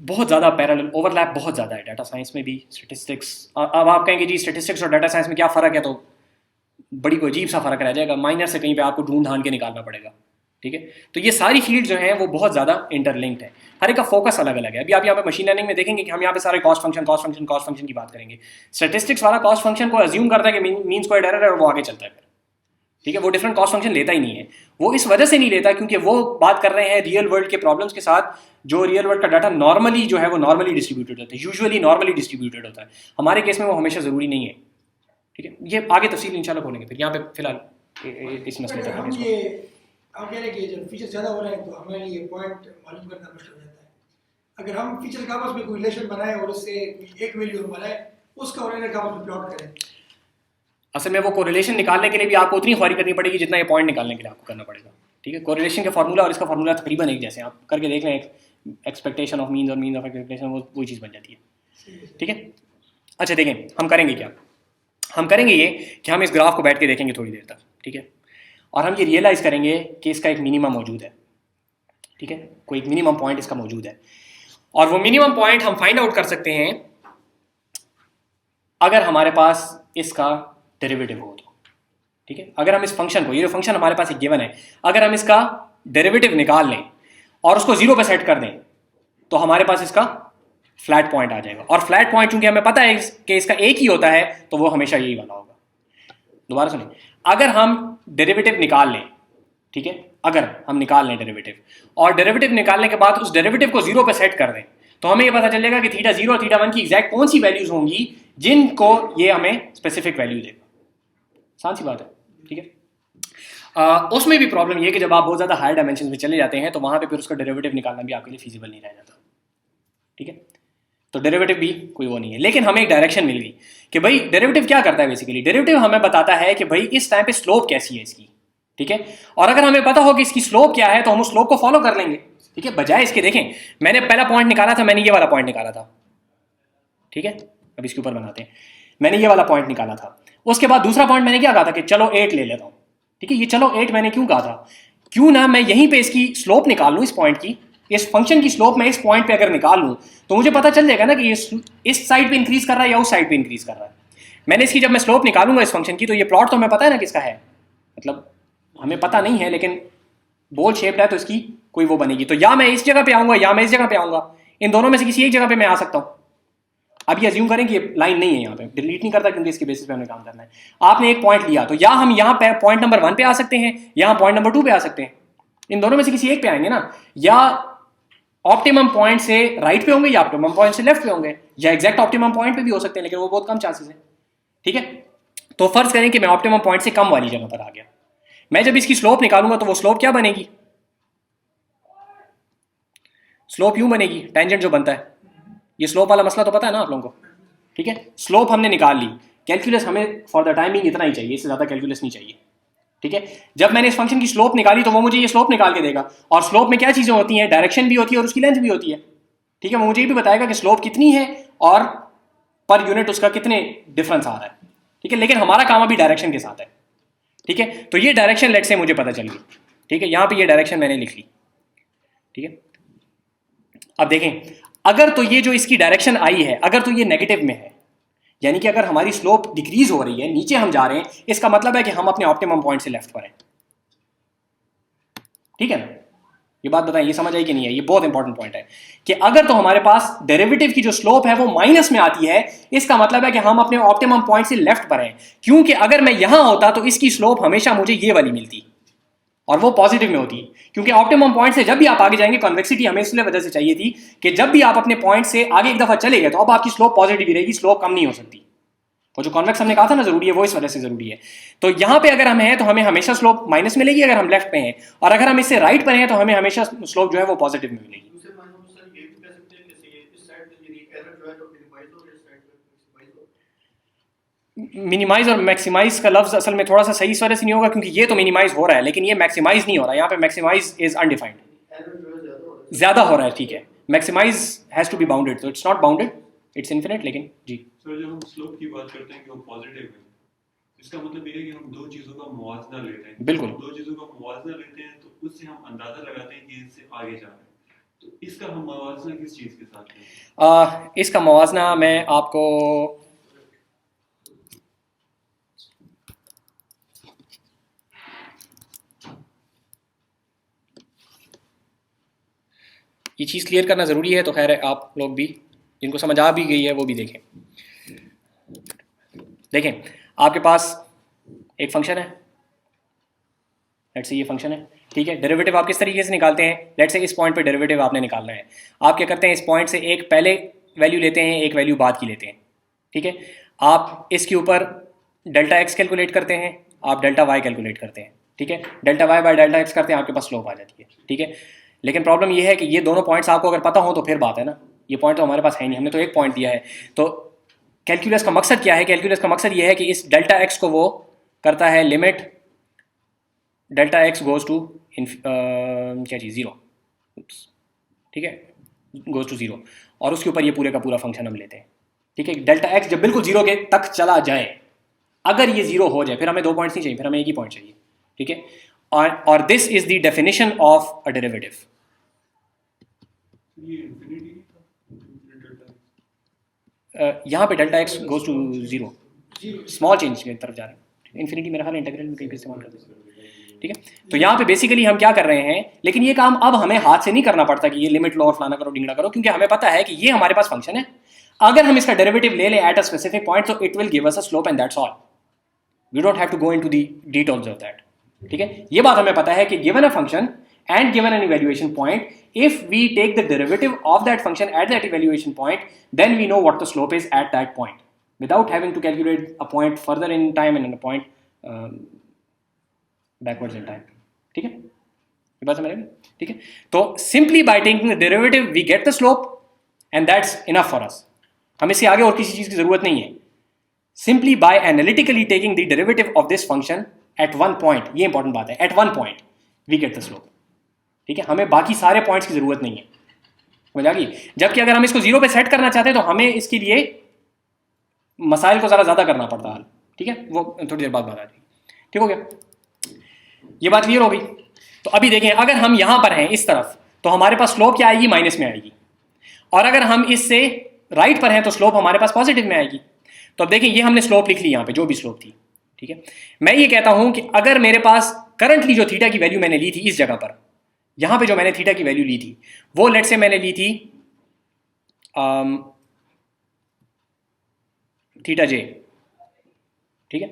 बहुत ज़्यादा पैरेलल ओवरलैप बहुत ज़्यादा है डाटा साइंस में भी, स्टेटिस्टिक्स। अब आप कहेंगे जी स्टेटिस्टिक्स और डाटा साइंस में क्या फ़र्क है, तो बड़ी कोई अजीब सा फ़र्क रह जाएगा, माइनर से कहीं पे आपको ढूंढ ढांड के निकालना पड़ेगा, ठीक है। तो ये सारी फील्ड जो हैं वो बहुत ज़्यादा इंटरलिंक्ड है, हर एक का फोकस अलग अलग है। अभी आप यहाँ पे मशीन लर्निंग में देखेंगे कि हम यहाँ पे सारे कॉस्ट फंक्शन की बात करेंगे। स्टेटिस्टिक्स वाला कॉस्ट फंक्शन को अज्यूम करता है कि मीन स्क्वायर्ड एरर है और वो आगे चलता है, ठीक है। वो डिफरेंट कॉस्ट फंक्शन लेता ही नहीं है, वो इस वजह से नहीं लेता क्योंकि वो बात कर रहे हैं रियल वर्ल्ड के प्रॉब्लम्स के साथ, जो रियल वर्ल्ड का डाटा नॉर्मली जो है वो नॉर्मली डिस्ट्रीब्यूटेड होता है, यूजुअली नॉर्मली डिस्ट्रीब्यूटेड होता है। हमारे केस में वो हमेशा ज़रूरी नहीं है, ठीक है। ये आगे तफसील इंशाल्लाह खोलेंगे, फिर यहाँ पे फिलहाल इस मसले तक
हम ये हम कह रहे हैं कि जब फीचर ज़्यादा हो रहे हैं तो हमारे लिए पॉइंट मालूम करना मुश्किल हो जाता है। अगर हम फीचर का आपस में कोई रिलेशन बनाए और उससे एक वैल्यू हम बनाए, उसका और इनका आपस में प्लॉट करें,
असल में वो कोरिलेशन निकालने के लिए भी आपको उतनी ख्वारी करनी पड़ेगी जितना ये पॉइंट निकालने के लिए आपको करना पड़ेगा, ठीक है। कोरिलेशन का फार्मूला और इसका फार्मूला तकरीबन एक जैसे, आप करके देख लें, एक्सपेक्टेशन ऑफ मीन और मीन ऑफ एक्सपेक्टेशन, वो वही चीज़ बन जाती है, ठीक है। अच्छा देखें हम करेंगे क्या, हम करेंगे ये कि हम इस ग्राफ को बैठ के देखेंगे थोड़ी देर तक, ठीक है, और हम ये रियलाइज़ करेंगे कि इसका एक मिनिमम मौजूद है, ठीक है, कोई एक मिनिमम पॉइंट इसका मौजूद है, और वो मिनिमम पॉइंट हम फाइंड आउट कर सकते हैं अगर हमारे पास इसका डेरिवेटिव हो तो, ठीक है। अगर हम इस फंक्शन को, ये जो फंक्शन हमारे पास एक गिवन है, अगर हम इसका डेरिवेटिव निकाल लें और उसको 0 पे सेट कर दें तो हमारे पास इसका फ्लैट पॉइंट आ जाएगा, और फ्लैट पॉइंट चूंकि हमें पता है कि इसका एक ही होता है तो वो हमेशा यही वाला होगा। दोबारा सुनिए, अगर हम डेरिवेटिव निकाल लें, ठीक है, अगर हम निकाल लें डेरिवेटिव और डेरिवेटिव निकालने के बाद उस डेरिवेटिव को 0 पे सेट कर दें तो हमें ये पता चलेगा कि थीटा 0 और थीटा 1 की एग्जैक्ट कौन सी वैल्यूज होंगी जिनको ये हमें स्पेसिफिक वैल्यू देगा। आसान सी बात है, ठीक है। उसमें भी प्रॉब्लम ये है कि जब आप बहुत ज़्यादा हायर डायमेंशन में चले जाते हैं तो वहाँ पे फिर उसका डेरिवेटिव निकालना भी आपके लिए फीजिबल नहीं रह जाता, ठीक है। तो डेरिवेटिव भी कोई वो नहीं है, लेकिन हमें एक डायरेक्शन मिल गई कि भाई डेरिवेटिव क्या करता है। बेसिकली डेरिवेटिव हमें बताता है कि भाई इस टाइम पे स्लोप कैसी है इसकी, ठीक है, और अगर हमें पता हो कि इसकी स्लोप क्या है तो हम उस स्लोप को फॉलो कर लेंगे, ठीक है। बजाय इसके देखें, मैंने पहला पॉइंट निकाला था, मैंने ये वाला पॉइंट निकाला था, ठीक है, अब इसके ऊपर बनाते हैं, मैंने ये वाला पॉइंट निकाला था। उसके बाद दूसरा पॉइंट मैंने क्या कहा था कि चलो 8 ले लेता हूँ, ठीक है। ये चलो 8 मैंने क्यों कहा था, क्यों ना मैं यहीं पे इसकी स्लोप निकाल लूँ, इस पॉइंट की, इस फंक्शन की स्लोप मैं इस पॉइंट पे अगर निकाल लूँ तो मुझे पता चल जाएगा ना कि इस साइड पे इंक्रीज कर रहा है या उस साइड पे इंक्रीज कर रहा है। मैंने इसकी जब मैं स्लोप निकालूंगा इस फंक्शन की तो ये प्लॉट तो हमें पता है ना किसका है, मतलब हमें पता नहीं है लेकिन बोल शेप्ड है तो इसकी कोई वो बनेगी। तो या मैं इस जगह पे आऊंगा या मैं इस जगह पे आऊंगा, इन दोनों में से किसी एक जगह पे मैं आ सकता हूँ। अब ये अज्यूम करें कि ये लाइन नहीं है, यहाँ पे डिलीट नहीं करता क्योंकि इसके बेसिस पे हमें काम करना है। आपने एक पॉइंट लिया तो या हम यहाँ पे पॉइंट नंबर 1 पे आ सकते हैं या पॉइंट नंबर 2 पे आ सकते हैं, इन दोनों में से किसी एक पे आएंगे ना, या ऑप्टिमम पॉइंट से राइट पे होंगे या ऑप्टिमम पॉइंट से लेफ्ट पे होंगे, या एग्जैक्ट ऑप्टिमम पॉइंट पे भी हो सकते हैं लेकिन वो बहुत कम चांसेस है, ठीक है। तो फर्ज करें कि मैं ऑप्टिमम पॉइंट से कम वाली जगह पर आ गया, मैं जब इसकी स्लोप निकालूंगा तो वो स्लोप क्या बनेगी, स्लोप यूं बनेगी, टेंजेंट जो बनता है, ये स्लोप वाला मसला तो पता है ना आप लोगों को, ठीक है। स्लोप हमने निकाल ली, कैलकुलस हमें फॉर द टाइमिंग इतना ही चाहिए, इससे ज़्यादा कैलकुलस नहीं चाहिए, ठीक है। जब मैंने इस फंक्शन की स्लोप निकाली तो वो मुझे ये स्लोप निकाल के देगा, और स्लोप में क्या चीज़ें होती हैं, डायरेक्शन भी होती है और उसकी लेंथ भी होती है, ठीक है। वो मुझे ये भी बताएगा कि स्लोप कितनी है और पर यूनिट उसका कितने डिफरेंस आ रहा है, ठीक है। लेकिन हमारा काम अभी डायरेक्शन के साथ है, ठीक है। तो ये डायरेक्शन लेट से मुझे पता चल गई, ठीक है, यहाँ पे ये डायरेक्शन मैंने लिख ली, ठीक है। अब देखें, अगर तो ये जो इसकी डायरेक्शन आई है अगर तो ये नेगेटिव में है, यानी कि अगर हमारी स्लोप डिक्रीज हो रही है, नीचे हम जा रहे हैं, इसका मतलब है कि हम अपने ऑप्टिमम पॉइंट से लेफ्ट पर हैं, ठीक है ना। ये बात बताएं, ये समझ आई कि नहीं है, ये बहुत इंपॉर्टेंट पॉइंट है कि अगर तो हमारे पास डेरिवेटिव की जो स्लोप है वो माइनस में आती है, इसका मतलब है कि हम अपने ऑप्टिमम पॉइंट से लेफ्ट पर हैं, क्योंकि अगर मैं यहां होता तो इसकी स्लोप हमेशा मुझे ये वाली मिलती और वो पॉजिटिव में होती, क्योंकि ऑप्टिमम पॉइंट से जब भी आप आगे जाएंगे, कन्वेक्सिटी हमें इसलिए वजह से चाहिए थी कि जब भी आप अपने पॉइंट से आगे एक दफा चले गए तो अब आपकी स्लोप पॉजिटिव ही रहेगी, स्लोप कम नहीं हो सकती। वो जो कॉन्वेक्स हमने कहा था ना जरूरी है, वो इस वजह से जरूरी है। तो यहाँ पे अगर हम हैं तो हमें हमेशा स्लोप माइनस मिलेगी अगर हम लेफ्ट पे हैं, और अगर हम इससे राइट पर हैं तो हमें हमेशा स्लोप जो है वो पॉजिटिव में मिलेगी। मिनिमाइज और मैक्सिमाइज का लफ्ज असल में थोड़ा सा सही इस वजह से नहीं होगा क्योंकि ये तो मिनिमाइज हो रहा है लेकिन ये मैक्सिमाइज नहीं हो रहा है, यहाँ पे मैक्सिमाइज इज अनडिफाइंड, ज्यादा हो रहा है, ठीक है। Maximize has to be bounded, तो it's not bounded, it's infinite. लेकिन जी
सर जब हम स्लोप की बात करते हैं कि वो पॉजिटिव है, इसका मतलब ये है कि हम दो चीजों का मुवाजना लेते हैं।
बिल्कुल।
दो चीजों का मुवाजना लेते हैं तो उससे हम अंदाजा लगाते हैं कि इससे आगे जा रहे हैं। तो इसका हम मुवाजना किस चीज के साथ लें?
इसका मुवाजना मैं आपको ये चीज़ क्लियर करना ज़रूरी है, तो खैर है आप लोग भी जिनको समझ आ भी गई है वो भी देखें। देखें, आपके पास एक फंक्शन है, लेट्स से ये फंक्शन है, ठीक है। डेरिवेटिव आप किस तरीके से निकालते हैं? लेट्स से इस पॉइंट पे डेरिवेटिव आपने निकालना है। आप क्या करते हैं, इस पॉइंट से एक पहले वैल्यू लेते हैं, एक वैल्यू बाद की लेते हैं, ठीक है। आप इसके ऊपर डेल्टा एक्स कैलकुलेट करते हैं, आप डेल्टा वाई कैलकुलेट करते हैं, ठीक है। Delta y by delta x करते हैं, आपके पास स्लोप आ जाती है, ठीक है। लेकिन प्रॉब्लम ये है कि ये दोनों पॉइंट्स आपको अगर पता हो तो फिर बात है ना, ये पॉइंट तो हमारे पास है नहीं, हमने तो एक पॉइंट दिया है। तो कैलकुलस का मकसद क्या है? कैलकुलस का मकसद ये है कि इस डेल्टा एक्स को वो करता है limit delta x goes to क्या चीज़ 0, ठीक है, गोज टू 0, और उसके ऊपर ये पूरे का पूरा फंक्शन हम लेते हैं, ठीक है। डेल्टा एक्स जब बिल्कुल 0 के तक चला जाए, अगर ये 0 हो जाए, फिर हमें 2 पॉइंट्स नहीं चाहिए, फिर हमें एक ही पॉइंट चाहिए, ठीक है। और this is the definition of a derivative.
ये इंफिनिटी था, इंफिनिट डेल्टा।
यहाँ पे delta x goes to 0, small change की तरफ जा रहे हैं। इन्फिनिटी मेरा ख्याल इंटीग्रल में कहीं भी इस्तेमाल करते हैं, ठीक है। तो यहाँ पे बेसिकली हम क्या कर रहे हैं, लेकिन ये काम अब हमें हाथ से नहीं करना पड़ता कि ये लिमिट लो और फलाना करो ढिंगड़ा करो, क्योंकि हमें पता है कि ये हमारे पास फंक्शन है। अगर हम इसका डेरिवेटिव ले लें एट अ स्पेसिफिक पॉइंट, तो it will give us a slope and that's all. We don't have to go into the details of that, ठीक है। ये बात हमें पता है कि given a function and given an evaluation point, if we take the derivative of that function at that evaluation point, then we know what the slope is at that point without having to calculate a point further in time and a point backwards in time, ठीक है। ये बात समझ में, ठीक है। तो simply by taking the derivative we get the slope and that's enough for us। हमें इससे आगे और किसी चीज की जरूरत नहीं है। Simply by analytically taking the derivative of this function at one point, ये इंपॉर्टेंट बात है, at one point we get the slope, ठीक है। हमें बाकी सारे पॉइंट्स की जरूरत नहीं है, समझ आ गई। जबकि अगर हम इसको 0 पे सेट करना चाहते हैं तो हमें इसके लिए मसाइल को जरा ज्यादा करना पड़ता है, ठीक है। वो थोड़ी देर बाद बात आ जाएगी, ठीक हो गया। ये बात क्लियर हो गई। तो अभी देखें, अगर हम यहां पर हैं इस तरफ, तो हमारे पास स्लोप क्या आएगी? माइनस में आएगी। और अगर हम इससे राइट पर हैं तो स्लोप हमारे पास पॉजिटिव में आएगी। तो अब देखें, ये हमने स्लोप लिख ली यहां पे, जो भी स्लोप थी, ठीक है। मैं ये कहता हूं कि अगर मेरे पास करंटली जो थीटा की वैल्यू मैंने ली थी इस जगह पर, यहां पे जो मैंने थीटा की वैल्यू ली थी, वो लेट से मैंने ली थी थीटा जे, ठीक है।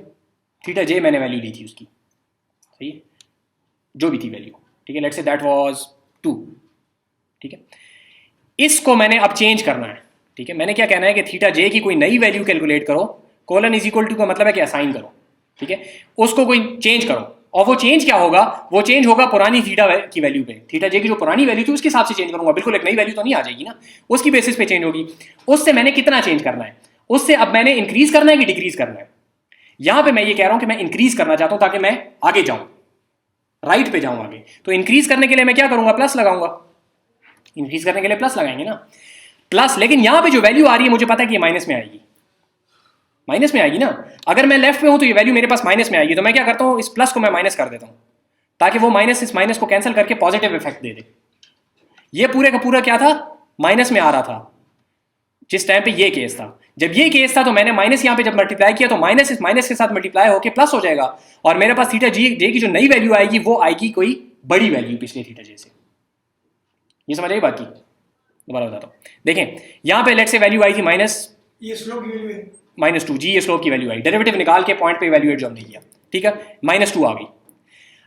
थीटा जे मैंने वैल्यू ली थी उसकी, सही है, जो भी थी वैल्यू, ठीक है। लेट से दैट वाज 2, ठीक है। इसको मैंने अब चेंज करना है, ठीक है। मैंने क्या कहना है कि थीटा जे की कोई नई वैल्यू कैलकुलेट करो, कोलन इज इक्वल टू का मतलब है कि असाइन करो, ठीक है। उसको कोई चेंज करो, और वो चेंज क्या होगा? वो चेंज होगा पुरानी थीटा की वैल्यू पे। थीटा जे की जो पुरानी वैल्यू थी उसके हिसाब से चेंज करूंगा, बिल्कुल एक नई वैल्यू तो नहीं आ जाएगी ना, उसकी बेसिस पे चेंज होगी। उससे मैंने कितना चेंज करना है? उससे अब मैंने इंक्रीज करना है कि डिक्रीज करना है? यहां पे मैं ये कह रहा हूं कि मैं इंक्रीज करना चाहता हूं ताकि मैं आगे जाऊं, राइट पे जाऊं आगे। तो इंक्रीज करने के लिए मैं क्या करूंगा? प्लस लगाऊंगा। इंक्रीज करने के लिए प्लस लगाएंगे ना, प्लस। लेकिन यहां पे जो वैल्यू आ रही है मुझे पता है कि ये माइनस में आएगी, माइनस में आएगी ना। अगर मैं लेफ्ट में हूं तो ये वैल्यू मेरे पास माइनस में आएगी, तो मैं क्या करता हूं, इस प्लस को मैं माइनस कर देता हूं ताकि वो माइनस इस माइनस को कैंसिल करके पॉजिटिव इफेक्ट दे दे। ये पूरे का पूरा क्या था? माइनस में आ रहा था जिस टाइम पे ये केस था। जब ये केस था तो मैंने माइनस यहां पे जब मल्टीप्लाई किया तो माइनस इस माइनस के साथ मल्टीप्लाई होकर प्लस हो जाएगा, और मेरे पास थीटा जे की जो नई वैल्यू आएगी वो आएगी कोई बड़ी वैल्यू पिछले थीटा जे से। ये समझ आई बात की? दोबारा बताता हूं, देखें यहां पे लेट से वैल्यू आई थी माइनस,
ये स्लोप की वैल्यू है
-2 जी, ये स्लोप की वैल्यू आई। डेरिवेटिव निकाल के पॉइंट पे इवैल्यूएट जो हमने किया, ठीक है, -2 आ गई।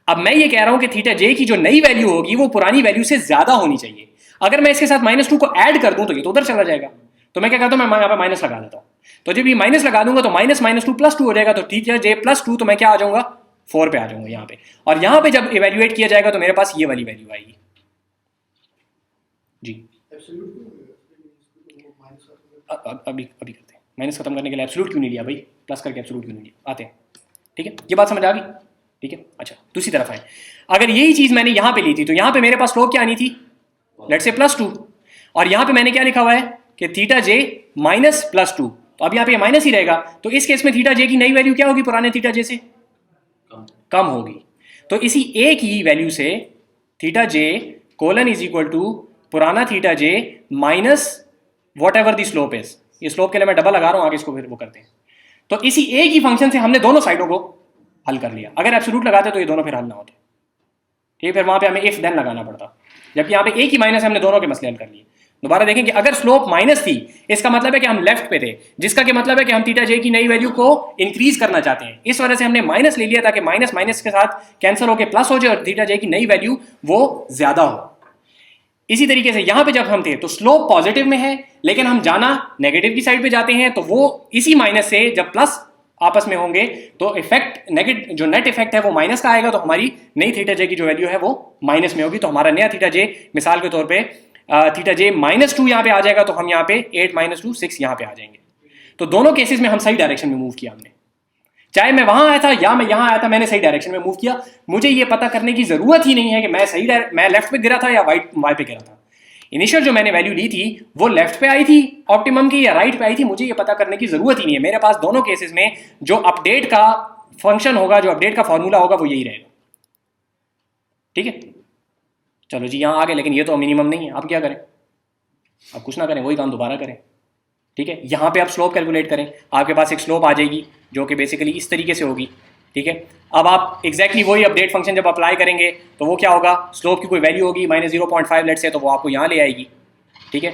अब मैं ये कह रहा हूं कि थीटा जे की जो नई वैल्यू होगी वो पुरानी वैल्यू से ज्यादा होनी चाहिए। अगर मैं इसके साथ -2 को ऐड कर दूं तो ये तो उधर चला जाएगा, तो मैं क्या करता हूं, मैं यहां पे माइनस लगा देता हूं। तो जब ये माइनस लगा दूंगा तो माइनस -2 +2 हो जाएगा, तो थीटा जे +2, तो मैं क्या आ जाऊंगा? 4 पे आ जाऊंगा यहां पे। और यहां पे जब इवैल्यूएट किया जाएगा तो मेरे पास ये वाली वैल्यू आएगी जी। अभी करते हैं, माइनस खत्म करने के लिए एब्सोल्यूट क्यों नहीं लिया भाई, प्लस करके एब्सोल्यूट क्यों नहीं लिया, आते हैं, ठीक है। ये बात समझ आ गई, ठीक है। अच्छा, दूसरी तरफ आए, अगर यही चीज मैंने यहां पे ली थी तो यहां पे मेरे पास स्लोप क्या आनी थी? लेट्स से +2, और यहाँ पे मैंने क्या लिखा हुआ है कि थीटा जे माइनस प्लस 2, तो अब यहाँ पे माइनस ही रहेगा, तो इस केस में थीटा जे की नई वैल्यू क्या होगी? पुराने थीटा जे से कम होगी। तो इसी ए की वैल्यू से theta J colon is equal to पुराना theta J minus whatever the slope is. ये स्लोप के लिए मैं डबल लगा रहा हूं, आगे इसको फिर वो करते हैं। तो इसी ए की फंक्शन से हमने दोनों साइडों को हल कर लिया। अगर एब्सोल्यूट लगाते तो ये दोनों फिर हल ना होते, ठीक है, फिर वहां पे हमें इफ देन लगाना पड़ता, जबकि यहाँ पे ए की माइनस हमने दोनों के मसले हल कर लिए। दोबारा देखें कि अगर स्लोप माइनस थी, इसका मतलब है कि हम लेफ्ट पे थे, जिसका कि मतलब है कि हम थीटा जे की नई वैल्यू को इंक्रीज करना चाहते हैं। इस वजह से हमने माइनस ले लिया ताकि माइनस माइनस के साथ कैंसिल होकर प्लस हो जाए और थीटा जे की नई वैल्यू वो ज्यादा हो। इसी तरीके से यहां पे जब हम थे तो स्लोप पॉजिटिव में है, लेकिन हम जाना नेगेटिव की साइड पे जाते हैं, तो वो इसी माइनस से जब प्लस आपस में होंगे तो इफेक्ट नेगेटिव, जो नेट इफेक्ट है वो माइनस का आएगा, तो हमारी नई थीटा जे की जो वैल्यू है वो माइनस में होगी। तो हमारा नया थीटा जे मिसाल के तौर पे थीटा जे -2 यहाँ पे आ जाएगा, तो हम यहाँ पे 8 - 2 6 यहाँ पे आ जाएंगे। तो दोनों केसेस में हम सही डायरेक्शन में मूव किया हमने, चाहे मैं वहां आया था या मैं यहाँ आया था, मैंने सही डायरेक्शन में मूव किया। मुझे ये पता करने की जरूरत ही नहीं है कि मैं लेफ्ट पे गिरा था या वाई पे गिरा था। इनिशियल जो मैंने वैल्यू ली थी वो लेफ्ट पे आई थी ऑप्टिमम की या राइट पे आई थी, मुझे ये पता करने की जरूरत ही नहीं है। मेरे पास दोनों केसेस में जो अपडेट का फंक्शन होगा, जो अपडेट का फॉर्मूला होगा, वो यही रहेगा। ठीक है, चलो जी यहाँ आ गए, लेकिन ये तो मिनिमम नहीं है। अब क्या करें? अब कुछ ना करें, वही काम दोबारा करें। ठीक है, यहाँ पे आप स्लोप कैलकुलेट करें, आपके पास एक स्लोप आ जाएगी जो कि बेसिकली इस तरीके से होगी। ठीक है, अब आप एग्जैक्टली वही अपडेट फंक्शन जब अप्लाई करेंगे तो वो क्या होगा? स्लोप की कोई वैल्यू होगी -0.5 लेट से, तो वो आपको यहाँ ले आएगी। ठीक है,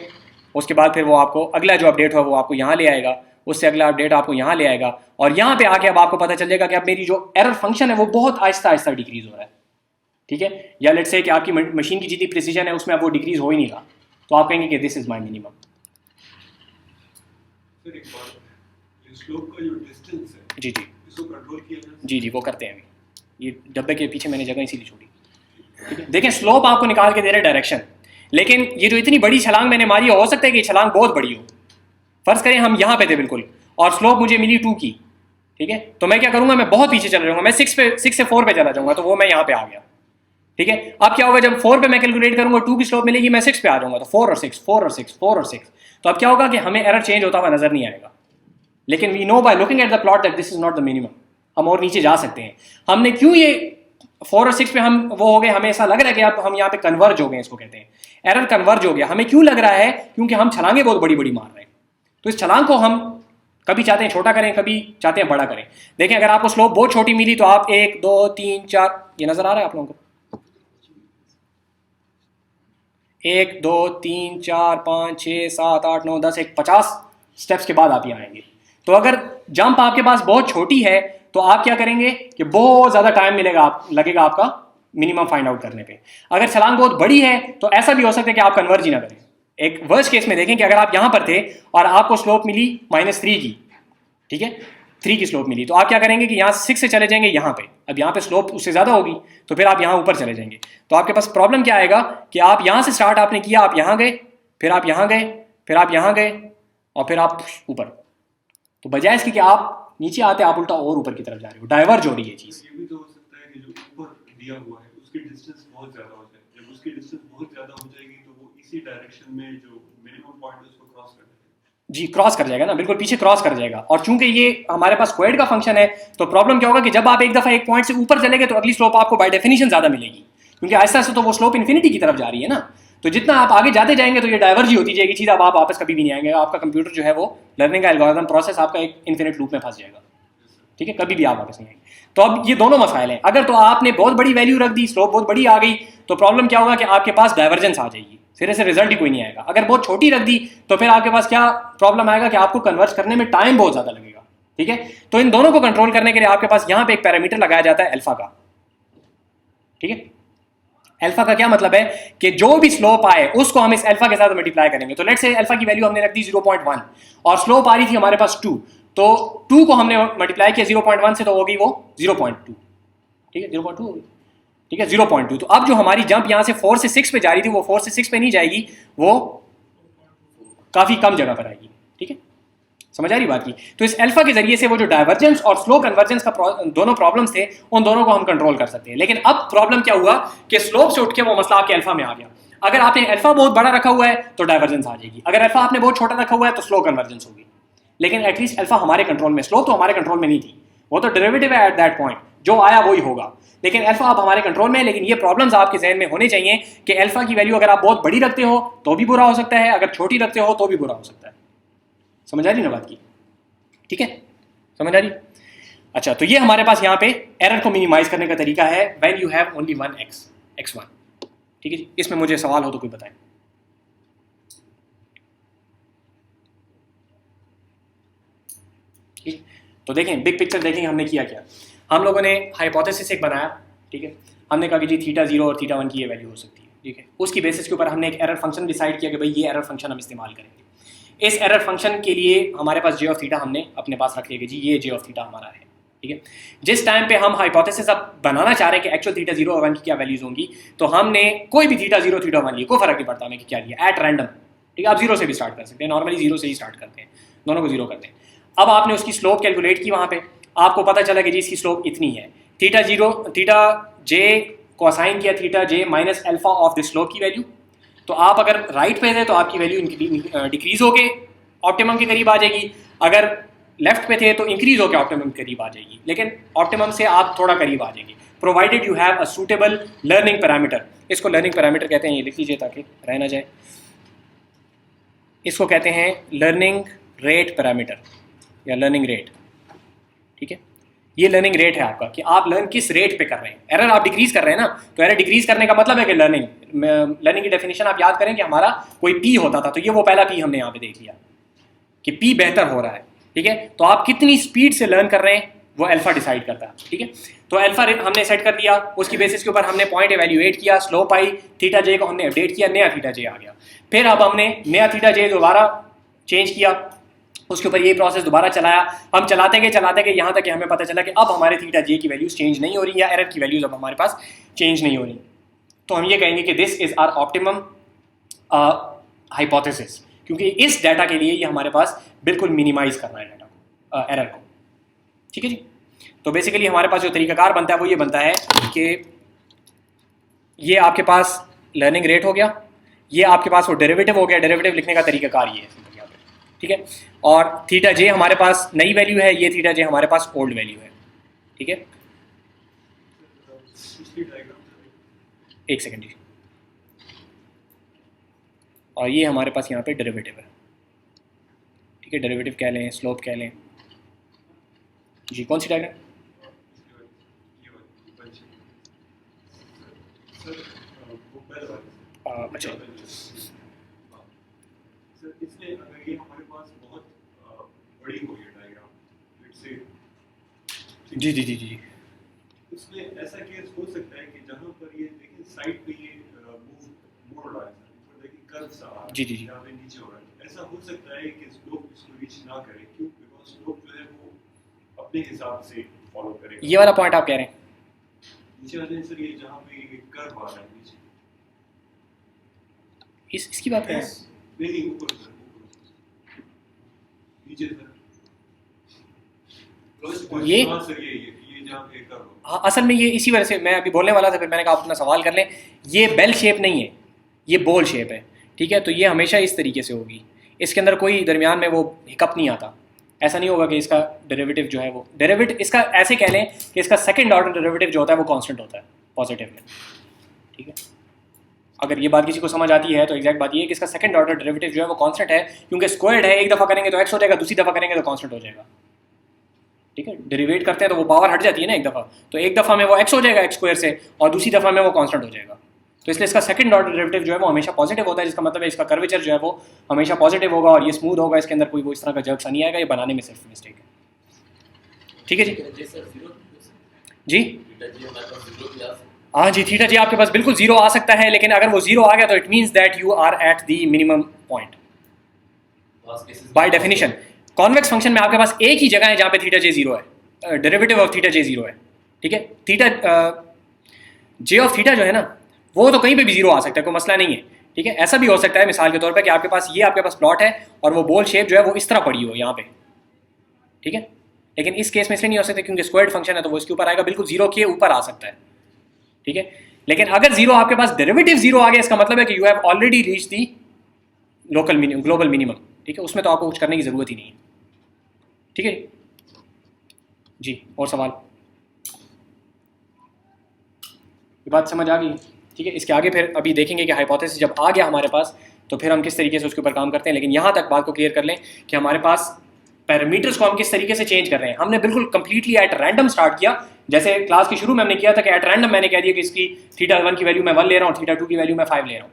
उसके बाद फिर वो आपको अगला जो अपडेट हो वो आपको यहाँ ले आएगा, उससे अगला अपडेट आपको यहाँ ले आएगा, और यहाँ पे आके अब आपको पता चल जाएगा कि अब मेरी जो एरर फंक्शन है वो बहुत आहिस्ता आहिस्ता डिक्रीज हो रहा है। ठीक है, या लेट्स से कि आपकी मशीन की जितनी प्रिसीजन है उसमें अब वो डिक्रीज हो ही नहीं रहा, तो आप कहेंगे कि this is my minimum.
Sir एक बात, ये स्लोप का जो डिस्टेंस है,
जी जी
इसको कंट्रोल किया जाए?
जी वो करते हैं अभी। ये डब्बे के पीछे मैंने जगह इसीलिए छोड़ी। ठीक है, देखें स्लोप आपको निकाल के दे रहे डायरेक्शन, लेकिन ये जो इतनी बड़ी छलांग मैंने मारी है, हो सकता है कि छलांग बहुत बड़ी हो। फर्ज करें हम यहाँ पे थे बिल्कुल और स्लोप मुझे मिली 2 की। ठीक है, तो मैं क्या करूँगा? मैं बहुत पीछे चला जाऊँगा, मैं 6 से 4 पे चला जाऊँगा, तो वो मैं यहाँ पे आ गया। ठीक है, अब क्या होगा? जब 4 पे मैं कैलकुलेट करूँगा 2 की स्लोप मिलेगी, मैं 6 पे आ जाऊँगा, तो 4 और 6 4 और 6 4 और 6, तो अब क्या होगा कि हमें एरर चेंज होता हुआ नजर नहीं आएगा। लेकिन we know by looking at the plot that this is not the minimum. हम और नीचे जा सकते हैं। हमने क्यों ये 4 और 6 पे हम वो हो गए, हमें ऐसा लग रहा है कि अब हम यहाँ पे कन्वर्ज हो गए, इसको कहते हैं एरर कन्वर्ज हो गया। हमें क्यों लग रहा है? क्योंकि हम छलांगे बहुत बड़ी बड़ी मार रहे हैं। तो इस छलांग को हम कभी चाहते हैं छोटा करें, कभी चाहते हैं बड़ा करें। देखें, अगर आपको स्लोप बहुत छोटी मिली तो आप 1 2 3 4, ये नजर आ रहा है आप लोगों को? 1 2 3 4 5 6 7 8 9 10 50 स्टेप्स के बाद आप यहाँ आएंगे। तो अगर जंप आपके पास बहुत छोटी है तो आप क्या करेंगे कि बहुत ज़्यादा टाइम लगेगा आपका मिनिमम फाइंड आउट करने पे। अगर छलांग बहुत बड़ी है तो ऐसा भी हो सकता है कि आप कन्वर्ज ही ना करें। एक वर्स्ट केस में देखें कि अगर आप यहाँ पर थे और आपको स्लोप मिली -3 की, ठीक है, 3 की स्लोप मिली, तो आप क्या करेंगे कि यहाँ 6 से चले जाएंगे यहाँ पे। अब यहाँ पे स्लोप उससे ज़्यादा होगी तो फिर आप यहाँ ऊपर चले जाएंगे। तो आपके पास प्रॉब्लम क्या आएगा कि आप यहाँ से स्टार्ट आपने किया, आप यहाँ गए, फिर आप यहाँ गए, फिर आप यहाँ गए और फिर आप ऊपर। तो बजाय इसके कि आप नीचे आते आप उल्टा और ऊपर की तरफ जा रहे हो, डाइवर्ज हो रही है चीज़।
ये भी तो हो सकता है कि जो ऊपर दिया हुआ है उसकी डिस्टेंस बहुत ज़्यादा हो जाए। जब उसकी डिस्टेंस बहुत ज़्यादा हो जाएगी तो वो इसी डायरेक्शन में जो मिनिमम पॉइंट है उसको क्रॉस कर देगा।
जी क्रॉस कर जाएगा ना, बिल्कुल पीछे क्रॉस कर जाएगा। और चूंकि ये हमारे पास स्क्वायर्ड का फंक्शन है तो प्रॉब्लम क्या होगा कि जब आप एक दफ़ा एक पॉइंट से ऊपर चले गए तो अगली स्लोप आपको बाय डेफिनेशन ज़्यादा मिलेगी, क्योंकि आहिस्ता आहिस्ता तो वो स्लोप इन्फिनिटी की तरफ जा रही है ना। तो जितना आप आगे जाते जाएंगे तो ये डाइवर्ज ही होती जाएगी चीज़। अब आप वापस कभी भी नहीं आएंगे, आपका कंप्यूटर जो है वो लर्निंग का एल्गोरिथम प्रोसेस आपका एक इन्फिनिट लूप में फंस जाएगा। ठीक है, कभी भी आप वापस नहीं आएंगे। तो अब ये दोनों मसाइल हैं। अगर तो आपने बहुत बड़ी वैल्यू रख दी, स्लोप बहुत बड़ी आ गई, तो प्रॉब्लम क्या होगा कि आपके पास डाइवर्जेंस आ जाएगी, सिरे से रिजल्ट ही कोई नहीं आएगा। अगर बहुत छोटी रख दी तो फिर आपके पास क्या प्रॉब्लम आएगा कि आपको कन्वर्ज करने में टाइम बहुत ज़्यादा लगेगा। ठीक है, तो इन दोनों को कंट्रोल करने के लिए आपके पास यहाँ पे एक पैरामीटर लगाया जाता है अल्फा का। ठीक है, अल्फा का क्या मतलब है कि जो भी स्लोप आए उसको हम इस अल्फा के साथ मल्टीप्लाई करेंगे। तो लेट्स से अल्फा की वैल्यू हमने रख दी 0.1 और स्लोप आ रही थी हमारे पास 2, तो 2 को हमने मल्टीप्लाई किया 0.1 से, तो होगी वो 0.2। ठीक है, 0.2 होगी। ठीक है, 0.2। तो अब जो हमारी जंप यहाँ से 4 से 6 पे जा रही थी वो 4 से 6 पे नहीं जाएगी, वो काफ़ी कम जगह पर आएगी। ठीक है, समझ आ रही बात की? तो इस अल्फा के जरिए से वो जो डाइवर्जेंस और स्लो कन्वर्जेंस का दोनों प्रॉब्लम्स थे उन दोनों को हम कंट्रोल कर सकते हैं। लेकिन अब प्रॉब्लम क्या हुआ कि स्लोप से उठ के वो मसला आपके अल्फा में आ गया। अगर आपने अल्फा बहुत बड़ा रखा हुआ है तो डाइवर्जेंस आ जाएगी, अगर अल्फा आपने बहुत छोटा रखा हुआ है तो स्लो कन्वर्जेंस होगी। लेकिन एटलीस्ट अल्फा हमारे कंट्रोल में, स्लो तो हमारे कंट्रोल में नहीं थी, वो तो डेरिवेटिव है एट दैट पॉइंट, जो आया वही होगा। लेकिन अल्फा अब हमारे कंट्रोल में है। लेकिन ये प्रॉब्लम्स आपके जहन में होने चाहिए कि अल्फा की वैल्यू अगर आप बहुत बड़ी रखते हो तो भी बुरा हो सकता है, अगर छोटी रखते हो तो भी बुरा हो सकता है। समझ आ रही ना बात की? ठीक है, समझ आ रही? अच्छा, तो ये हमारे पास यहाँ पे एरर को मिनिमाइज करने का तरीका है when you have only one x1। ठीक है जी, इसमें मुझे सवाल हो तो कोई बताएं। ठीक, तो देखें बिग पिक्चर देखें हमने किया क्या। हम लोगों ने हाइपोथेसिस एक बनाया, ठीक है, हमने कहा कि जी थीटा 0 और थीटा 1 की ये वैल्यू हो सकती है, ठीक है। उसकी बेसिस के ऊपर हमने एक एरर फंक्शन डिसाइड किया कि भाई ये एरर फंक्शन हम इस्तेमाल करेंगे। इस एरर फंक्शन के लिए हमारे पास जे ऑफ थीटा हमने अपने पास रख लिया कि जी ये जे ऑफ थीटा हमारा है, ठीक है। जिस टाइम पे हम हाइपोथेसिस अब बनाना चाह रहे हैं कि एक्चुअल थीटा 0 और 1 की क्या वैल्यूज होंगी, तो हमने कोई भी थीटा 0 थीटा 1 लिए, कोई फर्क नहीं पड़ता हमें कि क्या लिया, एट रैंडम, ठीक है। आप 0 से भी स्टार्ट कर सकते हैं, नॉर्मली 0 से ही स्टार्ट करते हैं, दोनों को 0 करते हैं। अब आपने उसकी स्लोप कैलकुलेट की, वहाँ पे आपको पता चला कि जी इसकी स्लोप इतनी है, थीटा जे को असाइन किया theta J minus alpha of the slope की वैल्यू। तो आप अगर राइट पे थे तो आपकी वैल्यू डिक्रीज होके ऑप्टिमम के करीब आ जाएगी, अगर लेफ्ट पे थे तो इंक्रीज होकर ऑप्टिमम के करीब आ जाएगी, लेकिन ऑप्टिमम से आप थोड़ा करीब आ जाएंगे, provided you have a suitable learning parameter. इसको लर्निंग पैरामीटर कहते हैं, ये लिख लीजिए ताकि रह ना जाए। इसको कहते हैं लर्निंग रेट पैरामीटर या लर्निंग रेट, ठीक है। ये लर्निंग रेट है आपका कि आप लर्न किस रेट पे कर रहे हैं। एरर आप डिक्रीज कर रहे हैं ना, तो एरर डिक्रीज करने का मतलब है कि लर्निंग की डेफिनेशन आप याद करें कि हमारा कोई पी होता था, तो ये वो पहला पी हमने यहाँ पे देख लिया कि पी बेहतर हो रहा है, ठीक है। तो आप कितनी स्पीड से लर्न कर रहे हैं वो अल्फा डिसाइड करता है, ठीक है। तो अल्फा हमने सेट कर दिया, उसकी बेसिस के ऊपर हमने पॉइंट एवेल्यूएट किया, स्लोप आई, थीटा जे को हमने अपडेट किया, नया थीटा जे आ गया। फिर अब हमने नया थीटा जे दोबारा चेंज किया, उसके ऊपर ये प्रोसेस दोबारा चलाया। हम चलाते गए यहाँ तक कि हमें पता चला कि अब हमारे थीटा जे की वैल्यूज चेंज नहीं हो रही, या एरर की वैल्यूज अब हमारे पास चेंज नहीं हो रही। तो हम ये कहेंगे कि this is our optimum hypothesis, क्योंकि इस डाटा के लिए ये हमारे पास बिल्कुल मिनिमाइज करना है डाटा को, एरर को, ठीक है जी। तो बेसिकली हमारे पास जो तरीकाकार बनता है वो ये बनता है कि ये आपके पास लर्निंग रेट हो गया, ये आपके पास वो डेरिवेटिव हो गया, डेरिवेटिव लिखने का तरीकाकार ये है, ठीक है। और थीटा जे हमारे पास नई वैल्यू है, ये थीटा जे हमारे पास ओल्ड वैल्यू है, ठीक है। एक सेकेंड जी, और ये हमारे पास यहाँ पे डेरिवेटिव है, ठीक है। डेरिवेटिव कह लें, स्लोप कह लें जी। कौन सी डायग्राम? अच्छा,
इसमें अगर ये हमारे पास बहुत बड़ी हो ये डायग्राम, लेट्स से
जी जी जी जी,
इसमें ऐसा केस हो सकता है कि जहाँ पर ये देखिए साइड पे ये मूव मोड़ रहा है, ऊपर देखिए कर्व सा आ रहा है,
जी जी जी,
यहाँ पे नीचे हो रहा है। ऐसा हो सकता है कि स्लोप इसको रीच ना करे, क्यों? बिकॉज स्लोप जो है वो अपने हिसाब से फॉलो करेगा।
ये वाला पॉइंट आप कह रहे हैं?
नीचे वाले सर ये जहाँ पे ये कर्व आ रहा है नीचे,
इसकी बात करें?
नहीं ऊपर सर, ऊपर नीचे सर,
ये
हाँ सर, ये जहाँ पे कर्व हो।
हाँ, असल में ये इसी वजह से मैं अभी बोलने वाला था, फिर मैंने कहा आप अपना सवाल कर लें। ये बेल शेप नहीं है, ये बॉल शेप है, ठीक है। तो ये हमेशा इस तरीके से होगी, इसके अंदर कोई दरमियान में वो हिकअप नहीं आता। ऐसा नहीं होगा कि इसका डेरिवेटिव जो है वो डेरिवेटिव, इसका ऐसे कह लें कि इसका सेकंड ऑर्डर डेरिवेटिव जो होता है वो कांस्टेंट होता है पॉजिटिव में, ठीक है। अगर ये बात किसी को समझ आती है तो एग्जैक्ट बात ये है कि इसका सेकंड ऑर्डर डेरिवेटिव जो है वो कांस्टेंट है, क्योंकि स्क्वायर्ड है, एक दफ़ा करेंगे तो एक्स हो जाएगा, दूसरी दफ़ा करेंगे तो कांस्टेंट हो जाएगा, ठीक है। डेरिवेट करते हैं तो वो पावर हट जाती है ना एक दफ़ा, तो एक दफ़ा में वो एक्स हो जाएगा एक्स स्क्वायर से, और दूसरी दफ़ा में वो कांस्टेंट हो जाएगा। तो इसलिए इसका सेकंड ऑर्डर डेरिवेटिव जो है वो हमेशा पॉजिटिव होता है, जिसका मतलब है इसका कर्वेचर जो है वो हमेशा पॉजिटिव होगा, और ये स्मूथ होगा, इसके अंदर कोई वो इस तरह का जर्क सा नहीं आएगा, ये बनाने में सिर्फ मिस्टेक है, ठीक है जी। जी हाँ जी, थीटा जी आपके पास बिल्कुल जीरो आ सकता है, लेकिन अगर वो जीरो आ गया तो it means that you are at the minimum point by definition. Convex function में आपके पास एक ही जगह है जहाँ पे थीटा जे जीरो है, derivative of theta J zero है, ठीक है। थीटा जे ऑफ थीटा जो है ना वो तो कहीं पे भी जीरो आ सकता है, कोई मसला नहीं है, ठीक है। ऐसा भी हो सकता है मिसाल के तौर पे कि आपके पास प्लॉट है और वो बॉल शेप जो है वो इस तरह पड़ी हो यहाँ पे, ठीक है। लेकिन इस केस में इसलिए नहीं हो सकता क्योंकि स्क्वायर्ड फंक्शन है, तो वो इसके ऊपर आएगा, बिल्कुल जीरो के ऊपर आ सकता है, ठीक है। लेकिन अगर जीरो आपके पास डेरिवेटिव जीरो आ गया, इसका मतलब है कि you have already reach the local minimum, global minimum, ठीक है, उसमें तो आपको कुछ करने की ज़रूरत ही नहीं है, ठीक है जी। और सवाल, ये बात समझ आ गई, ठीक है। इसके आगे फिर अभी देखेंगे कि हाइपोथेसिस जब आ गया हमारे पास तो फिर हम किस तरीके से उसके ऊपर काम करते हैं, लेकिन यहाँ तक बात को क्लियर कर लें कि हमारे पास पैरामीटर्स को हम किस तरीके से चेंज कर रहे हैं। हमने बिल्कुल कंप्लीटली एट रैंडम स्टार्ट किया, जैसे क्लास के शुरू में हमने किया था कि एट रैंडम मैंने कह दिया कि इसकी θ1 की वैल्यू मैं 1 ले रहा हूँ, θ2 की वैल्यू मैं 5 ले रहा हूँ,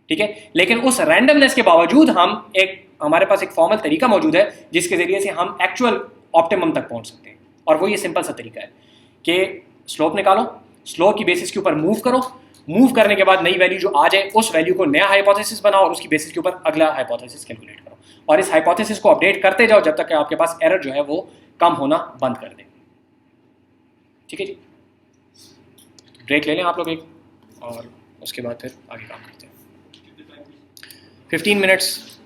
ठीक है। लेकिन उस रैंडमनेस के बावजूद हमारे पास एक फॉर्मल तरीका मौजूद है जिसके जरिए से हम एक्चुअल ऑप्टिमम तक पहुँच सकते हैं, और वो ये सिंपल सा तरीका है कि स्लोप निकालो, स्लोप की बेसिस के ऊपर मूव करो, मूव करने के बाद नई वैल्यू जो आ जाए उस वैल्यू को नया हाइपोथेसिस बनाओ और उसकी बेसिस के ऊपर अगला हाइपोथेसिस कैलकुलेट करो, और इस हाइपोथेसिस को अपडेट करते जाओ जब तक कि आपके पास एरर जो है वो कम होना बंद कर दे, ठीक है जी। ब्रेक ले लें आप लोग एक, और उसके बाद फिर आगे काम करते हैं। 15 मिनट्स